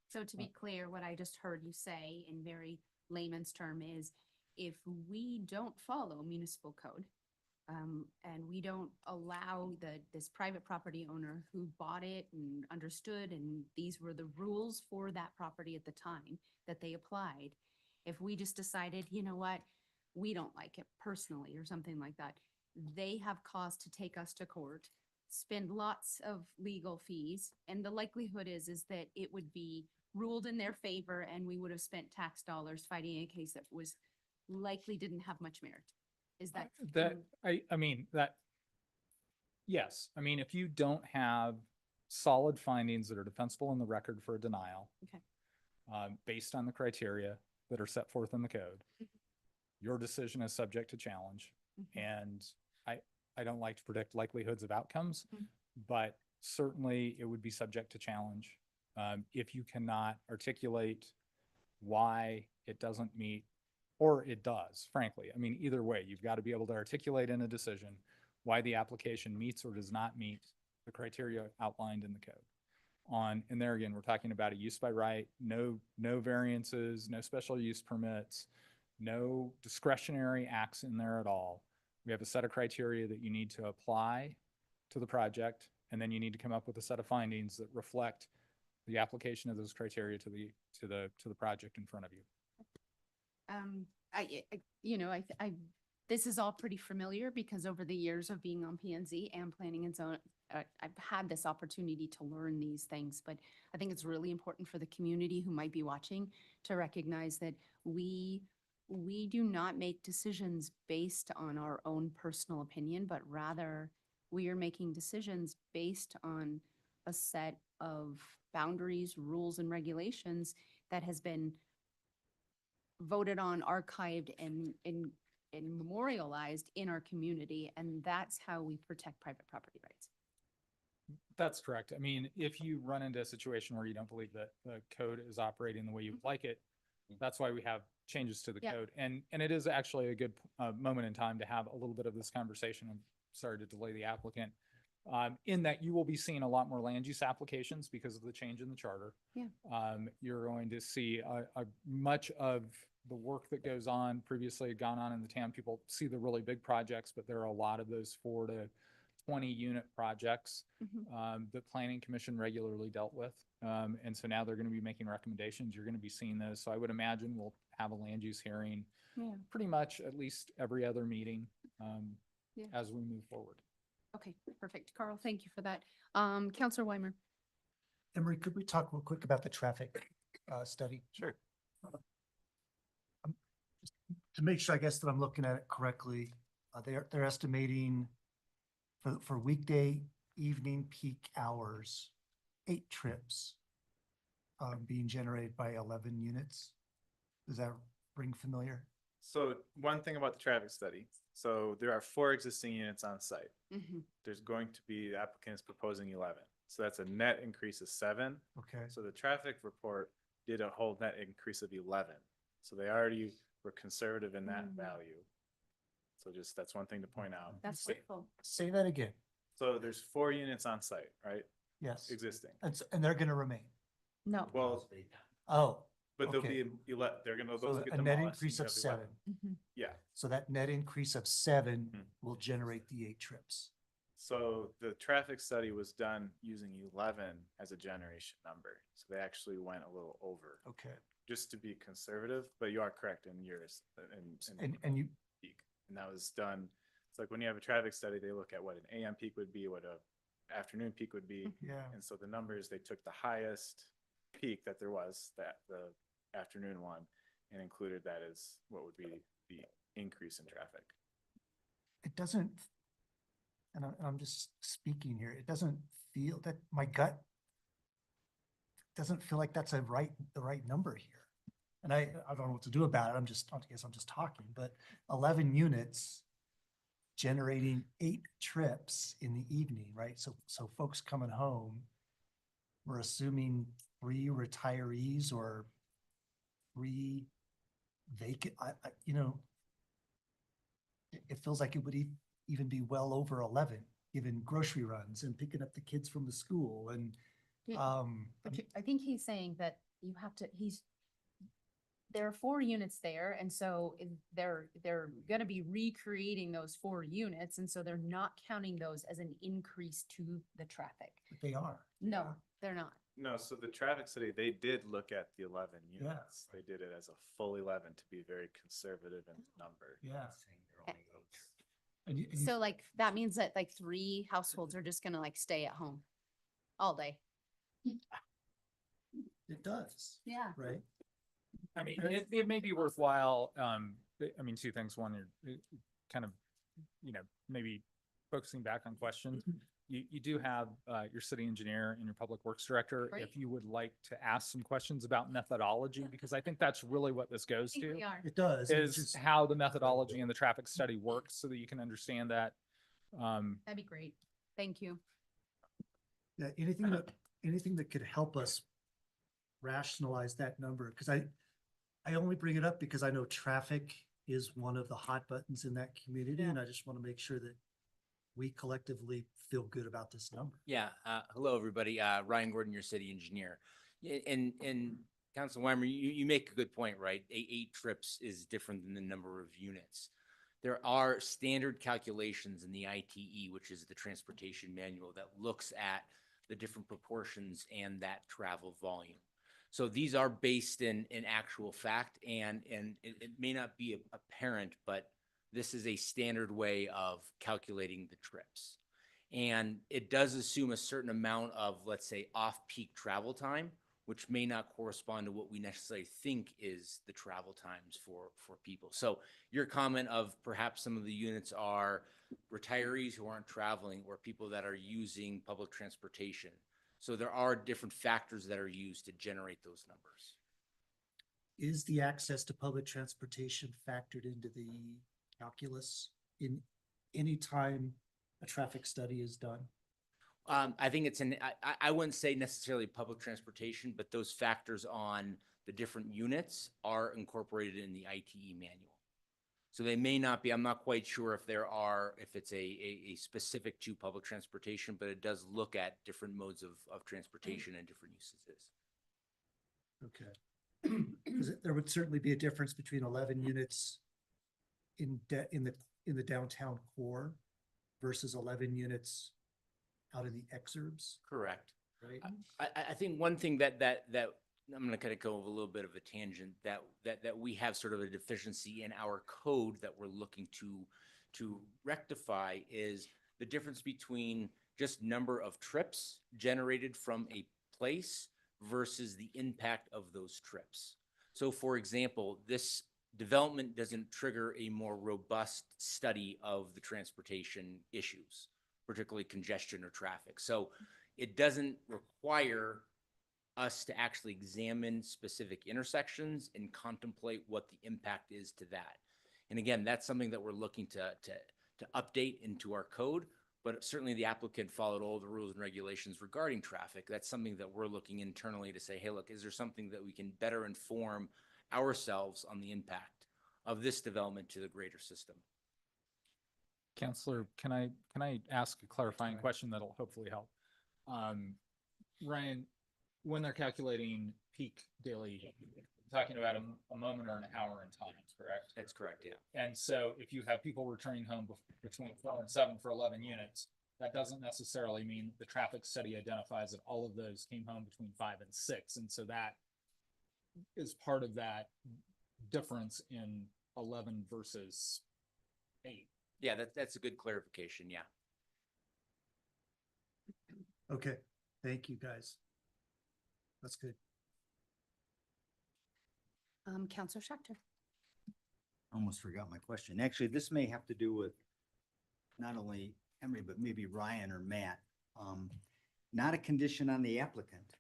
So to be clear, what I just heard you say in very layman's term is, if we don't follow municipal code, and we don't allow this private property owner who bought it and understood, and these were the rules for that property at the time that they applied, if we just decided, you know what, we don't like it personally or something like that, they have cause to take us to court, spend lots of legal fees, and the likelihood is that it would be ruled in their favor, and we would have spent tax dollars fighting a case that was likely didn't have much merit. Is that? Yes. I mean, if you don't have solid findings that are defensible in the record for a denial, Okay. Based on the criteria that are set forth in the code, your decision is subject to challenge. And I don't like to predict likelihoods of outcomes, but certainly it would be subject to challenge. If you cannot articulate why it doesn't meet, or it does, frankly. I mean, either way, you've got to be able to articulate in a decision why the application meets or does not meet the criteria outlined in the code. And there again, we're talking about a use by right, no variances, no special use permits, no discretionary acts in there at all. We have a set of criteria that you need to apply to the project, and then you need to come up with a set of findings that reflect the application of those criteria to the project in front of you. This is all pretty familiar because over the years of being on P&Z and planning and zone, I've had this opportunity to learn these things, but I think it's really important for the community who might be watching to recognize that we do not make decisions based on our own personal opinion, but rather we are making decisions based on a set of boundaries, rules, and regulations that has been voted on, archived, and memorialized in our community. And that's how we protect private property rights. That's correct. I mean, if you run into a situation where you don't believe that the code is operating the way you would like it, that's why we have changes to the code. And it is actually a good moment in time to have a little bit of this conversation. I'm sorry to delay the applicant. In that you will be seeing a lot more land use applications because of the change in the charter. Yeah. You're going to see a much of the work that goes on previously had gone on in the town. People see the really big projects, but there are a lot of those 4 to 20 unit projects that Planning Commission regularly dealt with. And so now they're going to be making recommendations. You're going to be seeing those. So I would imagine we'll have a land use hearing pretty much at least every other meeting as we move forward. Okay, perfect. Carl, thank you for that. Counselor Weimer. Emery, could we talk real quick about the traffic study? Sure. To make sure, I guess, that I'm looking at it correctly, they're estimating for weekday evening peak hours, 8 trips being generated by 11 units. Does that ring familiar? So one thing about the traffic study, so there are 4 existing units on site. There's going to be, the applicant is proposing 11. So that's a net increase of 7. Okay. So the traffic report did a whole net increase of 11. So they already were conservative in that value. So just, that's one thing to point out. That's wonderful. Say that again. So there's 4 units on site, right? Yes. Existing. And they're gonna remain. No. Well, Oh, but there'll okay. be, they're gonna, So those get a net demolished. increase and of you have 7. 11. Yeah. So that net increase of 7 will generate the 8 trips. So the traffic study was done using 11 as a generation number. So they actually went a little over. Okay. Just to be conservative, but you are correct in yours. And you, Peak. And that was done, it's like when you have a traffic study, they look at what an AM peak would be, what a afternoon peak would be. yeah, And so the numbers, they took the highest peak that there was, that the afternoon one, and included that as what would be the increase in traffic. it doesn't, and I'm just speaking here, it doesn't feel that my gut doesn't feel like that's the right number here. And I don't know what to do about it. I guess I'm just talking, but 11 units generating 8 trips in the evening, right? So folks coming home, we're assuming 3 retirees or 3 vacant, it feels like it would even be well over 11, given grocery runs and picking up the kids from the school and, Yeah. I think he's saying that you have to, there are 4 units there, and so they're gonna be recreating those 4 units, and so they're not counting those as an increase to the traffic. but they are. No, they're not. No, so the traffic study, they did look at the 11 units. They did it as a full 11 to be very conservative in the number. Yeah. So like, that means that like 3 households are just gonna like stay at home all day. It does, Yeah. right? I mean, it may be worthwhile, I mean, 2 things. One, you're kind of, maybe focusing back on questions. You do have your city engineer and your public works director. Right. If you would like to ask some questions about methodology, because I think that's really what this I goes think to, we are. It does. It is just- how the methodology and the traffic study works so that you can understand that. That'd be great. Thank you. Yeah, anything that could help us rationalize that number, because I only bring it up because I know traffic is one of the hot buttons in that community, and I just want to make sure that we collectively feel good about this number. Yeah, hello, everybody. Ryan Gordon, your city engineer. And Council Weimer, you make a good point, right? 8 trips is different than the number of units. There are standard calculations in the ITE, which is the transportation manual, that looks at the different proportions and that travel volume. So these are based in actual fact, and it may not be apparent, but this is a standard way of calculating the trips. And it does assume a certain amount of, let's say, off-peak travel time, which may not correspond to what we necessarily think is the travel times for people. So your comment of perhaps some of the units are retirees who aren't traveling or people that are using public transportation. So there are different factors that are used to generate those numbers. Is the access to public transportation factored into the calculus in any time a traffic study is done? I think it's I wouldn't say necessarily public transportation, but those factors on the different units are incorporated in the ITE manual. So they may not be, I'm not quite sure if it's a specific to public transportation, but it does look at different modes of transportation and different usages. Okay. Because there would certainly be a difference between 11 units in the downtown core versus 11 units out in the exurbs. Correct. Right. I think one thing that I'm going to kind of go over a little bit of a tangent that we have sort of a deficiency in our code that we're looking to rectify is the difference between just number of trips generated from a place versus the impact of those trips. So for example, this development doesn't trigger a more robust study of the transportation issues. particularly congestion or traffic. So it doesn't require us to actually examine specific intersections and contemplate what the impact is to that. And again, that's something that we're looking to update into our code, but certainly the applicant followed all the rules and regulations regarding traffic. That's something that we're looking internally to say, hey, look, is there something that we can better inform ourselves on the impact of this development to the greater system? Counselor, can I ask a clarifying question that'll hopefully help? Ryan, when they're calculating peak daily, talking about a moment or an hour in time, correct? That's correct, yeah. And so if you have people returning home between 4 and 7 for 11 units, that doesn't necessarily mean the traffic study identifies that all of those came home between 5 and 6. And so that is part of that difference in 11 versus 8. Yeah, that's a good clarification, yeah. Okay, thank you, guys. That's good. Counselor Schechter. Almost forgot my question. Actually, this may have to do with not only Emery, but maybe Ryan or Matt. Not a condition on the applicant,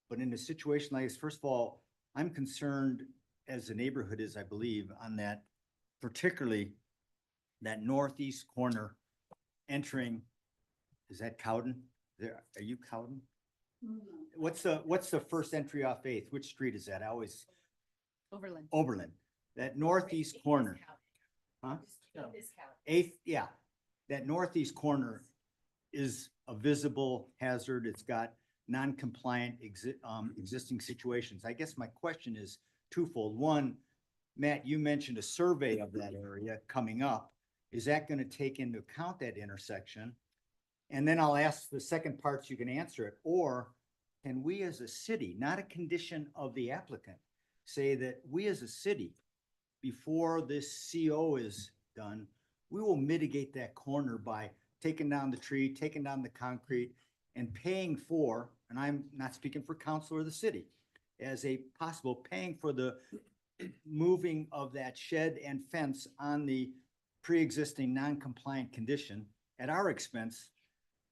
but in a situation like this, first of all, I'm concerned as a neighborhood is, I believe, on that, particularly that northeast corner entering, is that Cowden? There, are you Cowden? What's the first entry off 8th? Which street is that? I always, Overland. Oberlin, that northeast corner. Huh? 8th, yeah. That northeast corner is a visible hazard. It's got non-compliant existing situations. I guess my question is twofold. One, Matt, you mentioned a survey of that area coming up. Is that going to take into account that intersection? And then I'll ask the second part so you can answer it. Or can we as a city, not a condition of the applicant, say that we as a city, before this CO is done, we will mitigate that corner by taking down the tree, taking down the concrete, and paying for, and I'm not speaking for council or the city, as a possible paying for the moving of that shed and fence on the pre-existing non-compliant condition at our expense,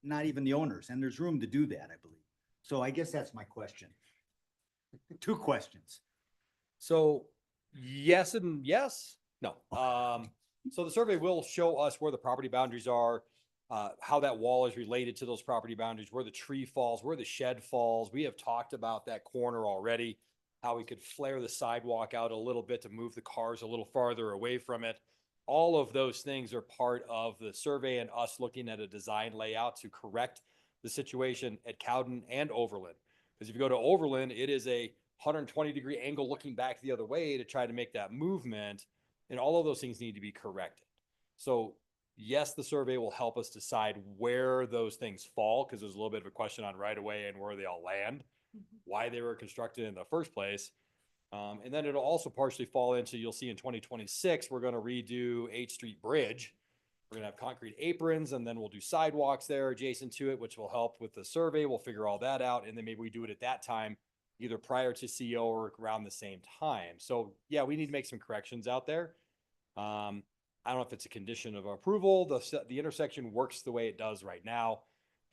not even the owners. And there's room to do that, I believe. So I guess that's my question. 2 questions. So yes and yes, no. So the survey will show us where the property boundaries are, how that wall is related to those property boundaries, where the tree falls, where the shed falls. We have talked about that corner already, how we could flare the sidewalk out a little bit to move the cars a little farther away from it. All of those things are part of the survey and us looking at a design layout to correct the situation at Cowden and Overland. Because if you go to Overland, it is a 120-degree angle looking back the other way to try to make that movement. And all of those things need to be corrected. So yes, the survey will help us decide where those things fall, because there's a little bit of a question on right of way and where they all land, why they were constructed in the first place. And then it'll also partially fall into, you'll see in 2026, we're going to redo 8th Street Bridge. We're going to have concrete aprons, and then we'll do sidewalks there adjacent to it, which will help with the survey. We'll figure all that out. And then maybe we do it at that time, either prior to CO or around the same time. So yeah, we need to make some corrections out there. I don't know if it's a condition of approval. The intersection works the way it does right now.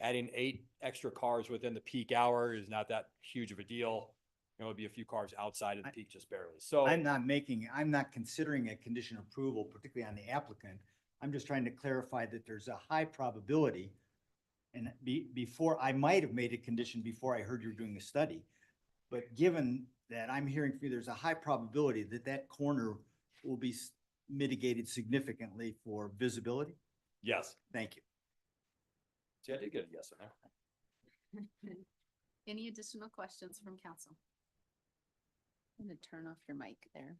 Adding 8 extra cars within the peak hour is not that huge of a deal. It would be a few cars outside of the peak just barely. So I'm not considering a condition of approval, particularly on the applicant. I'm just trying to clarify that there's a high probability. And before, I might have made a condition before I heard you were doing the study. But given that I'm hearing from you, there's a high probability that that corner will be mitigated significantly for visibility? yes. Thank you. See, I did get a yes in there. Any additional questions from council? I'm gonna turn off your mic there.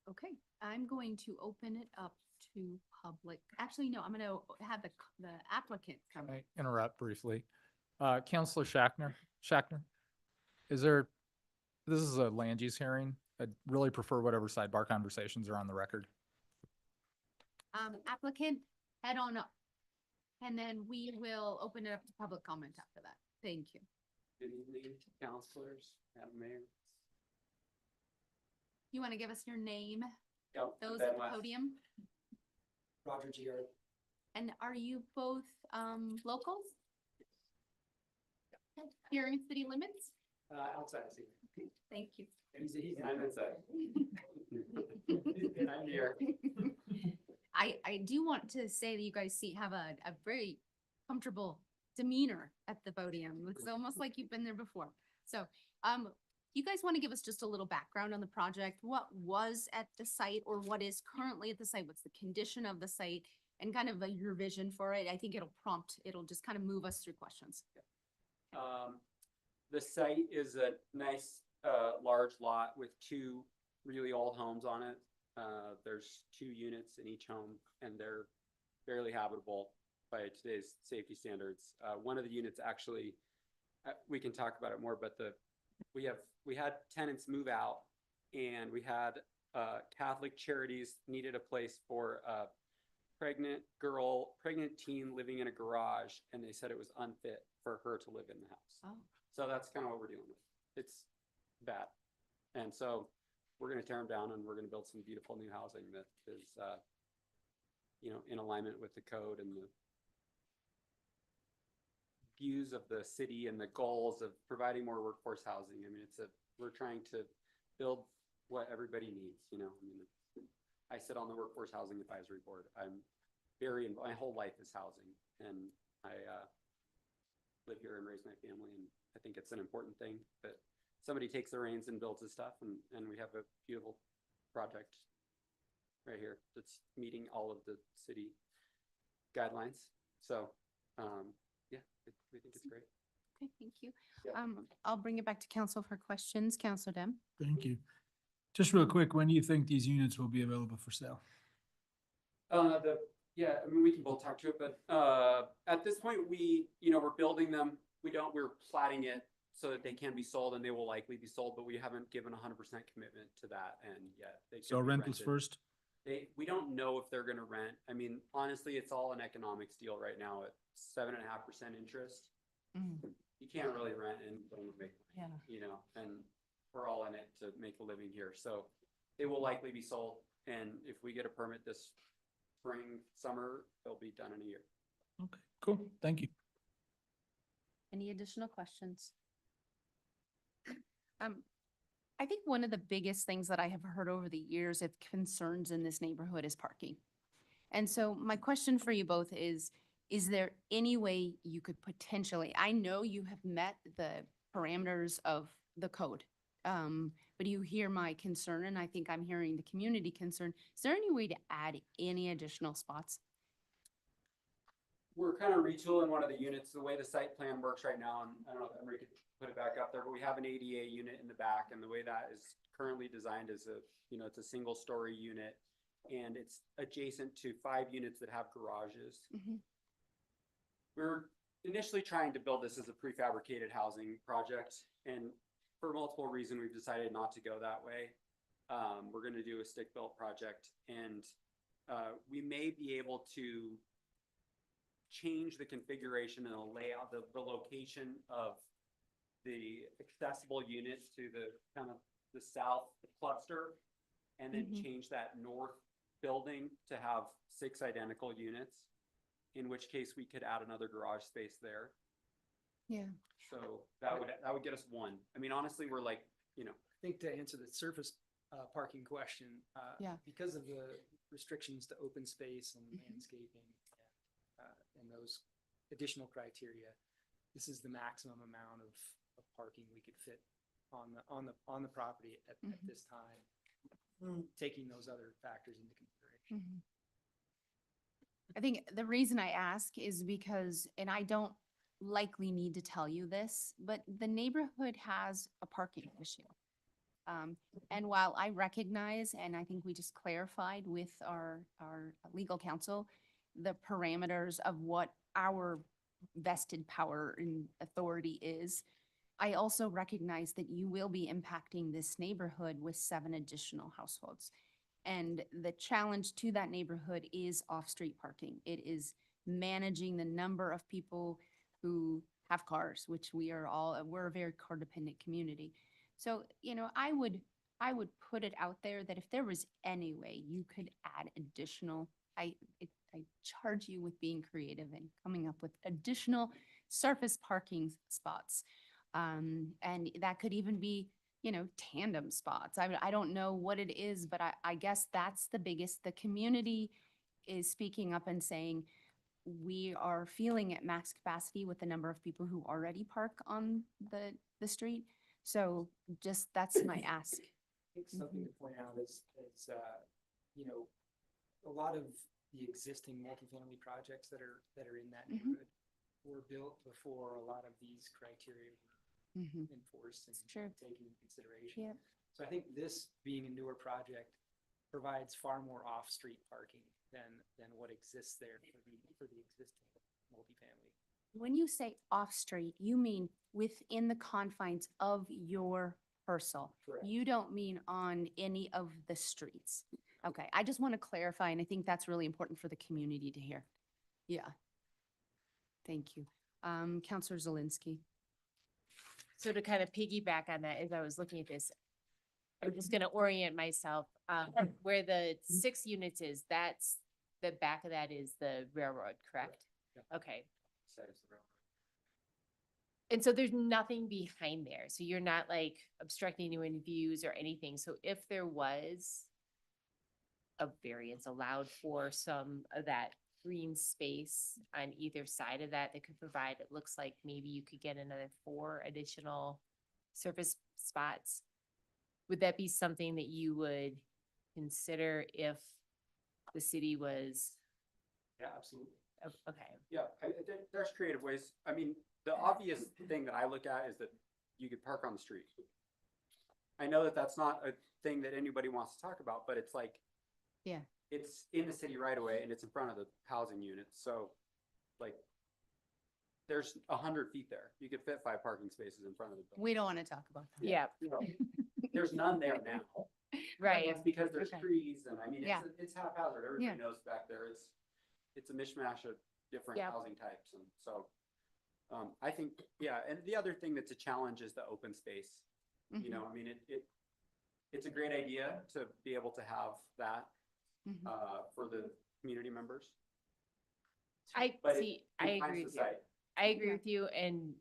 Okay, I'm going to open it up to public. Actually, no, I'm gonna have the applicant come. Can I interrupt briefly? Counselor Shackner, this is a land use hearing. I'd really prefer whatever sidebar conversations are on the record. Applicant, head on up. And then we will open it up to public comment after that. Thank you. Good evening, counselors, Madam Mayor. You want to give us your name? Yep, Those Ben at the West. podium? Roger Giard. And are you both locals? Here in city limits? Outside city. Thank you. He's inside. I'm here. I do want to say that you guys have a very comfortable demeanor at the podium. It's almost like you've been there before. So, you guys want to give us just a little background on the project? What was at the site or what is currently at the site? What's the condition of the site and kind of your vision for it? I think it'll just kind of move us through questions. The site is a nice, large lot with two really old homes on it. There's 2 units in each home and they're barely habitable by today's safety standards. One of the units actually, we can talk about it more, but we had tenants move out and we had Catholic Charities needed a place for a pregnant teen living in a garage, and they said it was unfit for her to live in the house. Oh. So that's kind of what we're dealing with. It's bad. And so we're going to tear them down and we're going to build some beautiful new housing that is, in alignment with the code and the views of the city and the goals of providing more workforce housing. I mean, we're trying to build what everybody needs, I sit on the Workforce Housing Advisory Board. My whole life is housing, and I live here and raise my family, and I think it's an important thing that somebody takes the reins and builds this stuff, and we have a beautiful project right here that's meeting all of the city guidelines. So, we think it's great. Okay, thank you. I'll bring it back to council for questions. Councilor Dem. Thank you. Just real quick, when do you think these units will be available for sale? We can both talk to it, but at this point, we're building them. We're platting it so that they can be sold, and they will likely be sold, but we haven't given 100% commitment to that and yet. So rentals first? We don't know if they're gonna rent. I mean, honestly, it's all an economics deal right now at 7.5% interest. You can't really rent and don't make money, and we're all in it to make a living here. So they will likely be sold. And if we get a permit this spring, summer, they'll be done in a year. Okay, cool. Thank you. Any additional questions? I think one of the biggest things that I have heard over the years of concerns in this neighborhood is parking. And so my question for you both is there any way you could potentially, I know you have met the parameters of the code, but you hear my concern, and I think I'm hearing the community concern. Is there any way to add any additional spots? We're kind of retooling one of the units, the way the site plan works right now, and I don't know if Emery could put it back up there, but we have an ADA unit in the back, and the way that is currently designed is it's a single story unit, and it's adjacent to 5 units that have garages. We're initially trying to build this as a prefabricated housing project, and for multiple reasons, we've decided not to go that way. We're going to do a stick-built project, and we may be able to change the configuration and the layout, the location of the accessible units to the kind of the south cluster, and then change that north building to have 6 identical units, in which case we could add another garage space there. Yeah. So that would get us 1. I mean, honestly, we're like, I think to answer the surface parking question, because of the restrictions to open space and landscaping and those additional criteria, this is the maximum amount of parking we could fit on the property at this time, taking those other factors into consideration. I think the reason I ask is because, and I don't likely need to tell you this, but the neighborhood has a parking issue. And while I recognize, and I think we just clarified with our legal counsel, the parameters of what our vested power and authority is, I also recognize that you will be impacting this neighborhood with 7 additional households. And the challenge to that neighborhood is off-street parking. It is managing the number of people who have cars, which we're a very car-dependent community. So, I would put it out there that if there was any way you could add additional, I charge you with being creative and coming up with additional surface parking spots. And that could even be, you know, tandem spots. I don't know what it is, but I guess that's the biggest, the community is speaking up and saying, we are feeling at max capacity with the number of people who already park on the street. So just, that's my ask. I think something to point out is, you know, a lot of the existing multifamily projects that are in that neighborhood were built before a lot of these criteria were enforced and taken into consideration. Yep. So I think this being a newer project provides far more off-street parking than what exists there for the existing multifamily. When you say off-street, you mean within the confines of your parcel. Correct. You don't mean on any of the streets. Okay, I just want to clarify, and I think that's really important for the community to hear. Yeah. Thank you. Counselor Zelinski. So to kind of piggyback on that, as I was looking at this, I'm just gonna orient myself, where the 6 units is, that's, the back of that is the railroad, correct? Okay. And so there's nothing behind there, so you're not like obstructing anyone views or anything, so if there was a variance allowed for some of that green space on either side of that could provide, it looks like maybe you could get another 4 additional surface spots. Would that be something that you would consider if the city was? Yeah, absolutely. Okay. Yeah, there's creative ways. I mean, the obvious thing that I look at is that you could park on the street. I know that that's not a thing that anybody wants to talk about, but it's like, yeah, it's in the city right away and it's in front of the housing units. So like, there's 100 feet there. You could fit 5 parking spaces in front of the building. We don't want to talk about that. Yeah. You know, there's none there now. Right. That's because there's Okay. trees and I mean, Yeah. it's haphazard. Everybody Yeah. knows back there. It's a mishmash of different Yep. housing types. And so I think, yeah. And the other thing that's a challenge is the open space. You know, I mean, it's a great idea to be able to have that for the community members. I But it see, I confines agree the with you. site. I agree with you, and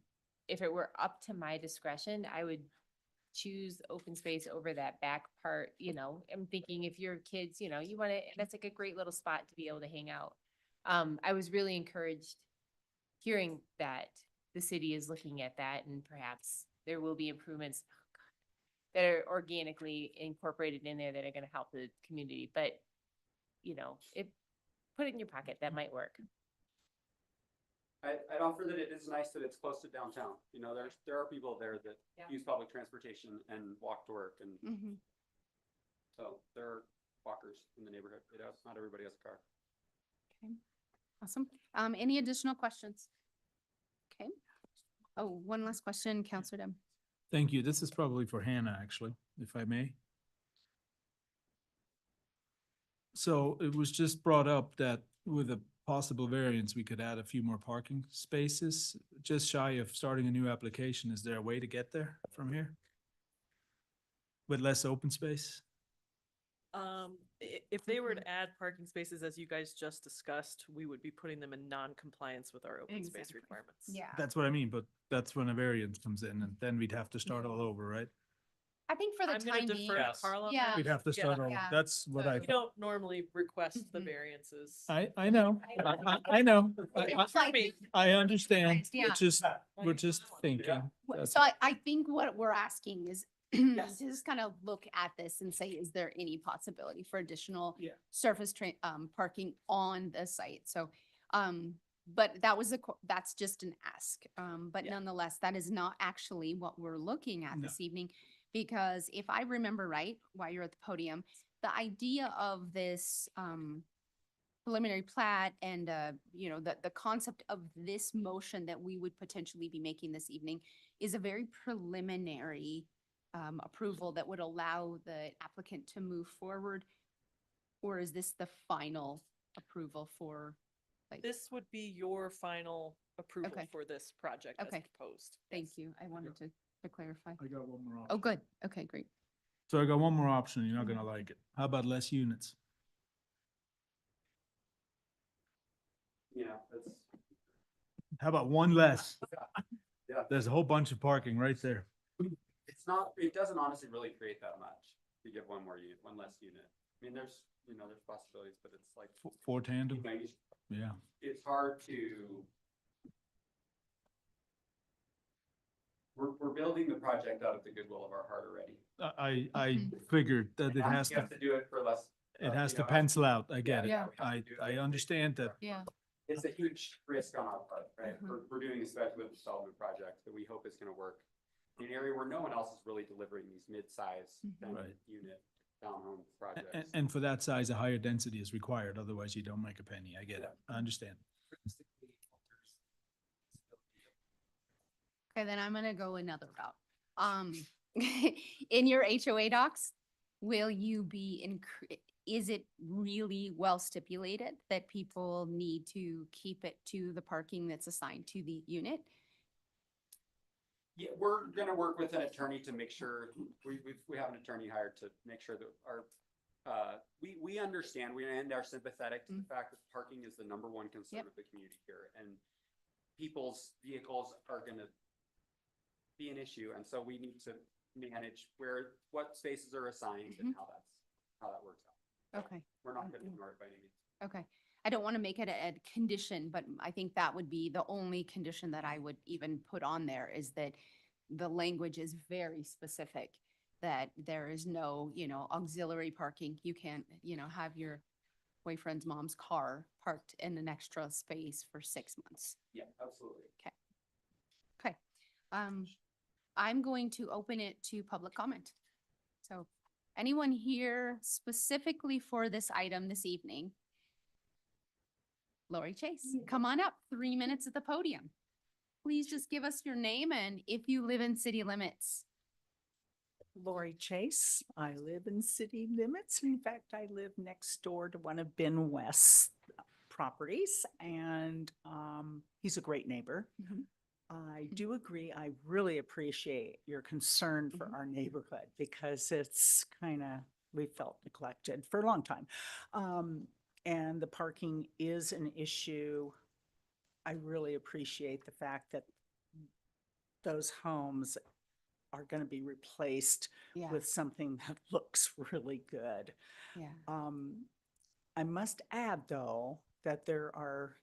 if it were up to my discretion, I would choose open space over that back part, you know, I'm thinking if your kids, you know, you want to, that's like a great little spot to be able to hang out. I was really encouraged hearing that the city is looking at that and perhaps there will be improvements that are organically incorporated in there that are going to help the community, but you know, put it in your pocket, that might work. I'd offer that it is nice that it's close to downtown. You know, there are people there that use public transportation and walk to work, and so there are walkers in the neighborhood. Not everybody has a car. Okay, awesome. Any additional questions? Okay. Oh, one last question, Counselor Dem. Thank you. This is probably for Hannah, actually, if I may. So it was just brought up that with a possible variance, we could add a few more parking spaces, just shy of starting a new application. Is there a way to get there from here? With less open space? If they were to add parking spaces, as you guys just discussed, we would be putting them in non-compliance with our open space Exactly. requirements. Yeah. That's what I mean, but that's when a variance comes in and then we'd have to start all over, right? I think for the I'm gonna time being. defer to Carla. Yeah. We'd have to start all over. Yeah. That's what I We don't normally request the variances. I know, I know. It's like- I understand. Yeah. We're just thinking. That's- So I think what we're asking is just kind of look at this and say, is there any possibility for additional surface parking on the site? So, but that's just an ask. But nonetheless, that is not actually what we're looking at this evening. Because if I remember right, while you're at the podium, the idea of this preliminary plat and you know, the concept of this motion that we would potentially be making this evening is a very preliminary approval that would allow the applicant to move forward? Or is this the final approval for like? This would be your final approval Okay. for this project as Okay. proposed. Thank you. I wanted to clarify. I got one more option. Oh, good. Okay, great. So I got one more option. You're not gonna like it. How about less units? you know, that's, How about one less? yeah. There's a whole bunch of parking right there. It's not, it doesn't honestly really create that much to give one more unit, one less unit. I mean, there's, you know, there's possibilities, but it's like. Four tandem? you know, Yeah. It's hard to. We're building the project out of the goodwill of our heart already. I figured that it And has we to, have to do it for less. it has you to know, pencil out. I get it. yeah, we have to do I it. understand that. Yeah. It's a huge risk on our part, right? We're doing a speculative development project that we hope is gonna work in an area where no one else is really delivering these mid-size Right. unit townhome projects. And for that size, a higher density is required. Otherwise you don't make a penny. I get it. I understand. Okay, then I'm gonna go another route. In your HOA docs, will you be is it really well stipulated that people need to keep it to the parking that's assigned to the unit? Yeah, we're gonna work with an attorney to make sure, we have an attorney hired to make sure that our, we understand, and are sympathetic to the fact that parking is the number one concern of the community here, and people's vehicles are gonna be an issue, and so we need to manage what spaces are assigned and how that works out. Okay. We're not gonna ignore it by any means. Okay. I don't want to make it a condition, but I think that would be the only condition that I would even put on there is that the language is very specific, that there is no, you know, auxiliary parking. You can't, you know, have your boyfriend's mom's car parked in an extra space for 6 months. Yeah, absolutely. Okay. I'm going to open it to public comment. So anyone here specifically for this item this evening? Lori Chase, come on up, 3 minutes at the podium. Please just give us your name and if you live in city limits. Lori Chase. I live in city limits. In fact, I live next door to one of Ben West's properties and he's a great neighbor. I do agree. I really appreciate your concern for our neighborhood because it's kind of, we felt neglected for a long time. And the parking is an issue. I really appreciate the fact that those homes are going to be replaced with something that looks really good. Yeah. I must add though, that there are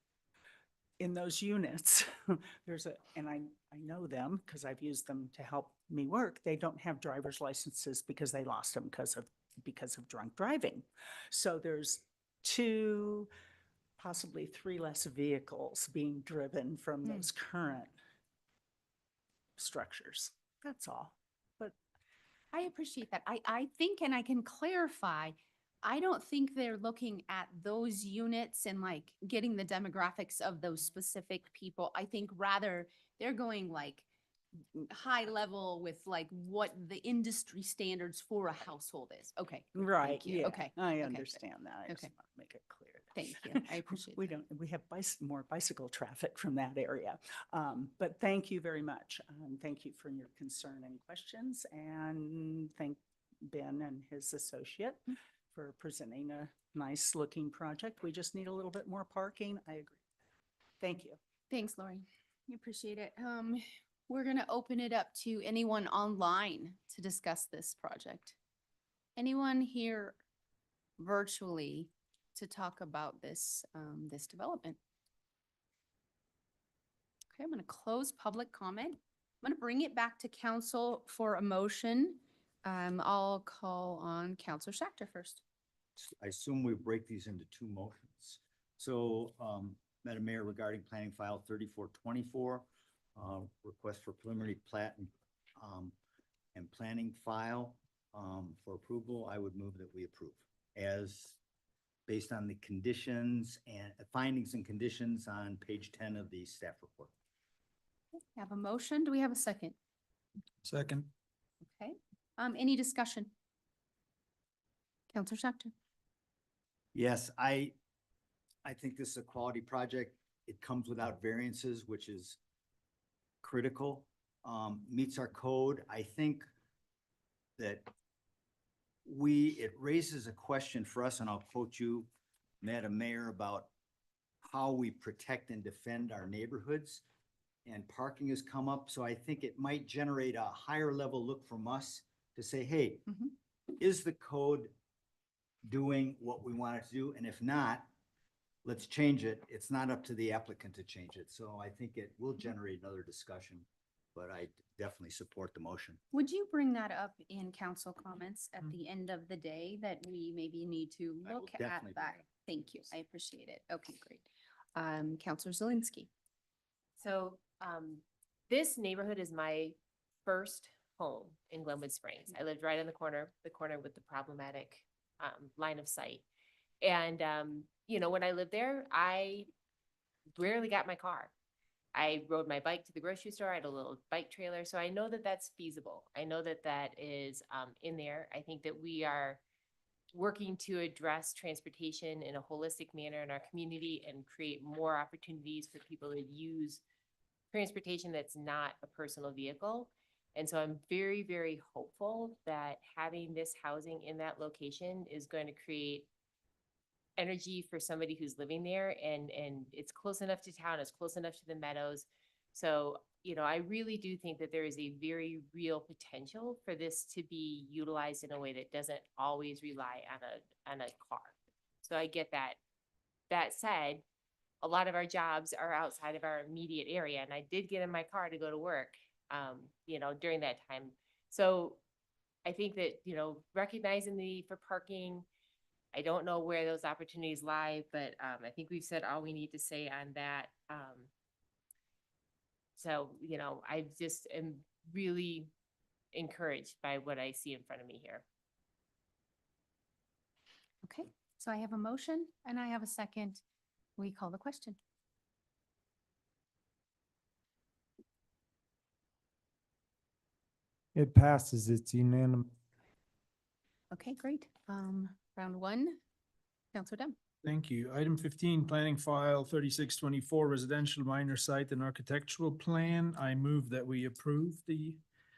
in those units, and I know them because I've used them to help me work. They don't have driver's licenses because they lost them because of drunk driving. So there's 2, possibly 3 less vehicles being driven from those current structures. That's all. But I appreciate that. I think, and I can clarify, I don't think they're looking at those units and like getting the demographics of those specific people. I think rather they're going like high level with like what the industry standards for a household is. Okay. right, Thank you. yeah, Okay. I Okay. understand that. I just Okay. want to make it clear. Thank you. I appreciate We have more bicycle traffic from that area. But thank you very much. Thank you for your concern and questions, and thank Ben and his associate for presenting a nice looking project. We just need a little bit more parking. I agree. Thank you. Thanks, Lori. I appreciate it. We're gonna open it up to anyone online to discuss this project. Anyone here virtually to talk about this, this development? Okay, I'm gonna close public comment. I'm gonna bring it back to council for a motion. I'll call on Counselor Schachter first. I assume we break these into 2 motions. So, Madam Mayor, regarding planning file 3424, request for preliminary plat and planning file for approval, I would move that we approve as based on the conditions and findings and conditions on page 10 of the staff report. I have a motion. Do we have a second? Second. Okay. Any discussion? Counselor Schachter. Yes, I think this is a quality project. It comes without variances, which is critical, meets our code. I think that it raises a question for us, and I'll quote you, Madam Mayor, about how we protect and defend our neighborhoods. And parking has come up, so I think it might generate a higher level look from us to say, hey, is the code doing what we want it to do? And if not, let's change it. It's not up to the applicant to change it. So I think it will generate another discussion, but I definitely support the motion. Would you bring that up in council comments at the end of the day, that we maybe need to I will look at definitely bring that? it up. Thank you. I appreciate it. Okay, great. Counselor Zelinski. So, this neighborhood is my first home in Glenwood Springs. I lived right on the corner with the problematic, line of sight. And, you know, when I lived there, I rarely got my car. I rode my bike to the grocery store. I had a little bike trailer. So I know that that's feasible. I know that that is, in there. I think that we are working to address transportation in a holistic manner in our community and create more opportunities for people to use transportation that's not a personal vehicle. And so I'm very, very hopeful that having this housing in that location is going to create energy for somebody who's living there, and it's close enough to town, it's close enough to the meadows. So, you know, I really do think that there is a very real potential for this to be utilized in a way that doesn't always rely on a car. So I get that. That said, a lot of our jobs are outside of our immediate area, and I did get in my car to go to work, you know, during that time. So I think that, you know, recognizing the need for parking, I don't know where those opportunities lie, but I think we've said all we need to say on that. So, you know, I just am really encouraged by what I see in front of me here. Okay, so I have a motion and I have a second. We call the question. It passes. It's unanimous. Okay, great. Round one, Counselor Dem. Thank you. Item 15, planning file 3624, residential minor site and architectural plan. I move that we approve the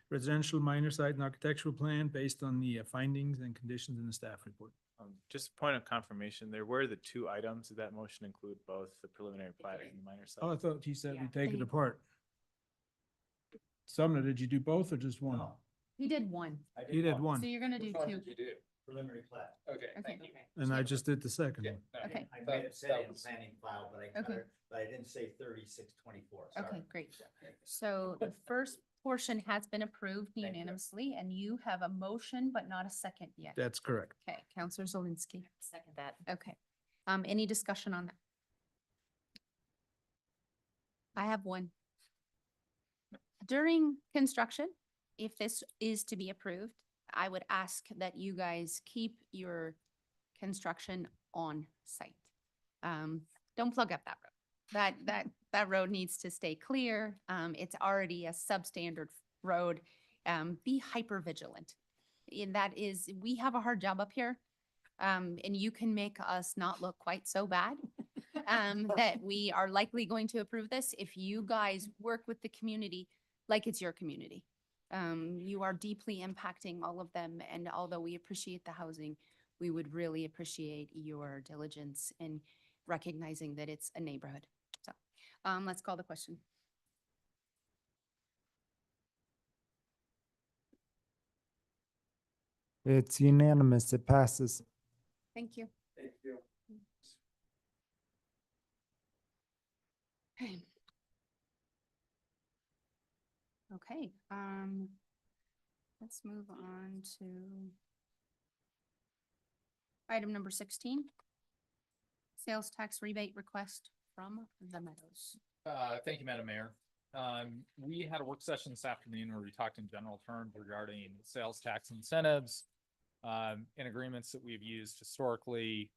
residential minor site and architectural plan based on the findings and conditions in the staff report. Just a point of confirmation, there were the two items. Did that motion include both the preliminary plat and the minor site? Oh, I thought he said we Yeah. take it apart. Sumner, did you do both or just one? He did one. He did one, So you're gonna do two. Preliminary plat. Okay, Okay. thank you. and I just did the second one. Okay. I might have said it in planning file, but I, Okay. but I didn't say 3624. Okay, great. So the first portion has been approved you. unanimously, and you have a motion but not a second yet. That's correct. Okay, Counselor Zelinski. Second that. Okay. Any discussion on that? I have one. During construction, if this is to be approved, I would ask that you guys keep your construction on site. Don't plug up that road. That road needs to stay clear. It's already a substandard road. Be hyper vigilant. And that is, we have a hard job up here. And you can make us not look quite so bad. That we are likely going to approve this if you guys work with the community like it's your community. You are deeply impacting all of them, and although we appreciate the housing, we would really appreciate your diligence in recognizing that it's a neighborhood. So, let's call the question. It's unanimous. It passes. Thank you. Thank you. Okay. Okay, let's move on to item number 16. Sales tax rebate request from the Meadows. Thank you, Madam Mayor. We had a work session this afternoon where we talked in general terms regarding sales tax incentives, and agreements that we've used historically,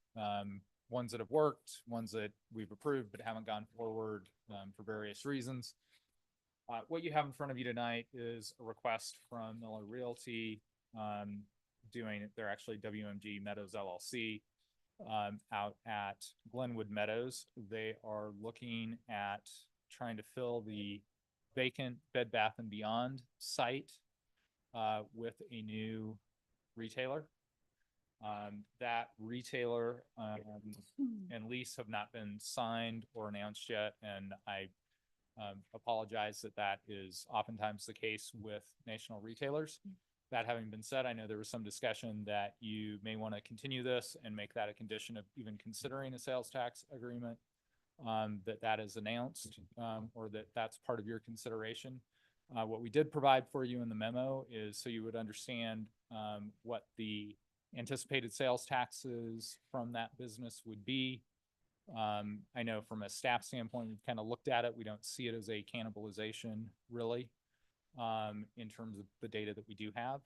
ones that have worked, ones that we've approved but haven't gone forward, for various reasons. What you have in front of you tonight is a request from Miller Realty, they're actually WMG Meadows LLC, out at Glenwood Meadows. They are looking at trying to fill the vacant Bed Bath & Beyond site, with a new retailer. That retailer and lease have not been signed or announced yet, and I apologize that that is oftentimes the case with national retailers. That having been said, I know there was some discussion that you may want to continue this and make that a condition of even considering a sales tax agreement, that is announced, or that's part of your consideration. What we did provide for you in the memo is so you would understand what the anticipated sales taxes from that business would be. I know from a staff standpoint, we've kind of looked at it. We don't see it as a cannibalization really, in terms of the data that we do have.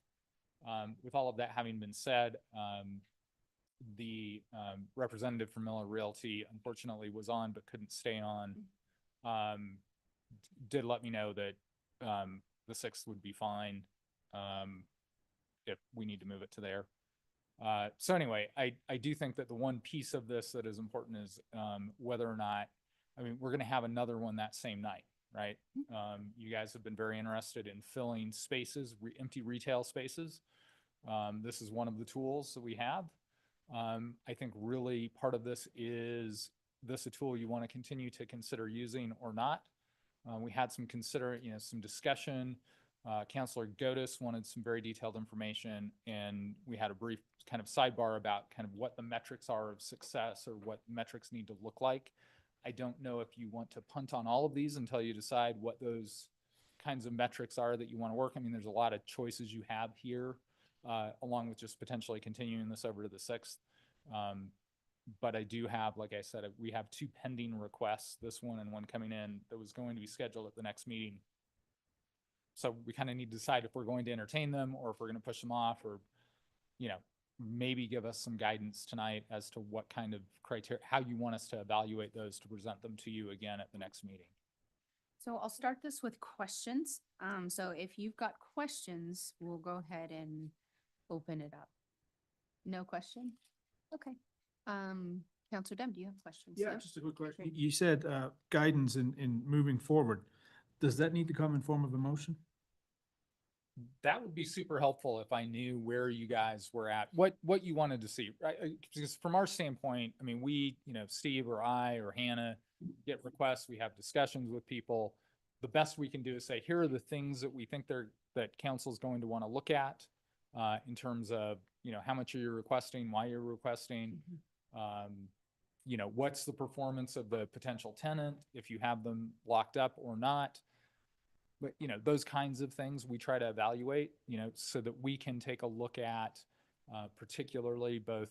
With all of that having been said, the representative from Miller Realty unfortunately was on but couldn't stay on. Did let me know that the 6th would be fine if we need to move it to there. So anyway, I do think that the one piece of this that is important is whether or not, I mean, we're going to have another one that same night, right? You guys have been very interested in filling spaces, empty retail spaces. This is one of the tools that we have. I think really part of this is this a tool you want to continue to consider using or not. We had some some discussion. Councilor Godus wanted some very detailed information, and we had a brief kind of sidebar about kind of what the metrics are of success or what metrics need to look like. I don't know if you want to punt on all of these until you decide what those kinds of metrics are that you want to work. I mean, there's a lot of choices you have here, along with just potentially continuing this over to the 6th. But I do have, like I said, we have 2 pending requests, this one and one coming in that was going to be scheduled at the next meeting. So we kind of need to decide if we're going to entertain them or if we're going to push them off, or, maybe give us some guidance tonight as to what kind of criteria, how you want us to evaluate those to present them to you again at the next meeting. So I'll start this with questions. So if you've got questions, we'll go ahead and open it up. No question? Okay. Counselor Dem, do you have questions? Yeah, No? just a quick question. Great. You said guidance in moving forward. Does that need to come in form of a motion? That would be super helpful if I knew where you guys were at, what you wanted to see, right? Because from our standpoint, I mean, we, Steve or I or Hannah get requests, we have discussions with people. The best we can do is say, here are the things that we think that council's going to want to look at, in terms of, how much are you requesting, why you're requesting, what's the performance of the potential tenant, if you have them locked up or not. But, those kinds of things we try to evaluate, so that we can take a look at, particularly both,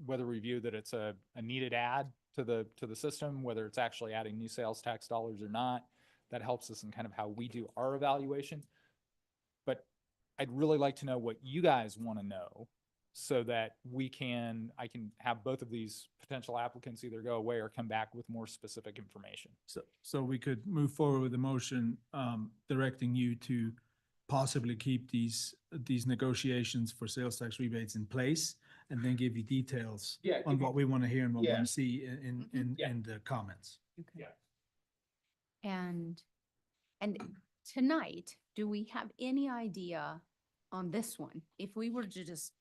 whether we view that it's a needed add to the system, whether it's actually adding new sales tax dollars or not. That helps us in kind of how we do our evaluation. But I'd really like to know what you guys want to know, so that I can have both of these potential applicants either go away or come back with more specific information. So we could move forward with a motion directing you to possibly keep these negotiations for sales tax rebates in place, and then give you details on what we want to hear and what we want to see in the comments. Okay. And tonight, do we have any idea on this one? If we were to just,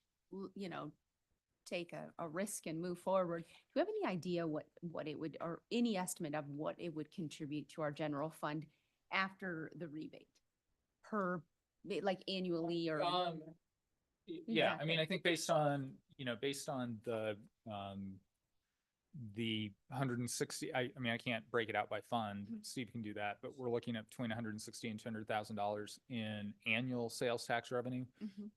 take a risk and move forward, do you have any idea what it would, or any estimate of what it would contribute to our general fund after the rebate like annually or? Yeah, I mean, I think based on the 160, I mean, I can't break it out by fund. Steve can do that, but we're looking at between 160 and $200,000 in annual sales tax revenue.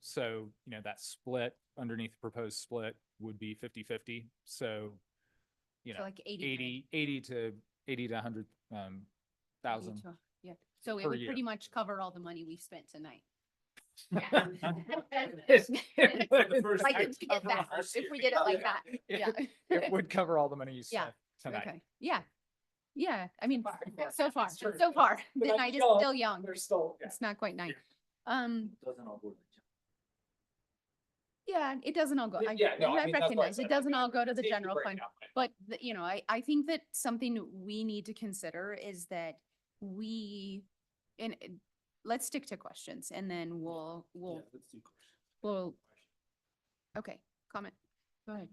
So, that split underneath the proposed split would be 50-50. So, So like 80 to 100,000. Yeah, so it per would year. pretty much cover all the money we've spent tonight. It would Like, if we did it like that, yeah. It would cover all the money you Yeah, spent tonight. okay, yeah, I mean, so far, the night is still young. It's not quite night. Yeah, it doesn't all go, I recognize, it doesn't all go to the general fund. But, I think that something we need to consider is that let's stick to questions, and then we'll Okay, comment. Go ahead.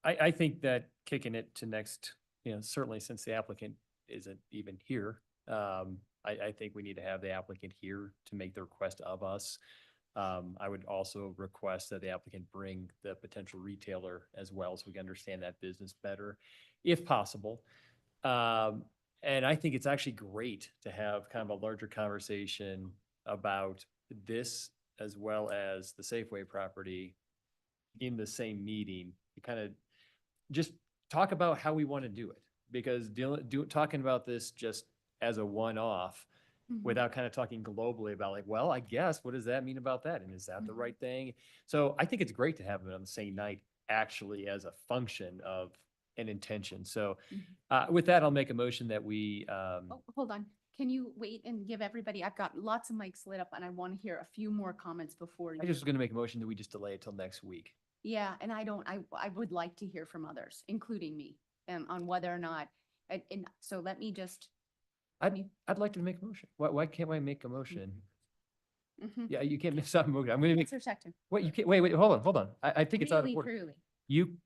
I think that kicking it to next, certainly since the applicant isn't even here, I think we need to have the applicant here to make the request of us. I would also request that the applicant bring the potential retailer as well, so we can understand that business better, if possible. And I think it's actually great to have kind of a larger conversation about this as well as the Safeway property in the same meeting. To kind of just talk about how we want to do it, because talking about this just as a one-off without kind of talking globally about like, well, I guess, what does that mean about that? And is that the right thing? So I think it's great to have it on the same night, actually, as a function of an intention. So with that, I'll make a motion that we, Oh, hold on. Can you wait and give everybody, I've got lots of mics lit up and I want to hear a few more comments before. I just was going to make a motion that we just delay it till next week. Yeah, and I would like to hear from others, including me, on whether or not, and so let me just. I'd like to make a motion. Why can't I make a motion? Mhm. Yeah, you can't stop a motion. I'm gonna make, Counselor Sexton. wait, you can't, wait, hold on. I think it's out of Really, order. truly. You,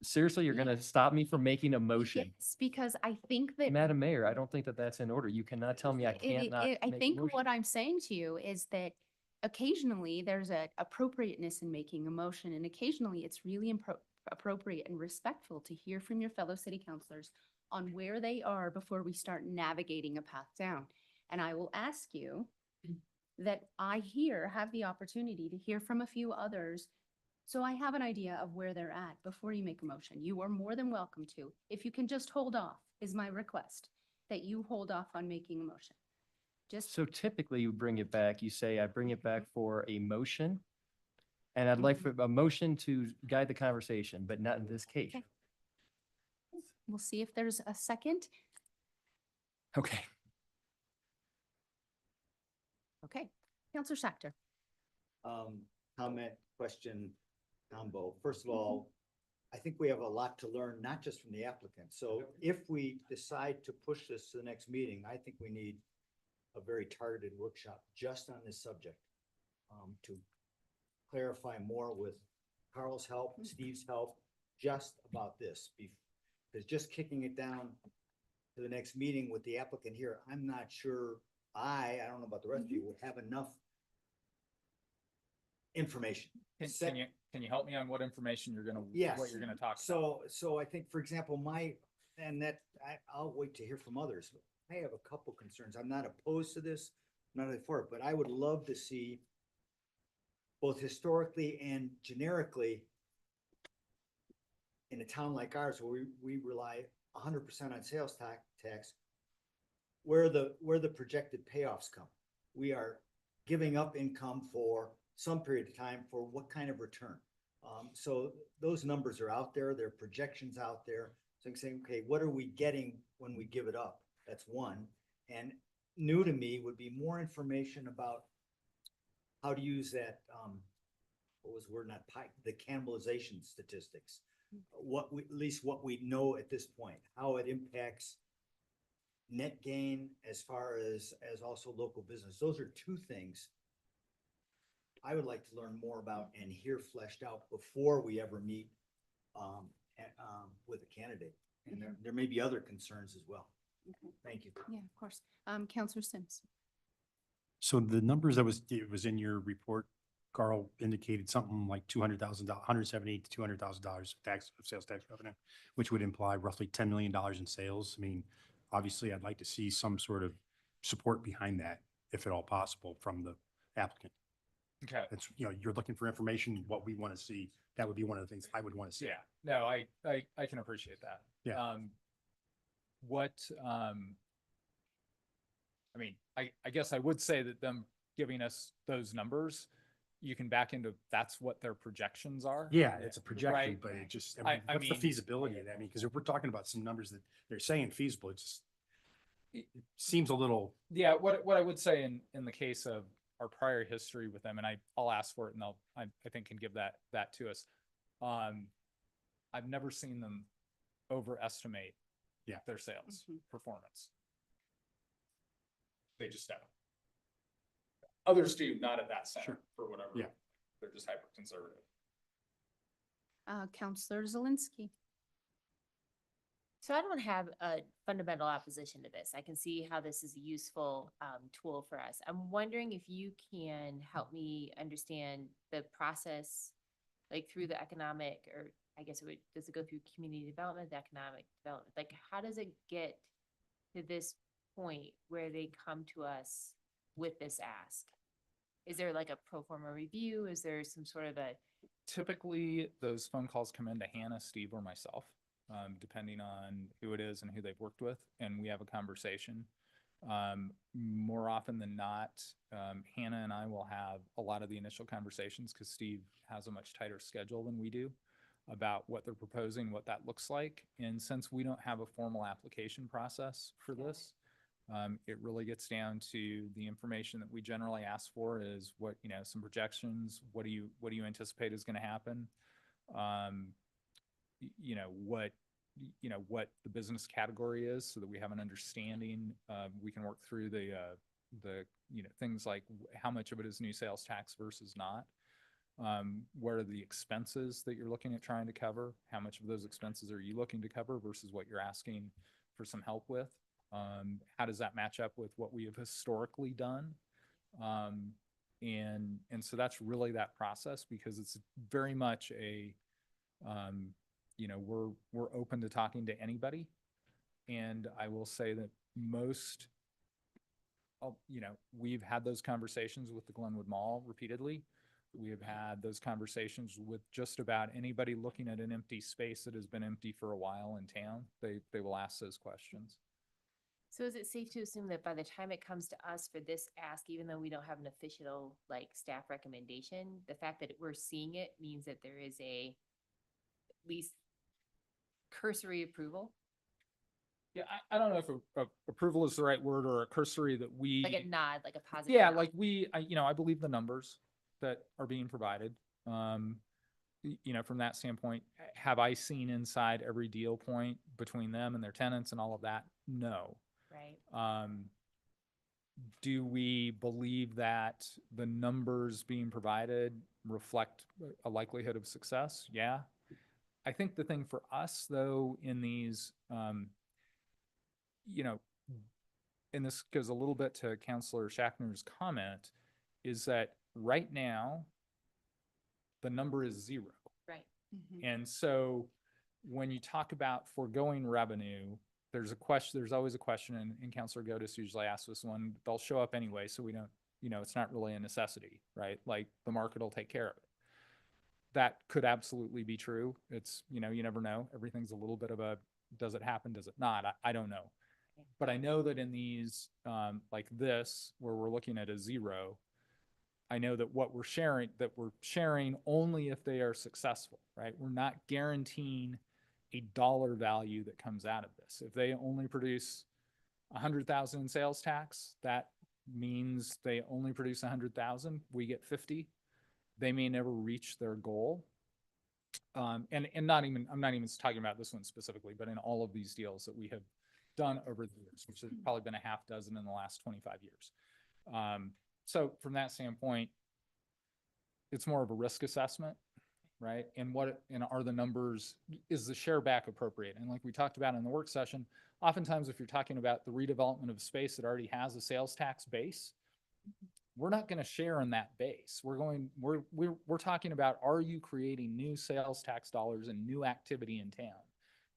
seriously, you're gonna stop me from making a motion? Yes, because I think that. Madam Mayor, I don't think that that's in order. You cannot tell me I can't not I make a think motion. what I'm saying to you is that occasionally there's a appropriateness in making a motion, and occasionally it's really appropriate and respectful to hear from your fellow city councilors on where they are before we start navigating a path down. And I will ask you that I have the opportunity to hear from a few others, so I have an idea of where they're at before you make a motion. You are more than welcome to. If you can just hold off, is my request, that you hold off on making a motion. Just. So typically you bring it back, you say, I bring it back for a motion. And I'd like for a motion to guide the conversation, but not in this case. Okay. We'll see if there's a second. Okay. Okay, Counselor Schachter. Comment, question, combo. First of all, I think we have a lot to learn, not just from the applicant. So if we decide to push this to the next meeting, I think we need a very targeted workshop just on this subject, to clarify more with Carl's help, Steve's help, just about this. Because just kicking it down to the next meeting with the applicant here, I'm not sure, I don't know about the rest of you, would have enough information. Can you help me on what information you're gonna, Yes. what you're gonna talk about? So I think, for example, I'll wait to hear from others. I have a couple concerns. I'm not opposed to this, I'm not for it, but I would love to see both historically and generically in a town like ours, where we rely 100% on sales tax, where the projected payoffs come. We are giving up income for some period of time for what kind of return? So those numbers are out there, there are projections out there. So I'm saying, okay, what are we getting when we give it up? That's one. And new to me would be more information about how to use that, what was the word, not pie, the cannibalization statistics. At least what we know at this point, how it impacts net gain as far as also local business. Those are two things I would like to learn more about and hear fleshed out before we ever meet with a candidate. And there may be other concerns as well. Okay. Thank you. Yeah, of course. Counselor Sims. So the numbers it was in your report, Carl, indicated something like $200,000, $170,000 to $200,000 sales tax revenue, which would imply roughly $10 million in sales. I mean, obviously, I'd like to see some sort of support behind that, if at all possible, from the applicant. Okay. It's, you're looking for information, what we want to see. That would be one of the things I would want to see. Yeah, no, I can appreciate that. Yeah. I mean, I guess I would say that them giving us those numbers, you can back into, that's what their projections are. Yeah, it's a projection, Right. but it just, I what's the mean- feasibility of that? I mean, because if we're talking about some numbers that they're saying feasible, it seems a little. Yeah, what I would say in the case of our prior history with them, and I'll ask for it and I think can give that to us. I've never seen them overestimate their sales performance. They just don't. Others do, not at that center for whatever. Yeah. They're just hyper conservative. Counselor Zelinski. So I don't have a fundamental opposition to this. I can see how this is a useful tool for us. I'm wondering if you can help me understand the process, like through the economic, or I guess does it go through community development, the economic development? Like, how does it get to this point where they come to us with this ask? Is there like a pro forma review? Is there some sort of a, Typically, those phone calls come into Hannah, Steve, or myself, depending on who it is and who they've worked with, and we have a conversation. More often than not, Hannah and I will have a lot of the initial conversations because Steve has a much tighter schedule than we do about what they're proposing, what that looks like. And since we don't have a formal application process for this, it really gets down to the information that we generally ask for is what, some projections, what do you anticipate is going to happen? What the business category is so that we have an understanding. We can work through the things like how much of it is new sales tax versus not. What are the expenses that you're looking at trying to cover? How much of those expenses are you looking to cover versus what you're asking for some help with? How does that match up with what we have historically done? And so that's really that process, because it's very much we're open to talking to anybody. And I will say that we've had those conversations with the Glenwood Mall repeatedly. We have had those conversations with just about anybody looking at an empty space that has been empty for a while in town. They will ask those questions. so is it safe to assume that by the time it comes to us for this ask, even though we don't have an official like staff recommendation, the fact that we're seeing it means that there is at least cursory approval? Yeah, I don't know if approval is the right word, or a cursory that we. Like a nod, like a positive. Yeah, nod. like I believe the numbers that are being provided. From that standpoint, have I seen inside every deal point between them and their tenants and all of that? No. Right. Do we believe that the numbers being provided reflect a likelihood of success? Yeah. I think the thing for us, though, in these, and this goes a little bit to Councilor Shackner's comment, is that right now, the number is 0. Right. And so when you talk about foregoing revenue, there's always a question, and Councilor Godus usually asks this one. They'll show up anyway, so we don't, it's not really a necessity, right? Like the market will take care of it. That could absolutely be true. It's, you never know. Everything's a little bit of does it happen? Does it not? I don't know. But I know that in these, like this, where we're looking at a 0, I know that we're sharing only if they are successful, right? We're not guaranteeing a dollar value that comes out of this. If they only produce 100,000 in sales tax, that means they only produce 100,000. We get 50. They may never reach their goal. I'm not even talking about this one specifically, but in all of these deals that we have done over the years, which has probably been a half dozen in the last 25 years. So from that standpoint, it's more of a risk assessment, right? And are the numbers, is the share back appropriate? And like we talked about in the work session, oftentimes if you're talking about the redevelopment of space that already has a sales tax base, we're not going to share in that base. We're talking about, are you creating new sales tax dollars and new activity in town?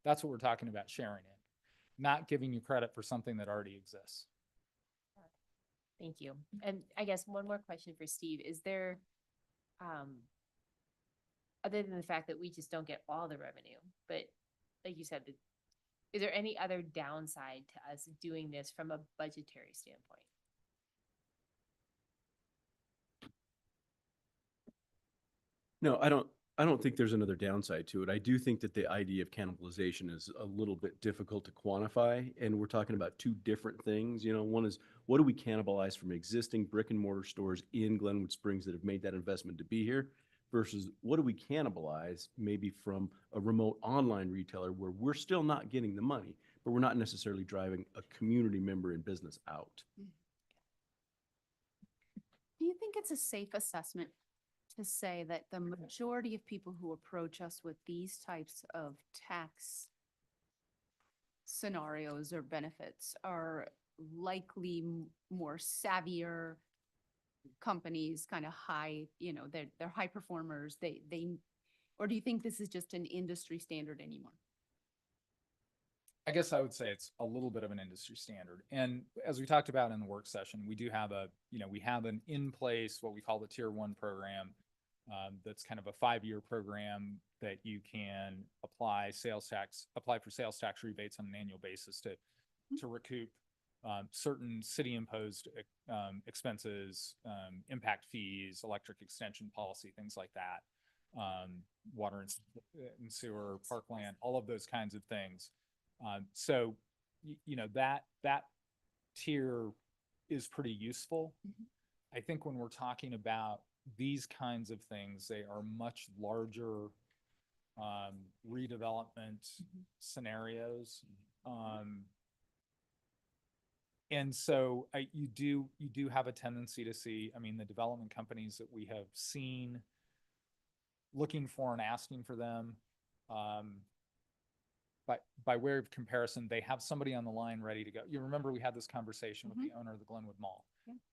That's what we're talking about sharing in, not giving you credit for something that already exists. Thank you. And I guess one more question for Steve. Is there, other than the fact that we just don't get all the revenue, but like you said, is there any other downside to us doing this from a budgetary standpoint? No, I don't think there's another downside to it. I do think that the idea of cannibalization is a little bit difficult to quantify, and we're talking about two different things. One is, what do we cannibalize from existing brick and mortar stores in Glenwood Springs that have made that investment to be here, versus what do we cannibalize maybe from a remote online retailer where we're still not getting the money, but we're not necessarily driving a community member in business out. Do you think it's a safe assessment to say that the majority of people who approach us with these types of tax scenarios or benefits are likely more savvier companies, kind of high, they're high performers. Or do you think this is just an industry standard anymore? I guess I would say it's a little bit of an industry standard. And as we talked about in the work session, we do have we have an in place, what we call the Tier 1 program. That's kind of a 5-year program that you can apply for sales tax rebates on an annual basis to recoup certain city imposed expenses, impact fees, electric extension policy, things like that. Water and sewer, parkland, all of those kinds of things. So, that tier is pretty useful. I think when we're talking about these kinds of things, they are much larger redevelopment scenarios. And so you do have a tendency to see, the development companies that we have seen looking for and asking for them. But by way of comparison, they have somebody on the line ready to go. You remember we had this conversation with the owner of the Glenwood Mall,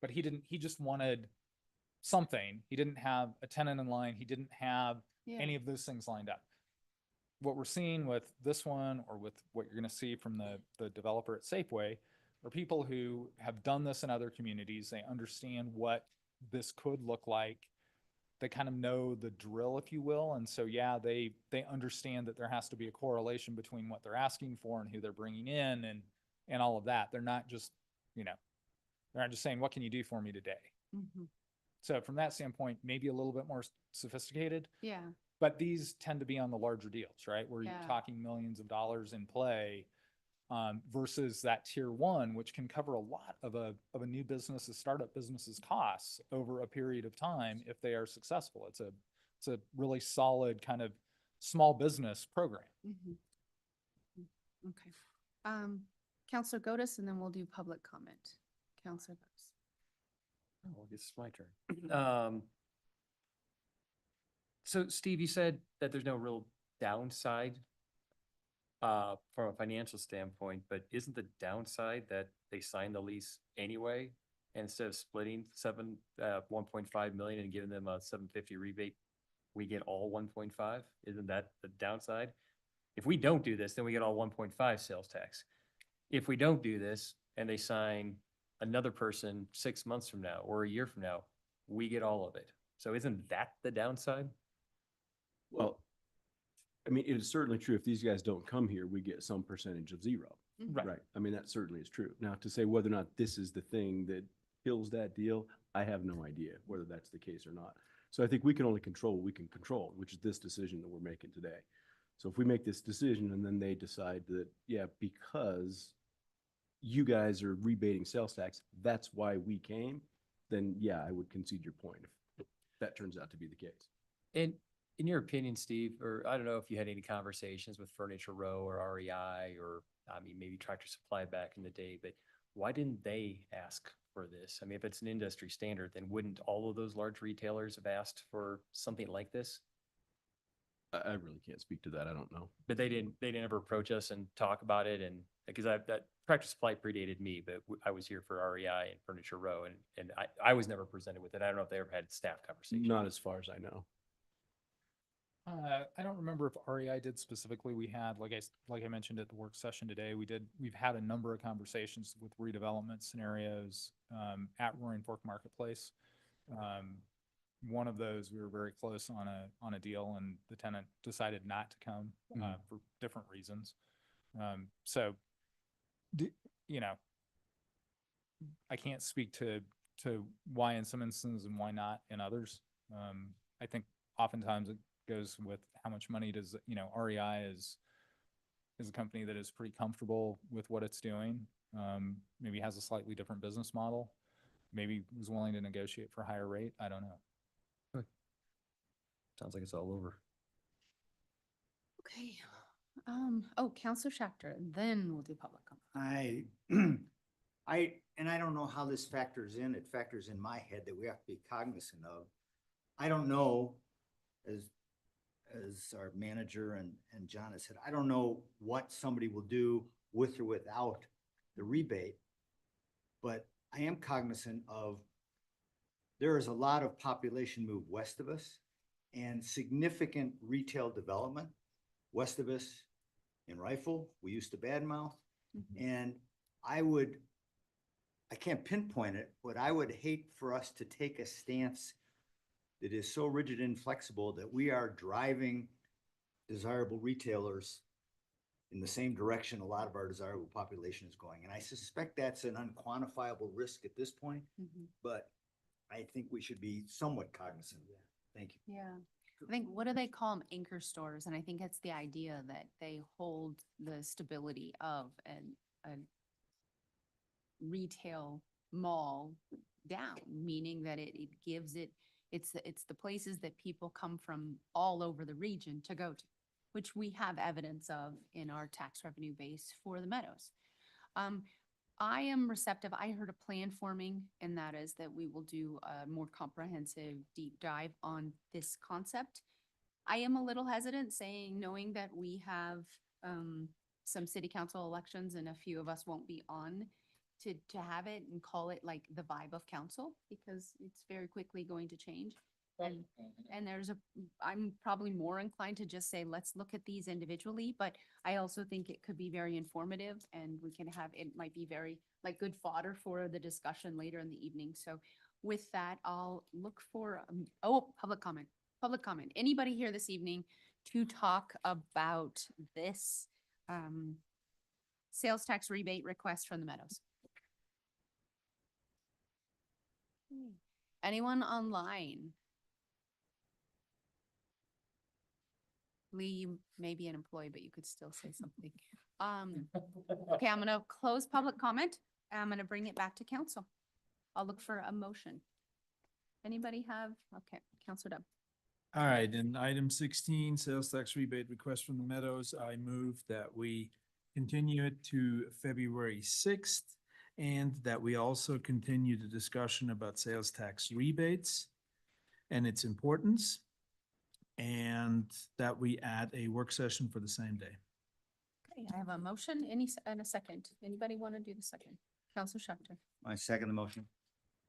but he just wanted something. He didn't have a tenant in line. He didn't have any of those things lined up. What we're seeing with this one, or with what you're going to see from the developer at Safeway, are people who have done this in other communities. They understand what this could look like. They kind of know the drill, if you will. And so, they understand that there has to be a correlation between what they're asking for and who they're bringing in and all of that. They're not just, they're not just saying, what can you do for me today? So from that standpoint, maybe a little bit more sophisticated. Yeah. But these tend to be on the larger deals, right? Where you're Yeah. talking millions of dollars in play, versus that Tier 1, which can cover a lot of a new business's, startup business's costs over a period of time if they are successful. It's a really solid kind of small business program. Okay. Counselor Godus, and then we'll do public comment. Counselor Godus. Oh, I guess it's my turn. So Steve, you said that there's no real downside from a financial standpoint, but isn't the downside that they signed the lease anyway? And instead of splitting 1.5 million and giving them a 750 rebate, we get all 1.5? Isn't that the downside? If we don't do this, then we get all 1.5 sales tax. If we don't do this and they sign another person 6 months from now or a year from now, we get all of it. So isn't that the downside? Well, it is certainly true. If these guys don't come here, we get some percentage of zero. Right. Right. That certainly is true. Now, to say whether or not this is the thing that kills that deal, I have no idea whether that's the case or not. So I think we can only control what we can control, which is this decision that we're making today. So if we make this decision and then they decide that, because you guys are rebating sales tax, that's why we came, then I would concede your point if that turns out to be the case. And in your opinion, Steve, or I don't know if you had any conversations with Furniture Row or REI or maybe Tractor Supply back in the day, but why didn't they ask for this? If it's an industry standard, then wouldn't all of those large retailers have asked for something like this? I really can't speak to that. I don't know. But they didn't ever approach us and talk about it. And because that Tractor Supply predated me, but I was here for REI and Furniture Row, and I was never presented with it. I don't know if they ever had staff conversation. Not as far as I know. I don't remember if REI did specifically. We had, like I mentioned at the work session today, we've had a number of conversations with redevelopment scenarios at Roaring Fork Marketplace. One of those, we were very close on a deal, and the tenant decided not to come for different reasons. So, I can't speak to why in some instances and why not in others. I think oftentimes it goes with how much money does, REI is a company that is pretty comfortable with what it's doing. Maybe has a slightly different business model. Maybe was willing to negotiate for a higher rate. I don't know. Sounds like it's all over. Okay. Counselor Schachter, and then we'll do public comment. I don't know how this factors in. It factors in my head that we have to be cognizant of. I don't know, as our manager and John has said, I don't know what somebody will do with or without the rebate. But I am cognizant of, there is a lot of population move west of us and significant retail development west of us in Rifle. We used to badmouth. And I can't pinpoint it, but I would hate for us to take a stance that is so rigid and flexible that we are driving desirable retailers in the same direction a lot of our desirable population is going. And I suspect that's an unquantifiable risk at this point, but I think we should be somewhat cognizant of that. Thank you. Yeah. I think, what do they call them? Anchor stores. And I think it's the idea that they hold the stability of a retail mall down, meaning that it gives it's the places that people come from all over the region to go to, which we have evidence of in our tax revenue base for the Meadows. I am receptive. I heard a plan forming, and that is that we will do a more comprehensive deep dive on this concept. I am a little hesitant knowing that we have some city council elections and a few of us won't be on to have it and call it like the vibe of council, because it's very quickly going to change. And I'm probably more inclined to just say, let's look at these individually, but I also think it could be very informative, and it might be very like good fodder for the discussion later in the evening. So with that, I'll look for, public comment. Anybody here this evening to talk about this sales tax rebate request from the Meadows? Anyone online? Lee, you may be an employee, but you could still say something. Okay, I'm gonna close public comment. I'm gonna bring it back to council. I'll look for a motion. Anybody have? Okay, Councilor Dub. All right, in item 16, sales tax rebate request from the Meadows, I move that we continue it to February 6th, and that we also continue the discussion about sales tax rebates and its importance, and that we add a work session for the same day. Okay, I have a motion, and a second. Anybody want to do the second? Councilor Schachter. I second the motion.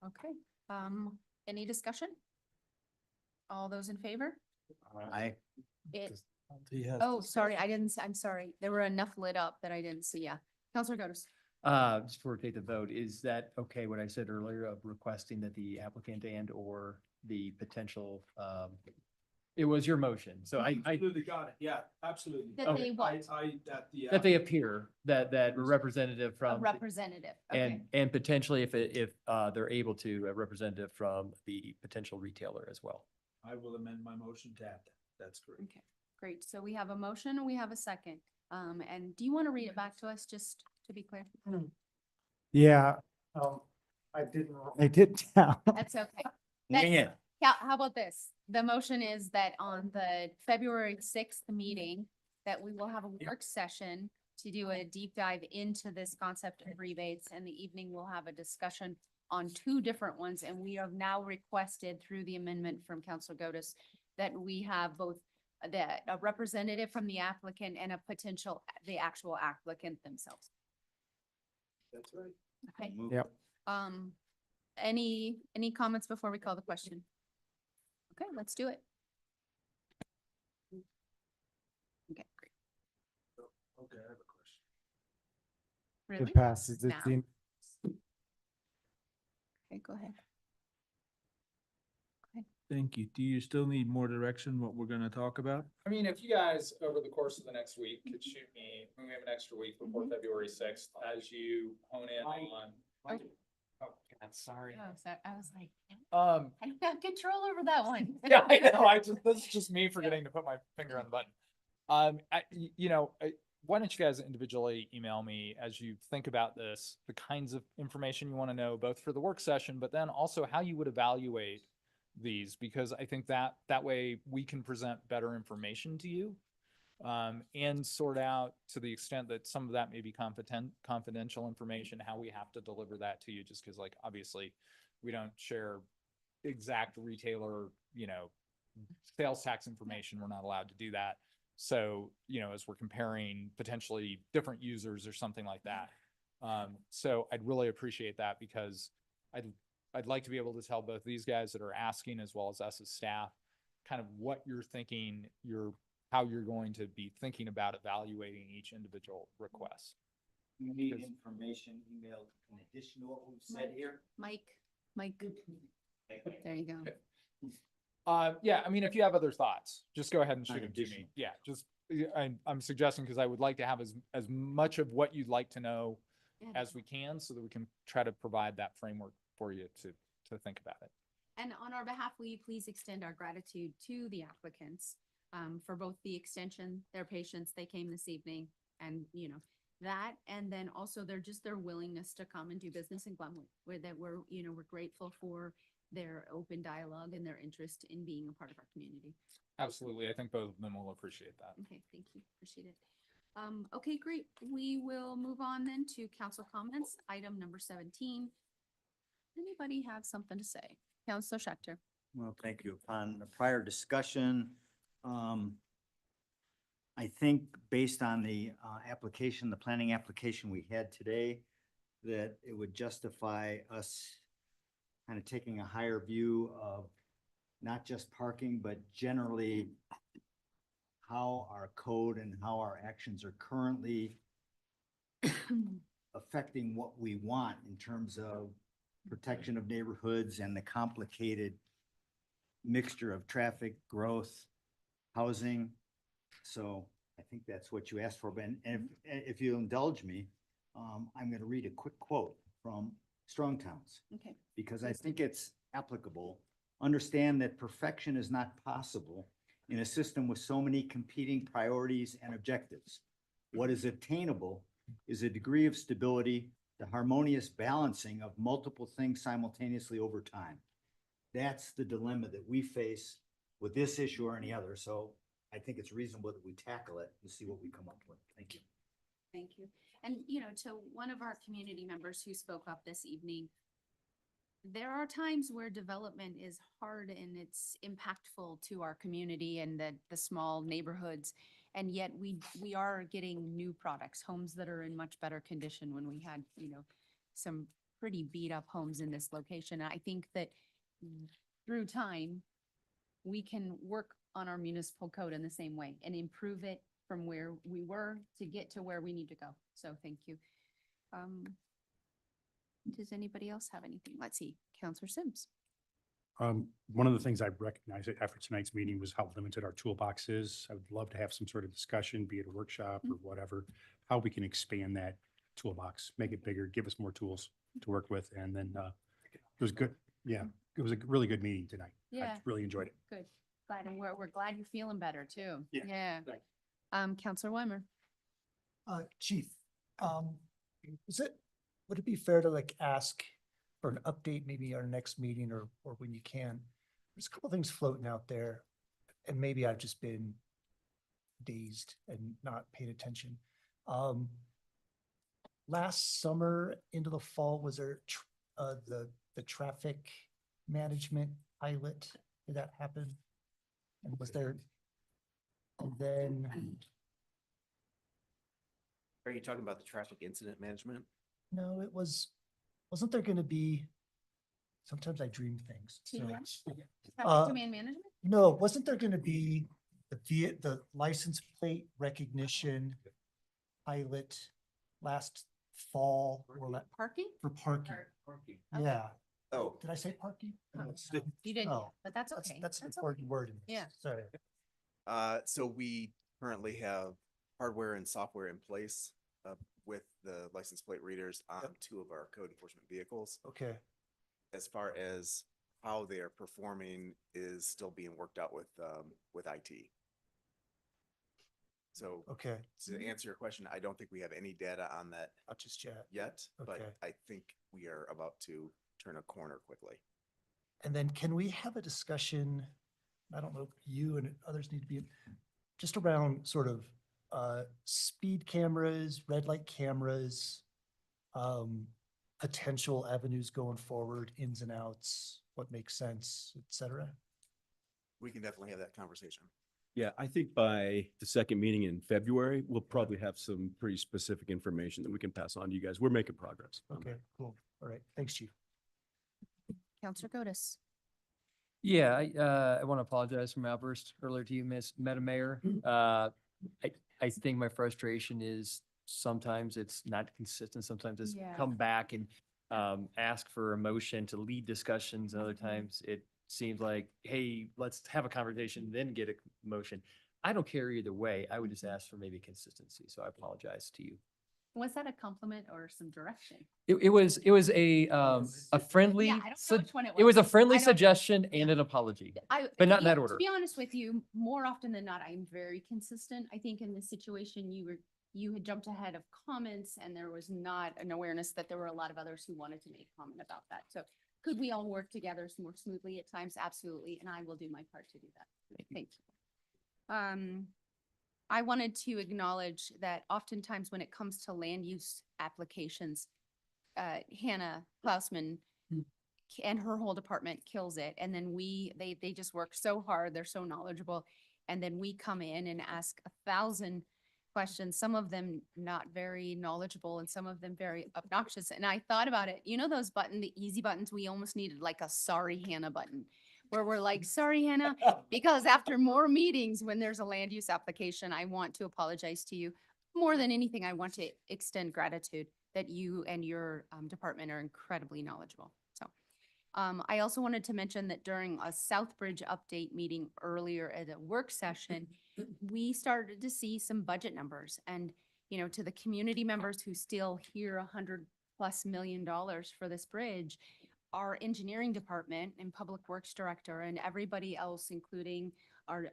Okay, any discussion? All those in favor? Aye. Sorry, I'm sorry. There were enough lit up that I didn't see. Yeah. Councilor Gotis. Just before we take the vote, is that okay, what I said earlier of requesting that the applicant and or the potential, it was your motion, so I Absolutely got it. Yeah, absolutely. That they what? that they appear, that representative A from. representative. Okay. And potentially if they're able to, a representative from the potential retailer as well. I will amend my motion to add that. That's correct. Okay, great. So we have a motion, we have a second. And do you want to read it back to us, just to be clear? Yeah, I didn't write it down. That's okay. Yeah, how about this? The motion is that on the February 6th meeting, that we will have a work session to do a deep dive into this concept of rebates, and the evening we'll have a discussion on two different ones, and we have now requested through the amendment from Councilor Gotis that we have both a representative from the applicant and the actual applicant themselves. That's right. Okay. Yep. Any comments before we call the question? Okay, let's do it. Okay, great. Okay, I have a question. Really? It passes. Now. Okay, go ahead. Thank you. Do you still need more direction what we're gonna talk about? I mean, if you guys, over the course of the next week, could shoot me, when we have an extra week before February 6th, as you hone in on. Oh. Oh, God, sorry. Oh, so I was like, I don't have control over that one. Yeah, I know. This is just me forgetting to put my finger on the button. Why don't you guys individually email me as you think about this, the kinds of information you want to know, both for the work session, but then also how you would evaluate these, because I think that way we can present better information to you, and sort out, to the extent that some of that may be confidential information, how we have to deliver that to you, just because, like, obviously we don't share exact retailer, sales tax information. We're not allowed to do that. So, as we're comparing potentially different users or something like that. So I'd really appreciate that because I'd like to be able to tell both these guys that are asking as well as us as staff, kind of what you're thinking, how you're going to be thinking about evaluating each individual request. You need information emailed in addition to what we've said here? Mike, there you go. Yeah, I mean, if you have other thoughts, just go ahead and shoot them to me. Additional. Yeah, I'm suggesting because I would like to have as much of what you'd like to know as we can so that we can try to provide that framework for you to think about it. And on our behalf, will you please extend our gratitude to the applicants for both the extension, their patience, they came this evening, and that, and then also their willingness to come and do business in Glenwood, we're grateful for their open dialogue and their interest in being a part of our community. Absolutely. I think both of them will appreciate that. Okay, thank you. Appreciate it. Okay, great. We will move on then to council comments. Item number 17. Anybody have something to say? Councilor Schechter. Well, thank you. Upon the prior discussion, I think based on the application, the planning application we had today, that it would justify us kind of taking a higher view of not just parking, but generally how our code and how our actions are currently affecting what we want in terms of protection of neighborhoods and the complicated mixture of traffic, growth, housing. So I think that's what you asked for. But and if you indulge me, I'm going to read a quick quote from Strong Towns. Okay. Because I think it's applicable. Understand that perfection is not possible in a system with so many competing priorities and objectives. What is attainable is a degree of stability, the harmonious balancing of multiple things simultaneously over time. That's the dilemma that we face with this issue or any other. So I think it's reasonable that we tackle it and see what we come up with. Thank you. Thank you. And, to one of our community members who spoke up this evening, there are times where development is hard and it's impactful to our community and the small neighborhoods. And yet we are getting new products, homes that are in much better condition when we had, some pretty beat up homes in this location. I think that through time, we can work on our municipal code in the same way and improve it from where we were to get to where we need to go. So thank you. Does anybody else have anything? Let's see, Counselor Sims. One of the things I recognized after tonight's meeting was how limited our toolbox is. I would love to have some sort of discussion, be it a workshop or whatever, how we can expand that toolbox, make it bigger, give us more tools to work with. And then it was good. Yeah, it was a really good meeting tonight. Yeah. I really enjoyed it. Good. Glad, and we're glad you're feeling better too. Yeah, Yeah. thanks. Counselor Weimer. Chief, would it be fair to ask for an update, maybe our next meeting or when you can? There's a couple things floating out there and maybe I've just been dazed and not paid attention. Last summer into the fall, was there the traffic management pilot? Did that happen? And was there, and then, Are you talking about the traffic incident management? no, wasn't there gonna be, sometimes I dream things. So, Traffic demand management? no, wasn't there gonna be the license plate recognition pilot last fall or Parking? for parking? Parking. Yeah. Oh. Did I say parking? You didn't, Oh, but that's okay. That's an okay. important word in this. Yeah. Sorry. So we currently have hardware and software in place with the license plate readers on two of our code enforcement vehicles. Okay. As far as how they are performing is still being worked out with IT. So Okay. to answer your question, I don't think we have any data on that Not just yet. but Okay. I think we are about to turn a corner quickly. And then can we have a discussion? I don't know if you and others need to be just around sort of speed cameras, red light cameras, potential avenues going forward, ins and outs. what makes sense, et cetera? We can definitely have that conversation. Yeah, I think by the second meeting in February, we'll probably have some pretty specific information that we can pass on to you guys. We're making progress. Okay, cool. All right. Thanks, Chief. Counselor Gotis. Yeah, I want to apologize for my outburst earlier to you, Madam Mayor. I think my frustration is sometimes it's not consistent. Sometimes it's Yeah. come back and ask for a motion to lead discussions. And other times it seems like, hey, let's have a conversation, then get a motion. I don't care either way. I would just ask for maybe consistency. So I apologize to you. Was that a compliment or some direction? It was a friendly, Yeah, I don't know which one it it was a was. friendly I don't- suggestion and an apology, but not in that order. To be honest with you, more often than not, I'm very consistent. I think in this situation, you had jumped ahead of comments and there was not an awareness that there were a lot of others who wanted to make comment about that. So could we all work together more smoothly at times? Absolutely. And I will do my part to do that. Thank you. I wanted to acknowledge that oftentimes when it comes to land use applications, Hannah Klausman and her whole department kills it. And then they just work so hard. They're so knowledgeable. And then we come in and ask 1,000 questions, some of them not very knowledgeable and some of them very obnoxious. And I thought about it, you know, those the easy buttons, we almost needed like a sorry Hannah button where we're like, sorry, Hannah, because after more meetings, when there's a land use application, I want to apologize to you. More than anything, I want to extend gratitude that you and your department are incredibly knowledgeable. So I also wanted to mention that during a Southbridge update meeting earlier at a work session, we started to see some budget numbers and, you know, to the community members who still hear $100+ million for this bridge, our engineering department and public works director and everybody else, including our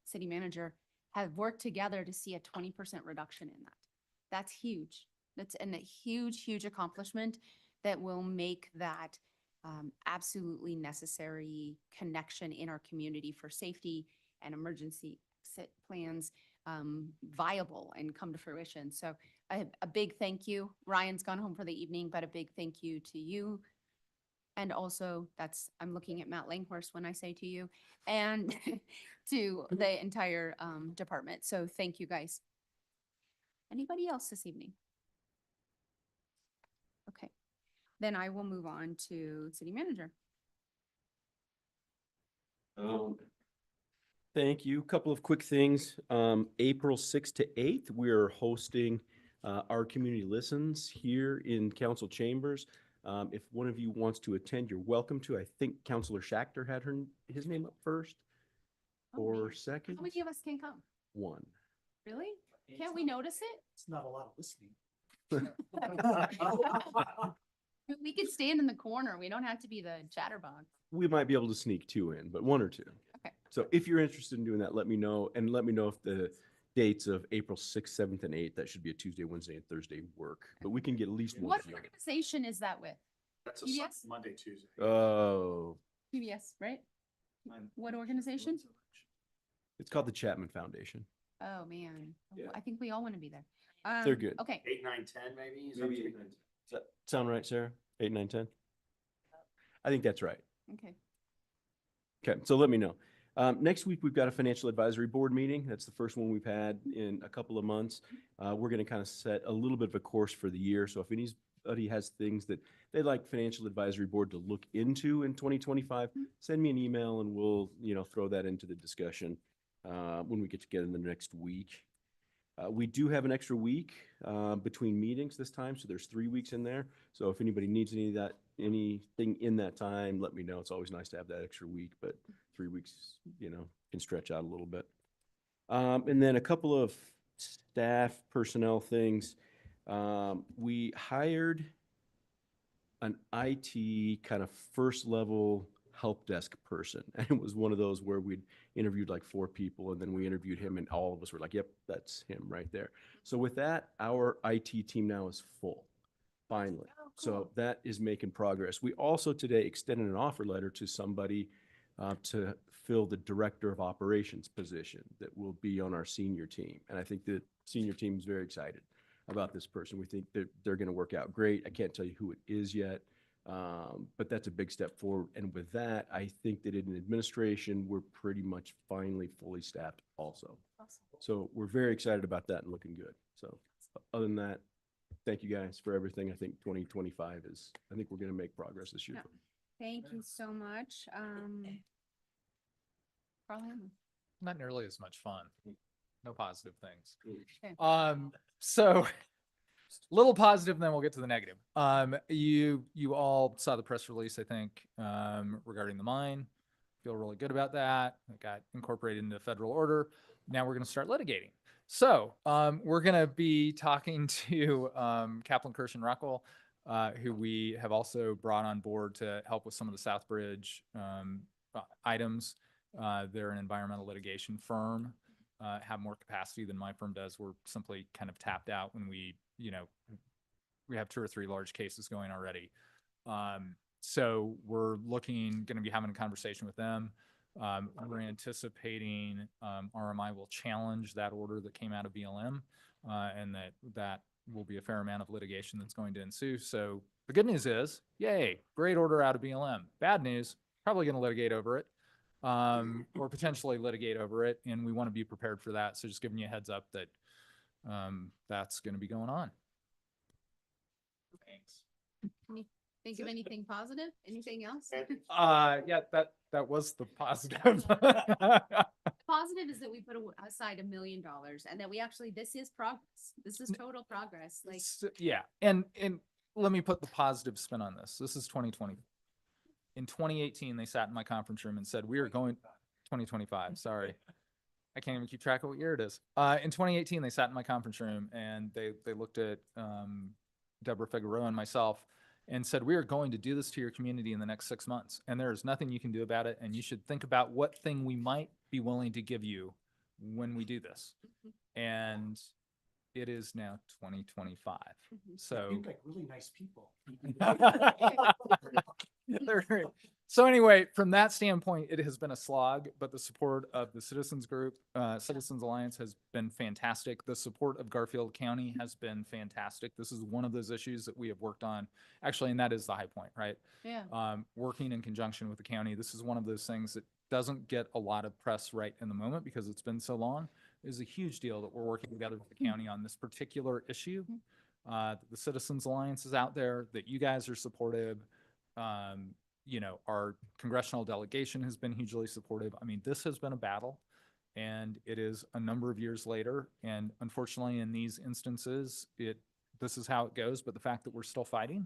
city manager, have worked together to see a 20% reduction in that. That's huge. That's a huge, huge accomplishment that will make that absolutely necessary connection in our community for safety and emergency exit plans viable and come to fruition. So a big thank you. Ryan's gone home for the evening, but a big thank you to you. And also I'm looking at Matt Langhorst when I say to you and to the entire department. So thank you guys. Anybody else this evening? Okay, then I will move on to city manager. Thank you. Couple of quick things. April 6th to 8th, we're hosting our community listens here in council chambers. If one of you wants to attend, you're welcome to. I think Councilor Schachter had his name up first or second. How many of us can come? One. Really? Can't we notice it? It's not a lot of listening. We could stand in the corner. We don't have to be the chatterbox. We might be able to sneak two in, but one or two. Okay. So if you're interested in doing that, let me know, and let me know if the dates of April 6th, 7th, and 8th, that should be a Tuesday, Wednesday, and Thursday work, but we can get at least one What of you. organization is that with? That's PBS? Monday, Tuesday. Oh, PBS, right? What organization? it's called the Chapman Foundation. Oh, man. Yeah. I think we all want to be there. They're good. Okay. 8, 9, 10 maybe? Maybe 8, 9, 10. Does that sound right, Sarah? 8, 9, 10? I think that's right. Okay. Okay, so let me know. Next week, we've got a financial advisory board meeting. That's the first one we've had in a couple of months. We're going to kind of set a little bit of a course for the year. So if anybody has things that they'd like financial advisory board to look into in 2025, send me an email and we'll, throw that into the discussion when we get together in the next week. We do have an extra week between meetings this time, so there's 3 weeks in there. So if anybody needs anything in that time, let me know. It's always nice to have that extra week, but 3 weeks, can stretch out a little bit. And then a couple of staff personnel things. We hired an IT kind of first level help desk person. And it was one of those where we'd interviewed like 4 people and then we interviewed him and all of us were like, yep, that's him right there. So with that, our IT team now is full, finally. Oh, cool. So that is making progress. We also today extended an offer letter to somebody to fill the director of operations position that will be on our senior team. And I think the senior team is very excited about this person. We think that they're going to work out great. I can't tell you who it is yet, But that's a big step forward. And with that, I think that in administration, we're pretty much finally fully staffed also. So we're very excited about that and looking good. So other than that, thank you guys for everything. I think 2025 I think we're going to make progress this year. Yeah. Thank you so much. Carl Hammond. Not nearly as much fun. No positive things. Okay. So little positive, then we'll get to the negative. You all saw the press release, I think, regarding the mine. Feel really good about that. It got incorporated into federal order. Now we're going to start litigating. So we're going to be talking to Kaplan, Kirsch, and Rockwell, who we have also brought on board to help with some of the Southbridge items. They're an environmental litigation firm, have more capacity than my firm does. We're simply kind of tapped out when we have 2 or 3 large cases going already. So we're going to be having a conversation with them. We're anticipating RMI will challenge that order that came out of BLM, and that will be a fair amount of litigation that's going to ensue. So the good news is, yay, great order out of BLM. Bad news, probably going to litigate over it, or potentially litigate over it, and we want to be prepared for that. So just giving you a heads up that that's going to be going on. Thanks. Can you think of anything positive? Anything else? Yeah, that was the positive. Positive is that we put aside $1 million and that we actually, this is progress. This is total progress. Like, Yeah, and let me put the positive spin on this. This is 2020. In 2018, they sat in my conference room and said, we are going 2025. Sorry. I can't even keep track of what year it is. In 2018, they sat in my conference room and they looked at Deborah Figueroa and myself and said, we are going to do this to your community in the next 6 months. And there is nothing you can do about it. And you should think about what thing we might be willing to give you when we do this. And it is now 2025. So Seems like really nice people. They're great. So anyway, from that standpoint, it has been a slog, but the support of the Citizens Group, Citizens Alliance has been fantastic. The support of Garfield County has been fantastic. This is one of those issues that we have worked on, actually, and that is the high point, right? Yeah. Working in conjunction with the county. This is one of those things that doesn't get a lot of press right in the moment because it's been so long. It is a huge deal that we're working together with the county on this particular issue. The Citizens Alliance is out there, that you guys are supportive. Our congressional delegation has been hugely supportive. I mean, this has been a battle, and it is a number of years later. And unfortunately, in these instances, this is how it goes. But the fact that we're still fighting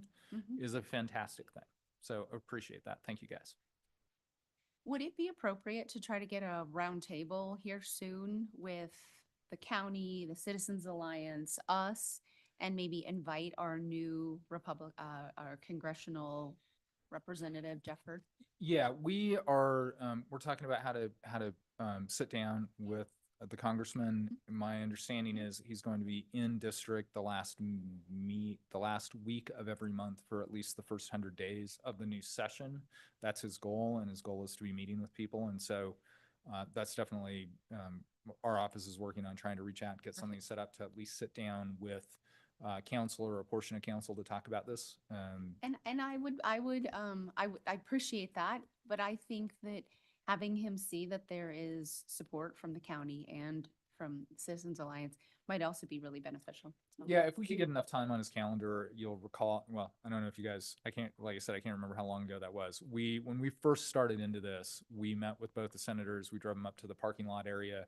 is a fantastic thing. So appreciate that. Thank you, guys. would it be appropriate to try to get a roundtable here soon with the county, the Citizens Alliance, us, and maybe invite our new our congressional representative, Jefford? Yeah, we are, we're talking about how to sit down with the congressman. My understanding is he's going to be in district the last week of every month for at least the first 100 days of the new session. That's his goal, and his goal is to be meeting with people. And so that's definitely, our office is working on trying to reach out, get something set up to at least sit down with council or a portion of council to talk about this. And I appreciate that, but I think that having him see that there is support from the county and from Citizens Alliance might also be really beneficial. So- Yeah, if we could get enough time on his calendar, you'll recall, well, I don't know if you guys, like I said, I can't remember how long ago that was. When we first started into this, we met with both the senators. We drove them up to the parking lot area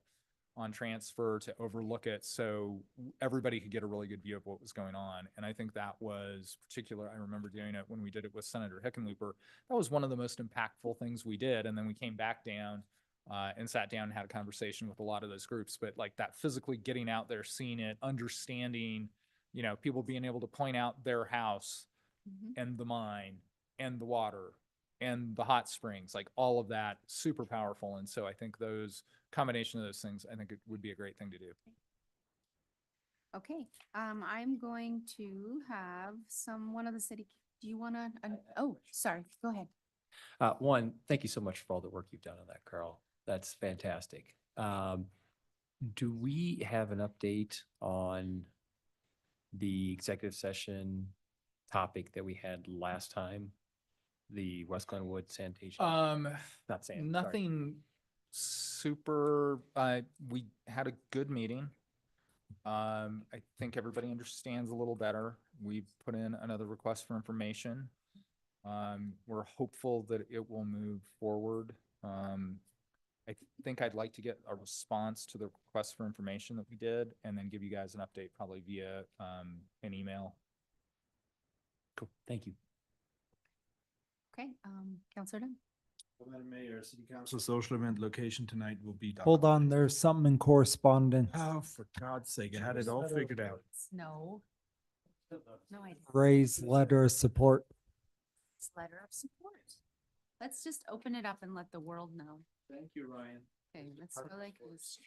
on transfer to overlook it so everybody could get a really good view of what was going on. And I think that was particular. I remember doing it when we did it with Senator Hickenlooper. That was one of the most impactful things we did. And then we came back down and sat down and had a conversation with a lot of those groups. But like that physically getting out there, seeing it, understanding, people being able to point out their house and the mine and the water and the hot springs, like all of that, super powerful. And so I think combination of those things, I think it would be a great thing to do. Okay, I'm going to have one of the city, do you want to, oh, sorry, go ahead. One, thank you so much for all the work you've done on that, Carl. That's fantastic. Do we have an update on the executive session topic that we had last time the West Glenwood sanitation? Not sand, sorry. Nothing super, we had a good meeting. I think everybody understands a little better. We've put in another request for information. We're hopeful that it will move forward. I think I'd like to get a response to the request for information that we did and then give you guys an update probably via, an email. Cool, thank you. Okay, Counselor Dunn. Madam Mayor, City Council social event location tonight will be. Hold on, there's something in correspondence. Oh, for God's sake, I had it all figured out. No. No, I didn't. Ray's letter of support. It's letter of support. Let's just open it up and let the world know. Thank you, Ryan. Okay, let's feel like it was.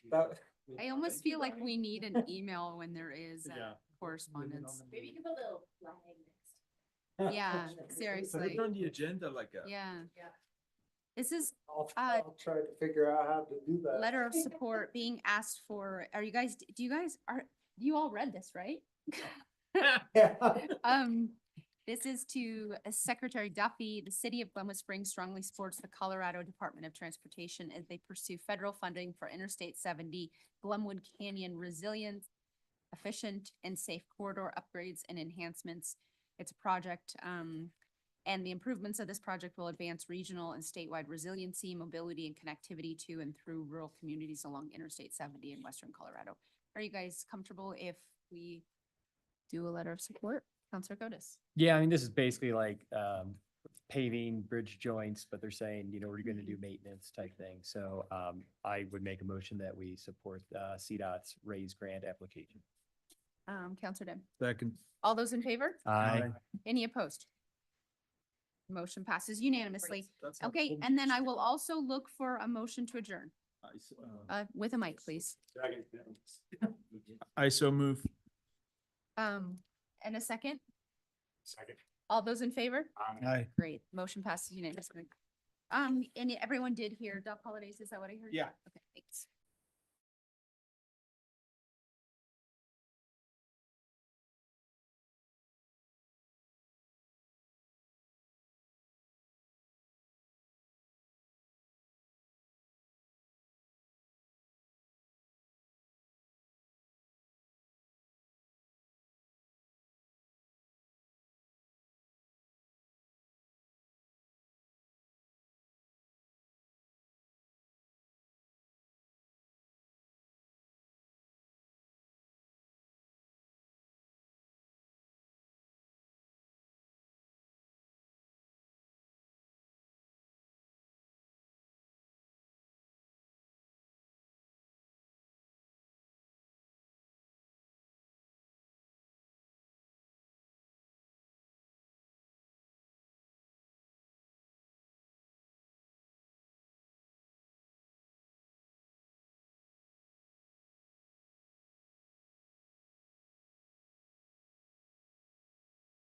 I almost feel like we need an email when there is correspondence. Maybe you can put a little flag next. Yeah, seriously. Put it on the agenda like a. Yeah. This is I'll try to figure out how to do that. letter of support being asked for. Are you guys, do you all read this, right? This is to Secretary Duffy. The city of Glenwood Springs strongly supports the Colorado Department of Transportation as they pursue federal funding for Interstate 70 Glenwood Canyon resilience, efficient and safe corridor upgrades and enhancements. It's a project, and the improvements of this project will advance regional and statewide resiliency, mobility, and connectivity to and through rural communities along Interstate 70 in western Colorado. Are you guys comfortable if we do a letter of support? Counselor Godus. Yeah, I mean, this is basically like paving, bridge joints, but they're saying, we're gonna do maintenance type thing. So I would make a motion that we support CDOT's raise grant application. Counselor Dem. Second. All those in favor? Aye. Any opposed? Motion passes unanimously. That's not Okay, full. and then I will also look for a motion to adjourn, with a mic, please. I so move. And a second? Second. All those in favor? Aye. Great, motion passes unanimously. And everyone did hear Doc Holidays, is that what I heard? Yeah. Okay.